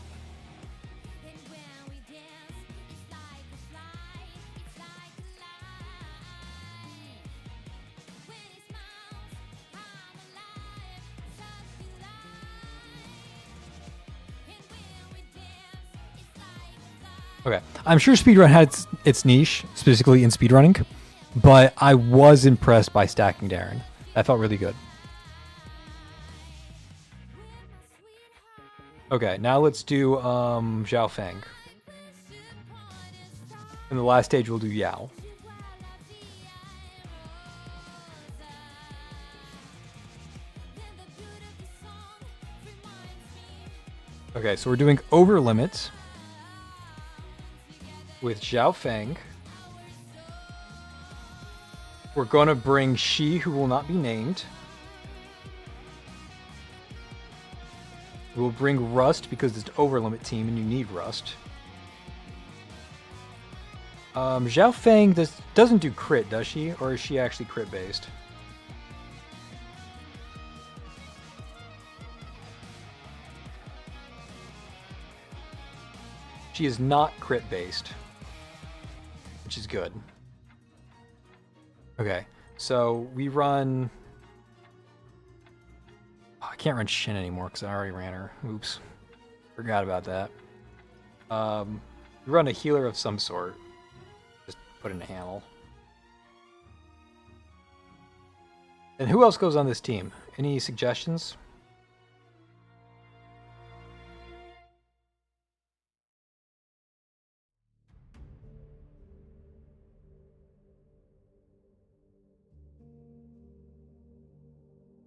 Okay, I'm sure speedrun had its niche, specifically in speedrunning, but I was impressed by stacking Darren. That felt really good. Okay, now let's do Zhao Feng. In the last stage, we'll do Yao. Okay, so we're doing over limits with Zhao Feng. We're going to bring Shi, who will not be named. We'll bring Rust because it's an over limit team and you need Rust. Zhao Feng doesn't do crit, does she? Or is she actually crit based? She is not crit based, which is good. Okay, so we run... Oh, I can't run Shin anymore because I already ran her. Oops. Forgot about that. We run a healer of some sort. Just put in a handle. And who else goes on this team? Any suggestions?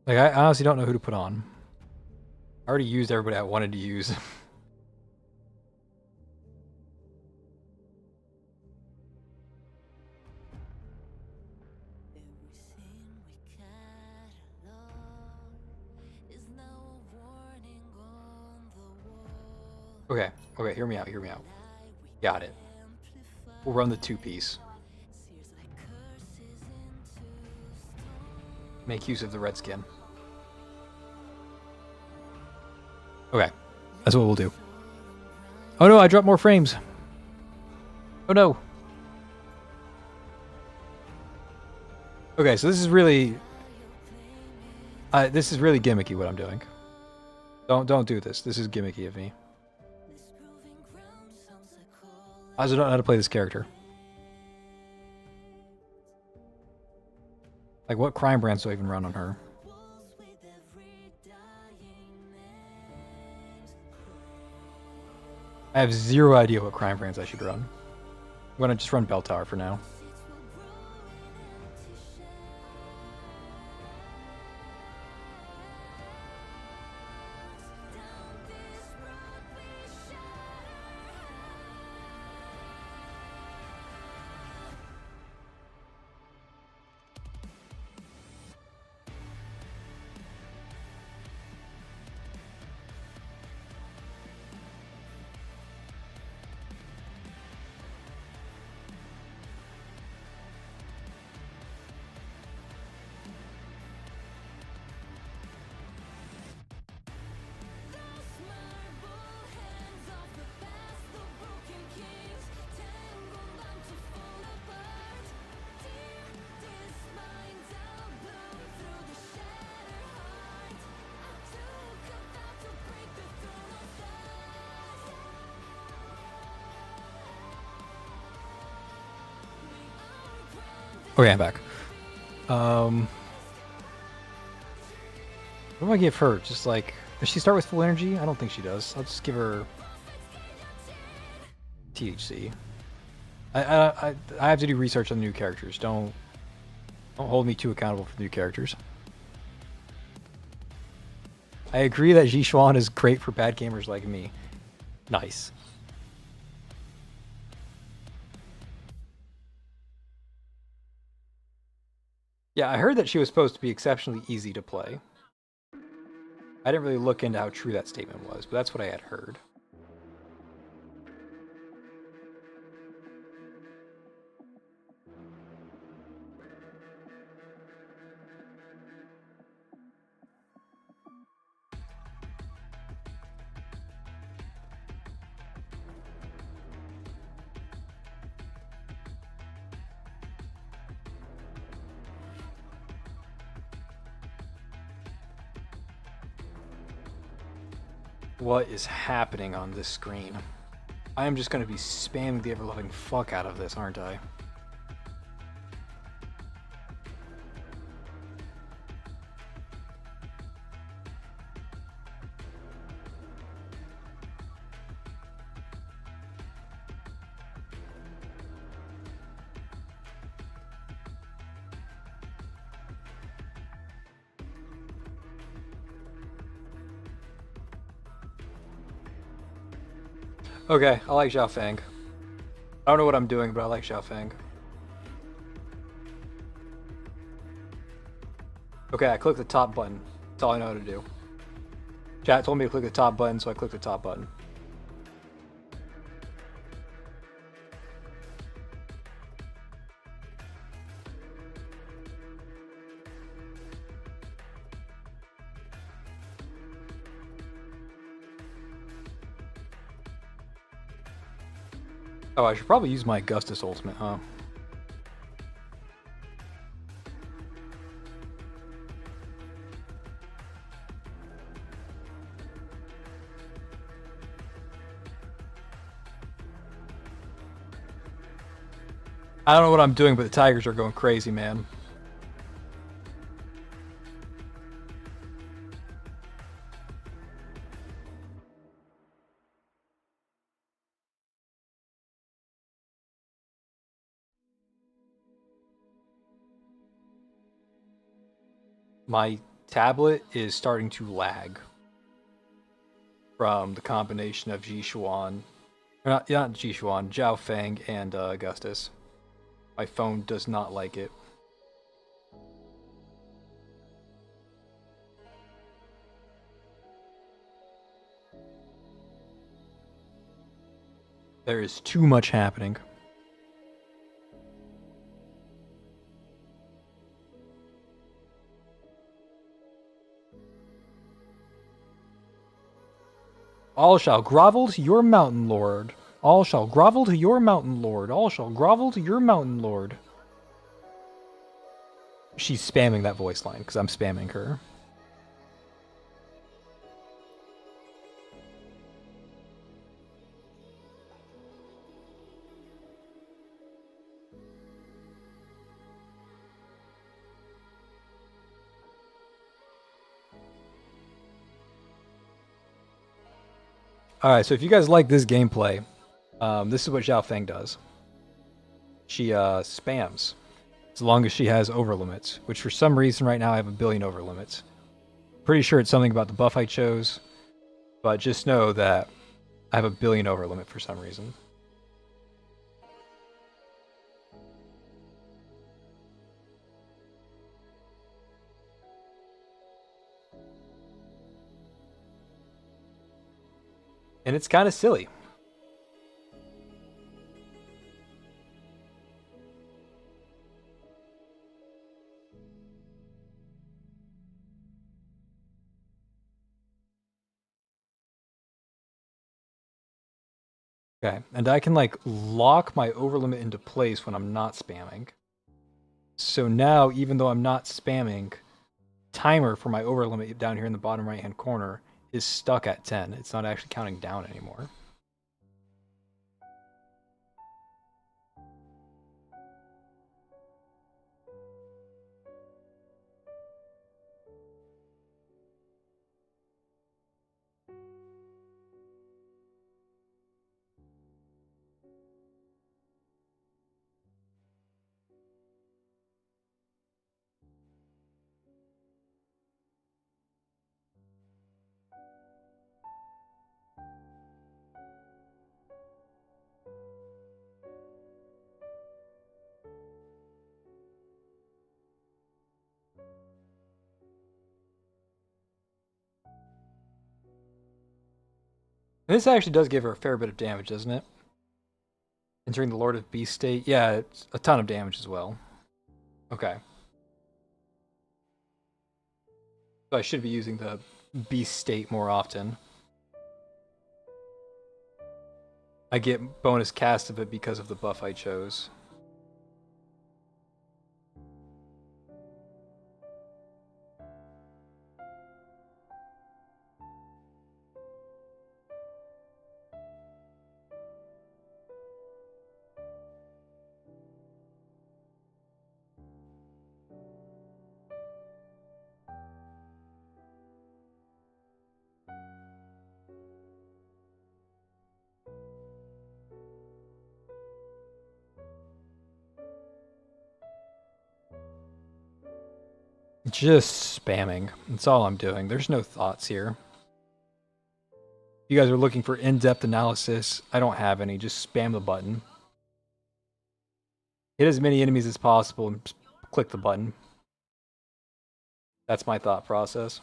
Like, I honestly don't know who to put on. I already used everybody I wanted to use. Okay, okay, hear me out, hear me out. Got it. We'll run the two-piece. Make use of the red skin. Okay, that's what we'll do. Oh no, I dropped more frames. Oh no. Okay, so this is really gimmicky what I'm doing. Don't do this. This is gimmicky of me. I also don't know how to play this character. Like, what crime brands do I even run on her? I have zero idea what crime brands I should run. I'm gonna just run Bell Tower for now. Okay, I'm back. What do I give her? Just like, does she start with full energy? I don't think she does. I'll just give her THC. I have to do research on the new characters. Don't hold me too accountable for the new characters. I agree that Zixuan is great for bad gamers like me. Nice. Yeah, I heard that she was supposed to be exceptionally easy to play. I didn't really look into how true that statement was, but that's what I had heard. What is happening on this screen? I am just going to be spamming the ever-loving fuck out of this, aren't I? Okay, I like Zhao Feng. I don't know what I'm doing, but I like Zhao Feng. Okay, I clicked the top button. That's all I know how to do. Chat told me to click the top button, so I clicked the top button. Oh, I should probably use my Augustus ultimate, huh? I don't know what I'm doing, but the Tigers are going crazy, man. My tablet is starting to lag from the combination of Jishuan, or not Jishuan, Zhao Feng, and Augustus. My phone does not like it. There is too much happening. All shall grovel to your mountain lord. All shall grovel to your mountain lord. All shall grovel to your mountain lord. She's spamming that voice line because I'm spamming her. Alright, so if you guys like this gameplay, this is what Zhao Feng does. She spams as long as she has overlimits, which for some reason right now I have 1 billion overlimits. Pretty sure it's something about the buff I chose, but just know that I have 1 billion overlimit for some reason. And it's kind of silly. Okay, and I can like lock my overlimit into place when I'm not spamming. So now, even though I'm not spamming, timer for my overlimit down here in the bottom right hand corner is stuck at 10. It's not actually counting down anymore. And this actually does give her a fair bit of damage, doesn't it? Entering the Lord of Beast state. Yeah, it's a ton of damage as well. Okay. So I should be using the Beast state more often. I get bonus cast of it because of the buff I chose. Just spamming. That's all I'm doing. There's no thoughts here. If you guys are looking for in-depth analysis, I don't have any. Just spam the button. Hit as many enemies as possible and click the button. That's my thought process.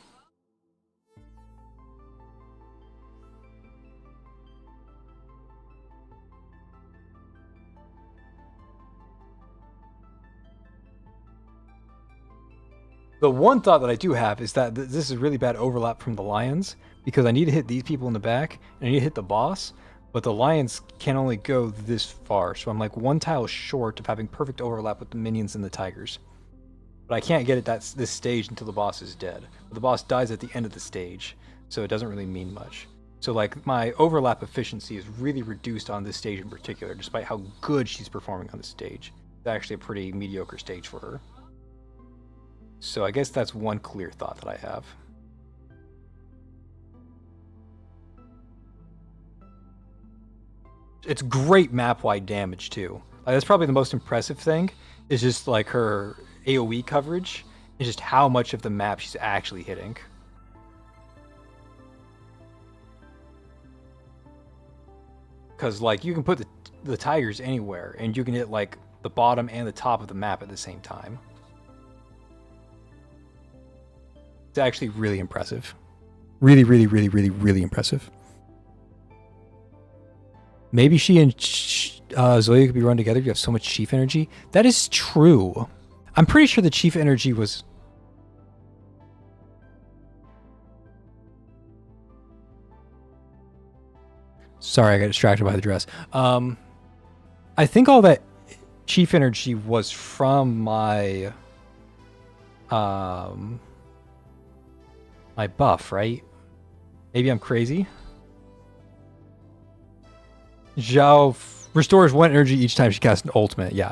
The one thought that I do have is that this is really bad overlap from the lions because I need to hit these people in the back and I need to hit the boss, But the lions can only go this far, so I'm like one tile short of having perfect overlap with the minions and the tigers. But I can't get it this stage until the boss is dead. But the boss dies at the end of the stage, so it doesn't really mean much. So like my overlap efficiency is really reduced on this stage in particular, despite how good she's performing on the stage. It's actually a pretty mediocre stage for her. So I guess that's one clear thought that I have. It's great map-wide damage too. Like, that's probably the most impressive thing, is just like her AoE coverage, and just how much of the map she's actually hitting. Because like you can put the tigers anywhere, and you can hit like the bottom and the top of the map at the same time. It's actually really impressive. Really, really, really, really, really impressive. Maybe she and Zoya could be run together. You have so much chief energy. That is true. I'm pretty sure the chief energy was... Sorry, I got distracted by the dress. I think all that chief energy was from my... my buff, right? Maybe I'm crazy. Zhao restores 1 energy each time she casts an ultimate. Yeah.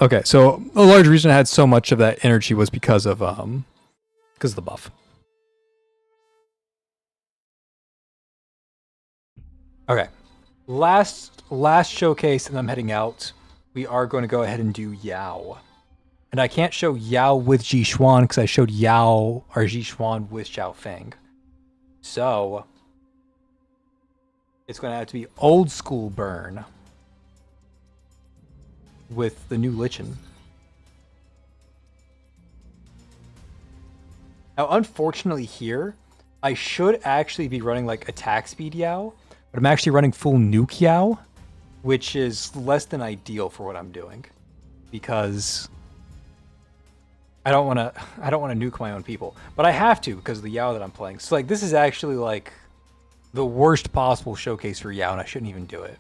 Okay, so a large reason I had so much of that energy was because of the buff. Okay, last showcase, and I'm heading out. We are going to go ahead and do Yao, and I can't show Yao with Ji Xuan because I showed Yao or Ji Xuan with Xiao Feng. So it's going to have to be old school burn with the new Lichen. Now, unfortunately here, I should actually be running like attack speed Yao, but I'm actually running full nuke Yao, which is less than ideal for what I'm doing, because I don't want to nuke my own people, but I have to because of the Yao that I'm playing. So like this is actually like the worst possible showcase for Yao, and I shouldn't even do it.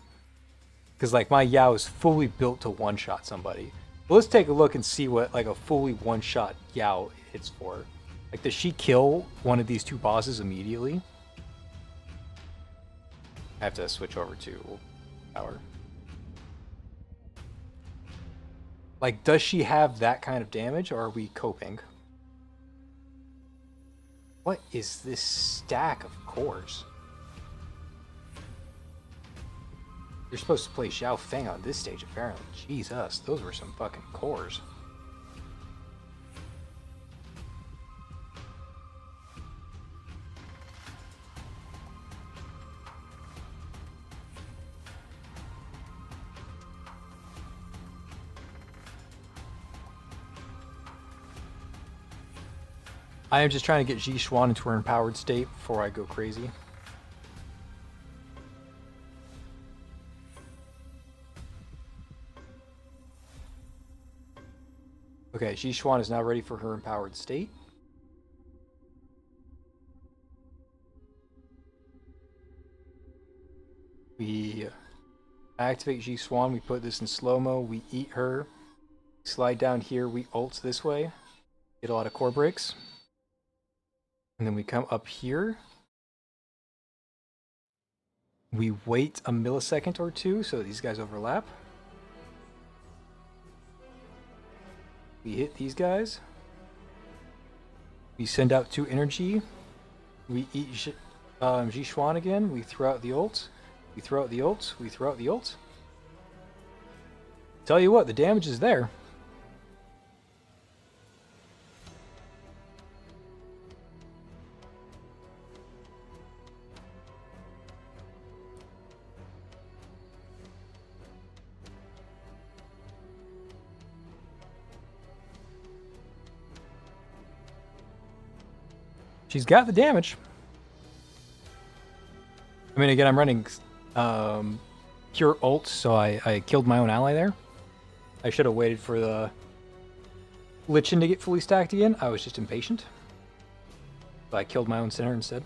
Because like my Yao is fully built to one-shot somebody. But let's take a look and see what like a fully one-shot Yao hits for. Like, does she kill one of these two bosses immediately? I have to switch over to power. Like, does she have that kind of damage, or are we coping? What is this stack of cores? You're supposed to play Xiao Feng on this stage, apparently. Jesus, those were some fucking cores. I am just trying to get Ji Xuan into her empowered state before I go crazy. Okay, Ji Xuan is now ready for her empowered state. We activate Ji Xuan, we put this in slow-mo, we eat her, slide down here, we ult this way, get a lot of core breaks. And then we come up here. We wait a millisecond or two so these guys overlap. We hit these guys. We send out 2 energy. We eat Ji Xuan again. We throw out the ult. We throw out the ult. We throw out the ult. Tell you what, the damage is there. She's got the damage. I mean, again, I'm running pure ult, so I killed my own ally there. I should have waited for the Lichen to get fully stacked again. I was just impatient. So I killed my own center instead.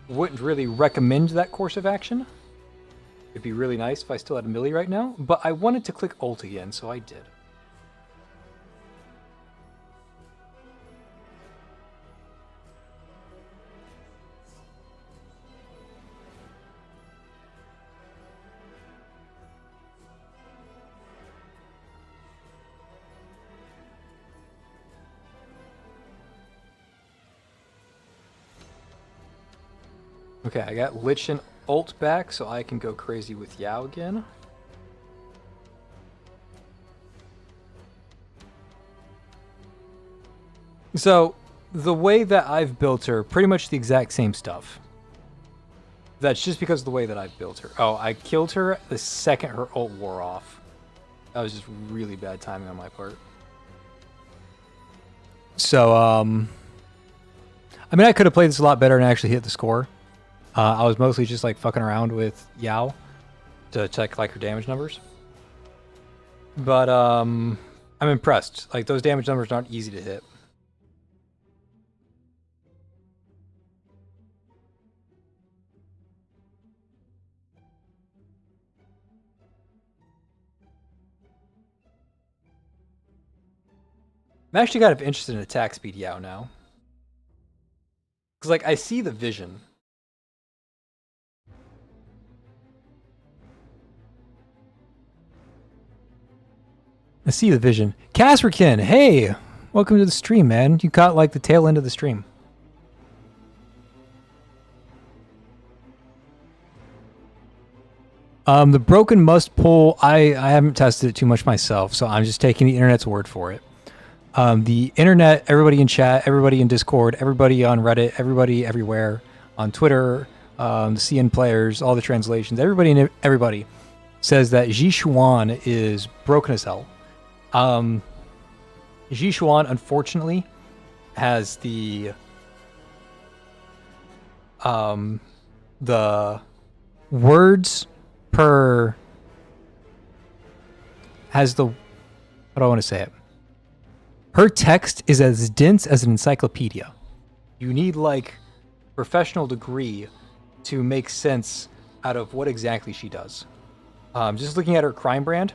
Wouldn't really recommend that course of action. It'd be really nice if I still had a melee right now, but I wanted to click ult again, so I did. Okay, I got Lich and ult back, so I can go crazy with Yao again. So, the way that I've built her, pretty much the exact same stuff. That's just because of the way that I've built her. Oh, I killed her the second her ult wore off. That was just really bad timing on my part. So, I mean, I could have played this a lot better and actually hit the score. I was mostly just like fucking around with Yao to check like her damage numbers. But I'm impressed. Like those damage numbers aren't easy to hit. I'm actually kind of interested in attack speed Yao now. Because like I see the vision. I see the vision. Kasperkin, hey! Welcome to the stream, man. You caught like the tail end of the stream. The broken must pull, I haven't tested it too much myself, so I'm just taking the internet's word for it. The internet, everybody in chat, everybody in Discord, everybody on Reddit, everybody everywhere, on Twitter, the CN players, all the translations, everybody says that Zhishuan is broken as hell. Zhishuan, unfortunately, has the words per has the, how do I want to say it? Her text is as dense as an encyclopedia. You need like professional degree to make sense out of what exactly she does. Just looking at her crime brand,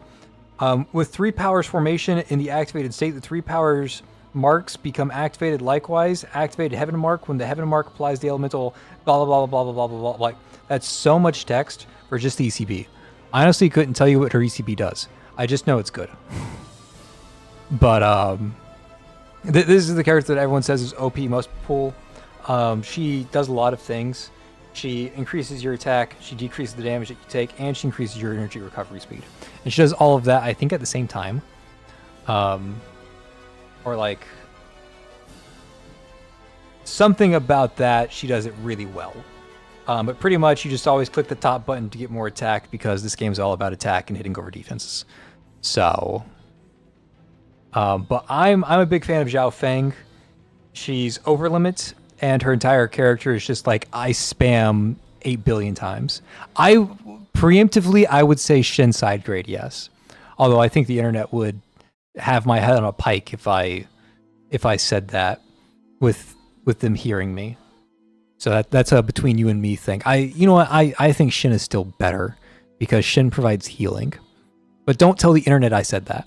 with 3 powers formation in the activated state, the 3 powers marks become activated likewise. Activated heaven mark when the heaven mark applies the elemental blah blah blah blah blah blah blah blah. Like that's so much text for just the ECB. I honestly couldn't tell you what her ECB does. I just know it's good. But this is the character that everyone says is OP must pull. She does a lot of things. She increases your attack, she decreases the damage that you take, and she increases your energy recovery speed. And she does all of that, I think, at the same time. Or like something about that, she does it really well. But pretty much you just always click the top button to get more attack because this game is all about attack and hitting over defenses. So, but I'm a big fan of Zhao Feng. She's over limit, and her entire character is just like I spam 8 billion times. Preemptively I would say Shin side grade, yes. Although I think the internet would have my head on a pike if I said that with them hearing me. So that's a between you and me thing. You know what, I think Shin is still better because Shin provides healing. But don't tell the internet I said that.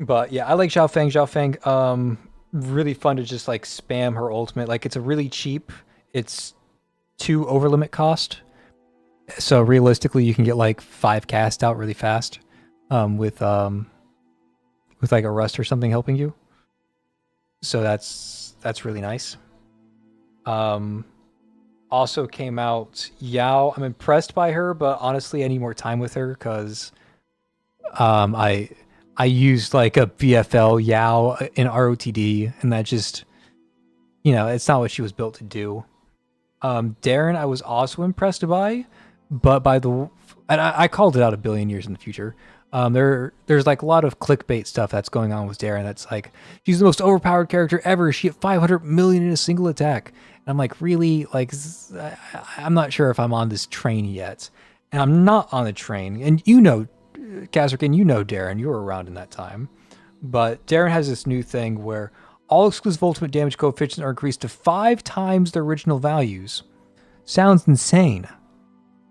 But yeah, I like Zhao Feng. Zhao Feng, really fun to just like spam her ultimate. Like it's a really cheap. It's 2 overlimit cost. So realistically, you can get like 5 cast out really fast, with like a rust or something helping you. So that's really nice. Also came out Yao. I'm impressed by her, but honestly, I need more time with her because I used like a VFL Yao in ROTD, and that just, you know, it's not what she was built to do. Darren, I was also impressed by, but and I called it out a billion years in the future. There's like a lot of clickbait stuff that's going on with Darren. That's like, she's the most overpowered character ever. She hit 500 million in a single attack. And I'm like, really? Like, I'm not sure if I'm on this train yet. And I'm not on the train. And you know, Kazrican, you know Darren, you were around in that time. But Darren has this new thing where all exclusive ultimate damage coefficients are increased to 5 times the original values. Sounds insane,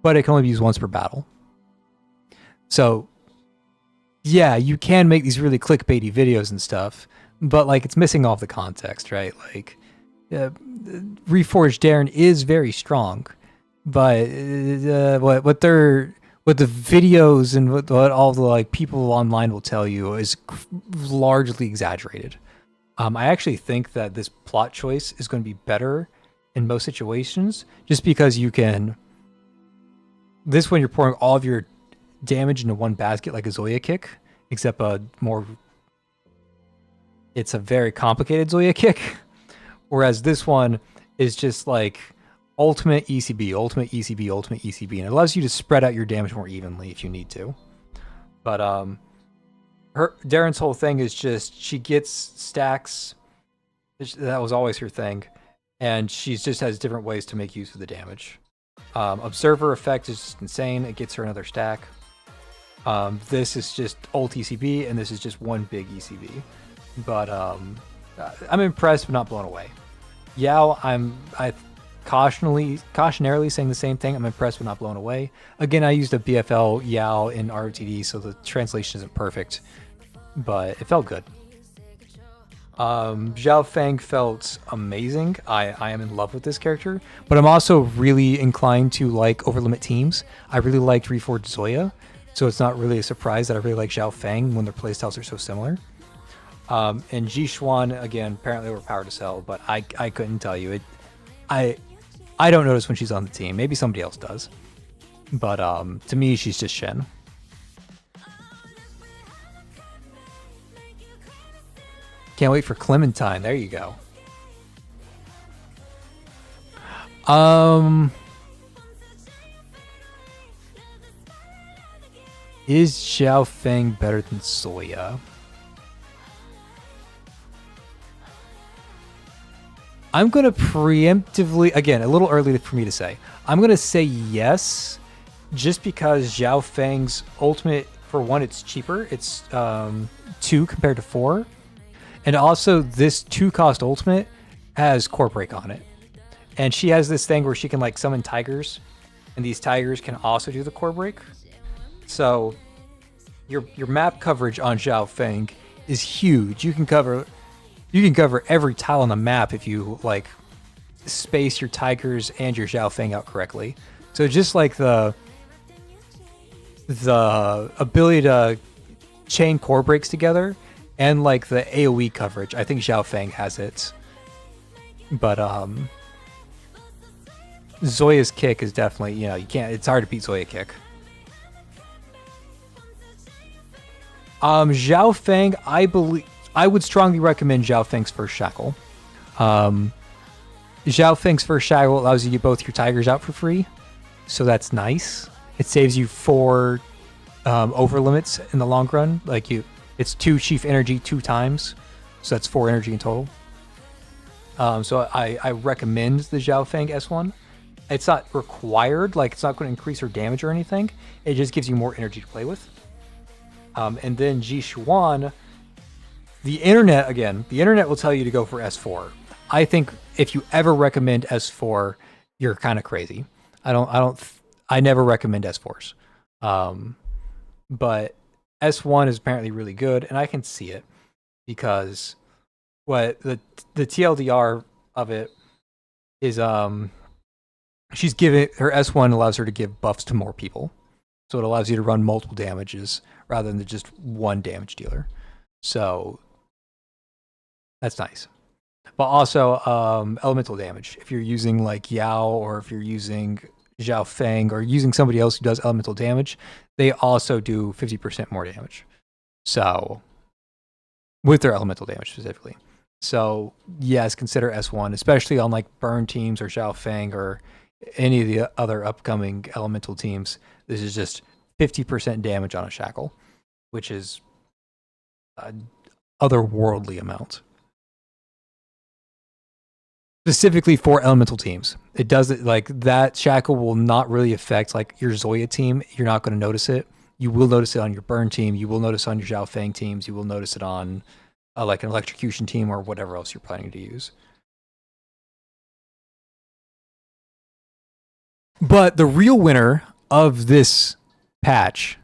but it can only be used once per battle. So, yeah, you can make these really clickbaity videos and stuff, but like it's missing all the context, right? Like, Reforged Darren is very strong, but what the videos and what all the like people online will tell you is largely exaggerated. I actually think that this plot choice is going to be better in most situations, just because you can. This when you're pouring all of your damage into one basket like a Zoya kick, except it's a very complicated Zoya kick, whereas this one is just like ultimate ECB, ultimate ECB, ultimate ECB, and it allows you to spread out your damage more evenly if you need to. But Darren's whole thing is just she gets stacks. That was always her thing, and she just has different ways to make use of the damage. Observer effect is just insane. It gets her another stack. This is just ult ECB, and this is just one big ECB. But I'm impressed, but not blown away. Yao, I cautionarily saying the same thing. I'm impressed, but not blown away. Again, I used a BFL Yao in ROTD, so the translation isn't perfect, but it felt good. Zhao Feng felt amazing. I am in love with this character, but I'm also really inclined to like overlimit teams. I really liked Reforged Zoya, so it's not really a surprise that I really like Zhao Feng when their playstyles are so similar. And Ji Xuan, again, apparently overpowered to sell, but I couldn't tell you. I don't notice when she's on the team. Maybe somebody else does. But to me, she's just Shen. Can't wait for Clementine. There you go. Is Zhao Feng better than Zoya? I'm going to preemptively, again, a little early for me to say. I'm going to say yes, just because Zhao Feng's ultimate, for one, it's cheaper. It's 2 compared to 4. And also, this 2-cost ultimate has Core Break on it. And she has this thing where she can like summon tigers, and these tigers can also do the Core Break. So your map coverage on Zhao Feng is huge. You can cover every tile on the map if you like space your tigers and your Zhao Feng out correctly. So just like the ability to chain core breaks together and like the AoE coverage, I think Zhao Feng has it. But Zoya's kick is definitely, it's hard to beat Zoya kick. Zhao Feng, I would strongly recommend Zhao Feng's first shackle. Zhao Feng's first shackle allows you to get both your tigers out for free, so that's nice. It saves you 4 over limits in the long run. It's 2 chief energy 2 times, so that's 4 energy in total. So I recommend the Zhao Feng S1. It's not required, it's not going to increase her damage or anything. It just gives you more energy to play with. And then Ji Xuan, the internet will tell you to go for S4. I think if you ever recommend S4, you're kind of crazy. I never recommend S4s. But S1 is apparently really good, and I can see it because the TLDR of it is she's giving her S1 allows her to give buffs to more people. So it allows you to run multiple damages rather than just one damage dealer. So that's nice. But also elemental damage. If you're using like Yao, or if you're using Zhao Feng, or using somebody else who does elemental damage, they also do 50% more damage. So with their elemental damage specifically. So yes, consider S1, especially on like burn teams or Zhao Feng or any of the other upcoming elemental teams. This is just 50% damage on a shackle, which is an otherworldly amount. Specifically for elemental teams. It does it like that shackle will not really affect like your Zoya team. You're not going to notice it. You will notice it on your burn team. You will notice on your Zhao Fang teams. You will notice it on like an electrocution team or whatever else you're planning to use. But the real winner of this patch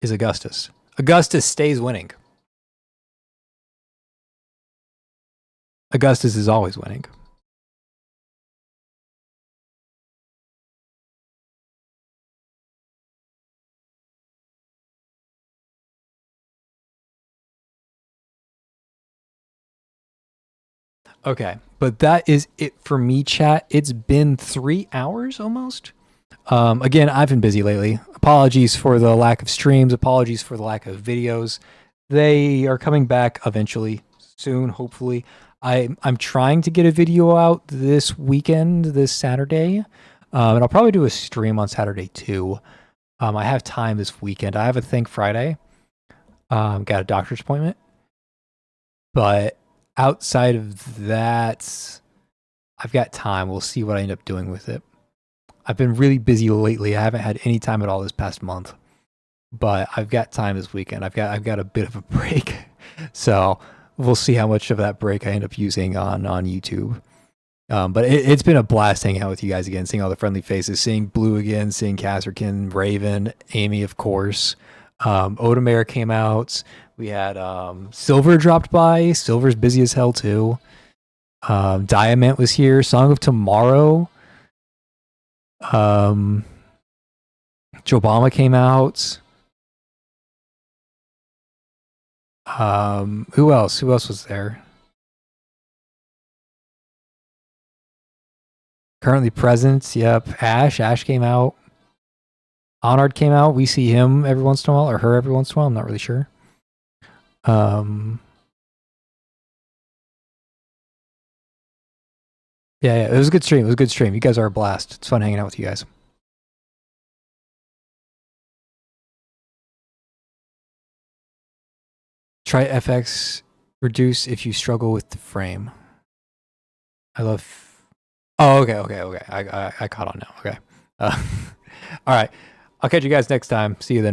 is Augustus. Augustus stays winning. Augustus is always winning. Okay, but that is it for me, chat. It's been 3 hours almost. Again, I've been busy lately. Apologies for the lack of streams. Apologies for the lack of videos. They are coming back eventually, soon, hopefully. I'm trying to get a video out this weekend, this Saturday, and I'll probably do a stream on Saturday too. I have time this weekend. I have a thing Friday. Got a doctor's appointment, but outside of that, I've got time. We'll see what I end up doing with it. I've been really busy lately. I haven't had any time at all this past month, but I've got time this weekend. I've got a bit of a break, so we'll see how much of that break I end up using on YouTube. But it's been a blast hanging out with you guys again, seeing all the friendly faces, seeing Blue again, seeing Kasserkin, Raven, Amy, of course. Odomare came out. We had Silver dropped by. Silver's busy as hell too. Diamant was here. Song of Tomorrow. Jobama came out. Who else? Who else was there? Currently present. Yep. Ash came out. Honard came out. We see him every once in a while, or her every once in a while. I'm not really sure. Yeah, it was a good stream. It was a good stream. You guys are a blast. It's fun hanging out with you guys. Try FX reduce if you struggle with the frame. I love. Oh, okay. I caught on now. Okay. All right. I'll catch you guys next time. See you then.